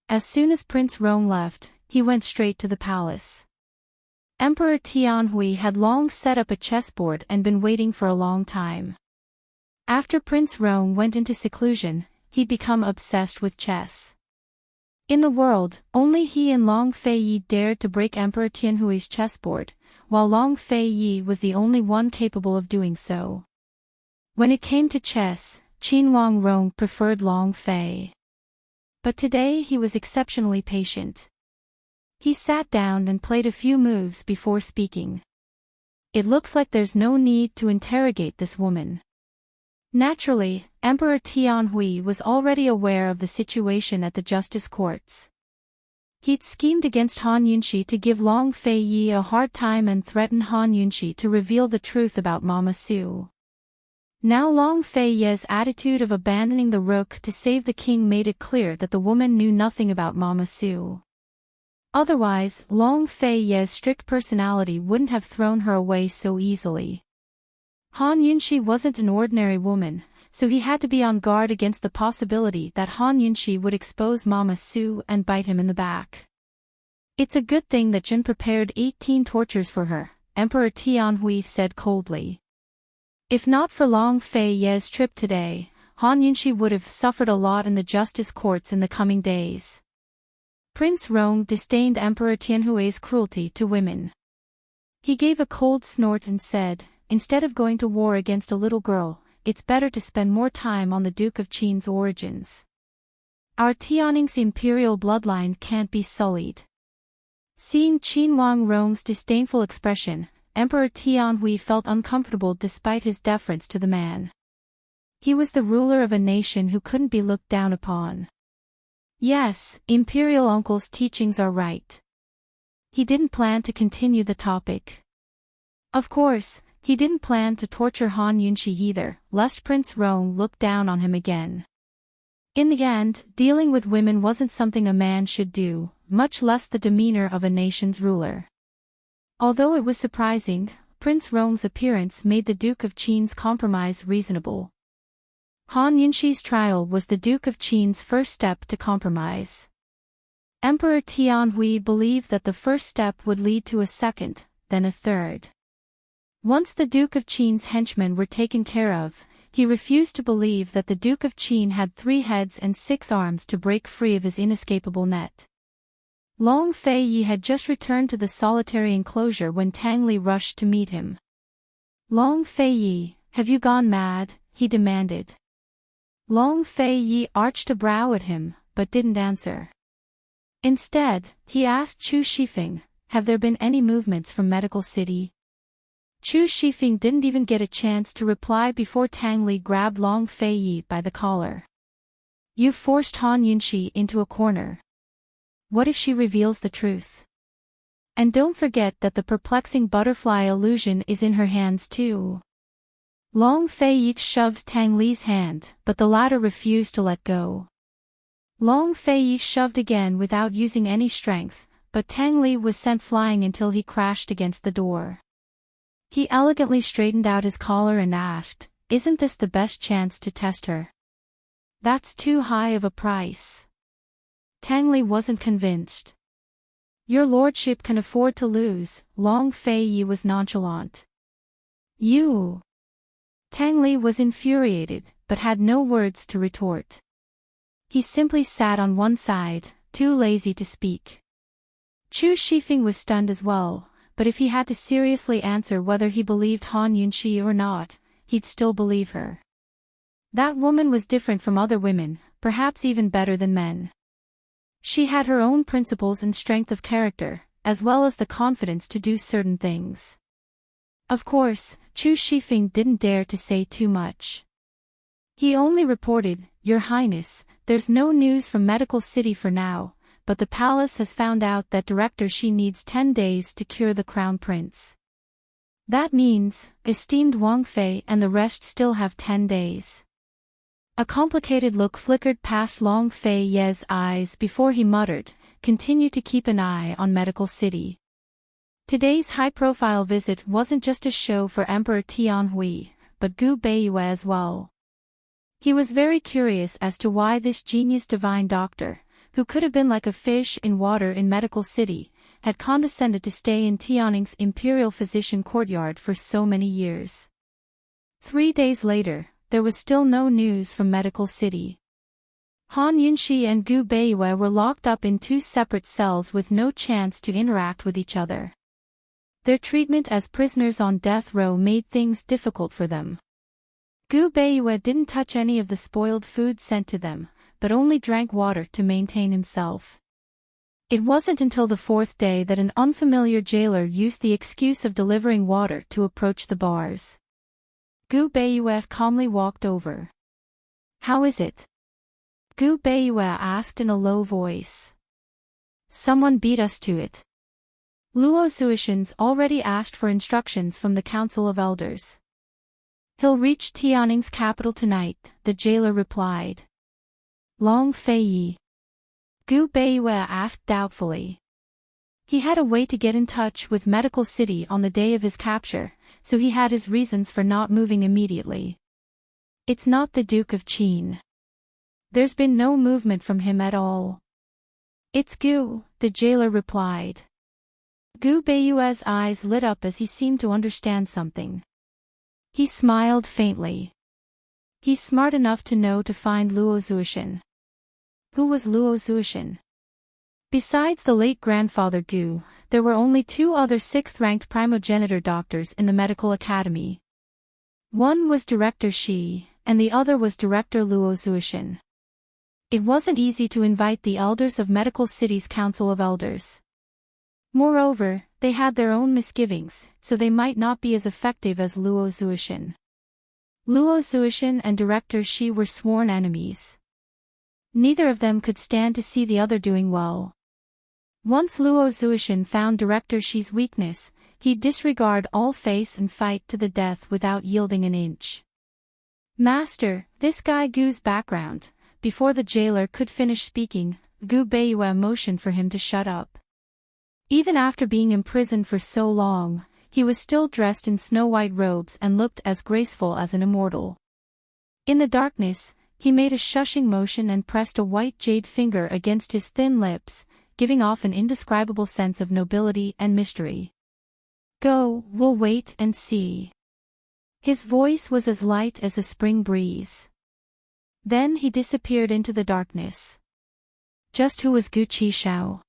As soon as Prince Rong left, he went straight to the palace. Emperor Tianhui had long set up a chessboard and been waiting for a long time. After Prince Rong went into seclusion, he'd become obsessed with chess. In the world, only he and Long Fei dared to break Emperor Tianhui's chessboard, while Long Fei was the only one capable of doing so. When it came to chess, Qin Wangrong preferred Long Fei. But today he was exceptionally patient. He sat down and played a few moves before speaking. It looks like there's no need to interrogate this woman. Naturally, Emperor Tianhui was already aware of the situation at the justice courts. He'd schemed against Han Yunxi to give Long Fei a hard time and threatened Han Yunxi to reveal the truth about Mama Su. Now Long Fei Ye's attitude of abandoning the rook to save the king made it clear that the woman knew nothing about Mama Su. Otherwise, Long Fei Ye's strict personality wouldn't have thrown her away so easily. Han Yunxi wasn't an ordinary woman, so he had to be on guard against the possibility that Han Yunxi would expose Mama Su and bite him in the back. It's a good thing that Jin prepared 18 tortures for her, Emperor Tianhui said coldly. If not for Long Fei Ye's trip today, Han Yunxi would have suffered a lot in the justice courts in the coming days. Prince Rong disdained Emperor Tianhui's cruelty to women. He gave a cold snort and said, "Instead of going to war against a little girl, it's better to spend more time on the Duke of Qin's origins. Our Tianning's imperial bloodline can't be sullied." Seeing Qin Wang Rong's disdainful expression, Emperor Tianhui felt uncomfortable despite his deference to the man. He was the ruler of a nation who couldn't be looked down upon. Yes, Imperial Uncle's teachings are right. He didn't plan to continue the topic. Of course, he didn't plan to torture Han Yunxi either, lest Prince Rong look down on him again. In the end, dealing with women wasn't something a man should do, much less the demeanor of a nation's ruler. Although it was surprising, Prince Rong's appearance made the Duke of Qin's compromise reasonable. Han Yunxi's trial was the Duke of Qin's first step to compromise. Emperor Tianhui believed that the first step would lead to a second, then a third. Once the Duke of Qin's henchmen were taken care of, he refused to believe that the Duke of Qin had 3 heads and 6 arms to break free of his inescapable net. Long Fei Yi had just returned to the solitary enclosure when Tang Li rushed to meet him. "Long Fei Yi, have you gone mad?" he demanded. Long Fei Yi arched a brow at him, but didn't answer. Instead, he asked Chu Shifeng, "Have there been any movements from Medical City?" Chu Shifeng didn't even get a chance to reply before Tang Li grabbed Long Fei Yi by the collar. "You've forced Han Yunxi into a corner. What if she reveals the truth? And don't forget that the perplexing butterfly illusion is in her hands too." Long Fei Yi shoved Tang Li's hand, but the latter refused to let go. Long Fei Yi shoved again without using any strength, but Tang Li was sent flying until he crashed against the door. He elegantly straightened out his collar and asked, "Isn't this the best chance to test her?" "That's too high of a price." Tang Li wasn't convinced. "Your lordship can afford to lose," Long Fei Yi was nonchalant. "You." Tang Li was infuriated, but had no words to retort. He simply sat on one side, too lazy to speak. Chu Shifeng was stunned as well, but if he had to seriously answer whether he believed Han Yunxi or not, he'd still believe her. That woman was different from other women, perhaps even better than men. She had her own principles and strength of character, as well as the confidence to do certain things. Of course, Chu Shifeng didn't dare to say too much. He only reported, "Your Highness, there's no news from Medical City for now, but the palace has found out that Director Shi needs 10 days to cure the Crown Prince. That means, esteemed Wang Fei and the rest still have 10 days. A complicated look flickered past Long Fei Ye's eyes before he muttered, "Continue to keep an eye on Medical City." Today's high-profile visit wasn't just a show for Emperor Tianhui, but Gu Beiyue as well. He was very curious as to why this genius divine doctor, who could have been like a fish in water in Medical City, had condescended to stay in Tianning's imperial physician courtyard for so many years. 3 days later, there was still no news from Medical City. Han Yunxi and Gu Beiyue were locked up in 2 separate cells with no chance to interact with each other. Their treatment as prisoners on death row made things difficult for them. Gu Beiyue didn't touch any of the spoiled food sent to them, but only drank water to maintain himself. It wasn't until the 4th day that an unfamiliar jailer used the excuse of delivering water to approach the bars. Gu Beiyue calmly walked over. "How is it?" Gu Beiyue asked in a low voice. "Someone beat us to it. Luo Zuishans already asked for instructions from the Council of Elders." He'll reach Tianning's capital tonight, the jailer replied. Long Fei Yi? Gu Beiyue asked doubtfully. He had a way to get in touch with Medical City on the day of his capture, so he had his reasons for not moving immediately. It's not the Duke of Qin. There's been no movement from him at all. It's Gu, the jailer replied. Gu Beiyue's eyes lit up as he seemed to understand something. He smiled faintly. He's smart enough to know to find Luo Zuishan. Who was Luo Zuishan? Besides the late grandfather Gu, there were only two other sixth-ranked primogenitor doctors in the medical academy. One was Director Shi, and the other was Director Luo Zuishan. It wasn't easy to invite the elders of Medical City's Council of Elders. Moreover, they had their own misgivings, so they might not be as effective as Luo Zuishan. Luo Zuishan and Director Shi were sworn enemies. Neither of them could stand to see the other doing well. Once Luo Zuishan found Director Shi's weakness, he'd disregard all face and fight to the death without yielding an inch. Master, this guy Gu's background. Before the jailer could finish speaking, Gu Beiyue motioned for him to shut up. Even after being imprisoned for so long, he was still dressed in snow-white robes and looked as graceful as an immortal. In the darkness, he made a shushing motion and pressed a white jade finger against his thin lips, giving off an indescribable sense of nobility and mystery. Go, we'll wait and see. His voice was as light as a spring breeze. Then he disappeared into the darkness. Just who was Gu Qishao?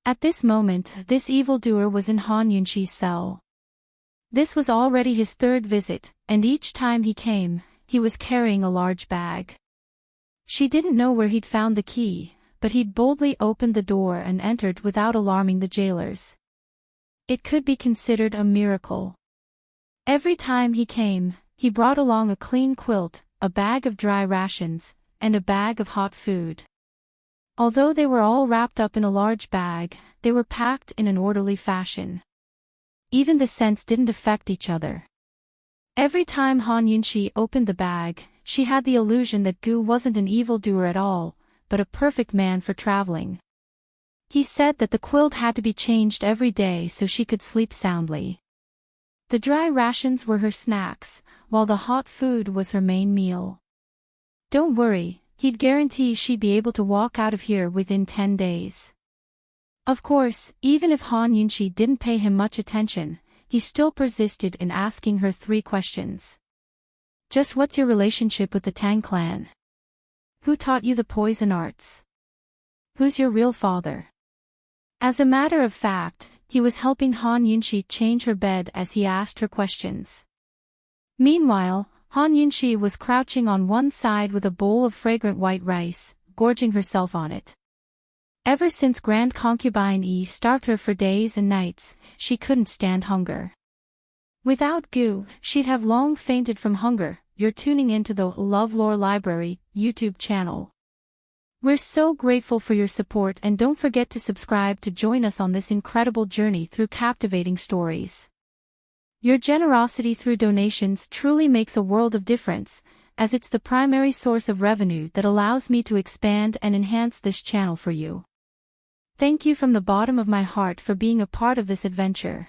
At this moment, this evildoer was in Han Yunqi's cell. This was already his third visit, and each time he came, he was carrying a large bag. She didn't know where he'd found the key, but he'd boldly opened the door and entered without alarming the jailers. It could be considered a miracle. Every time he came, he brought along a clean quilt, a bag of dry rations, and a bag of hot food. Although they were all wrapped up in a large bag, they were packed in an orderly fashion. Even the scents didn't affect each other. Every time Han Yunqi opened the bag, she had the illusion that Gu wasn't an evildoer at all, but a perfect man for traveling. He said that the quilt had to be changed every day so she could sleep soundly. The dry rations were her snacks, while the hot food was her main meal. Don't worry, he'd guarantee she'd be able to walk out of here within 10 days. Of course, even if Han Yunqi didn't pay him much attention, he still persisted in asking her 3 questions. Just what's your relationship with the Tang clan? Who taught you the poison arts? Who's your real father? As a matter of fact, he was helping Han Yunqi change her bed as he asked her questions. Meanwhile, Han Yunqi was crouching on one side with a bowl of fragrant white rice, gorging herself on it. Ever since Grand Concubine Yi starved her for days and nights, she couldn't stand hunger. Without Gu, she'd have long fainted from hunger. You're tuning into the LoveLore Library YouTube channel. We're so grateful for your support, and don't forget to subscribe to join us on this incredible journey through captivating stories. Your generosity through donations truly makes a world of difference, as it's the primary source of revenue that allows me to expand and enhance this channel for you. Thank you from the bottom of my heart for being a part of this adventure.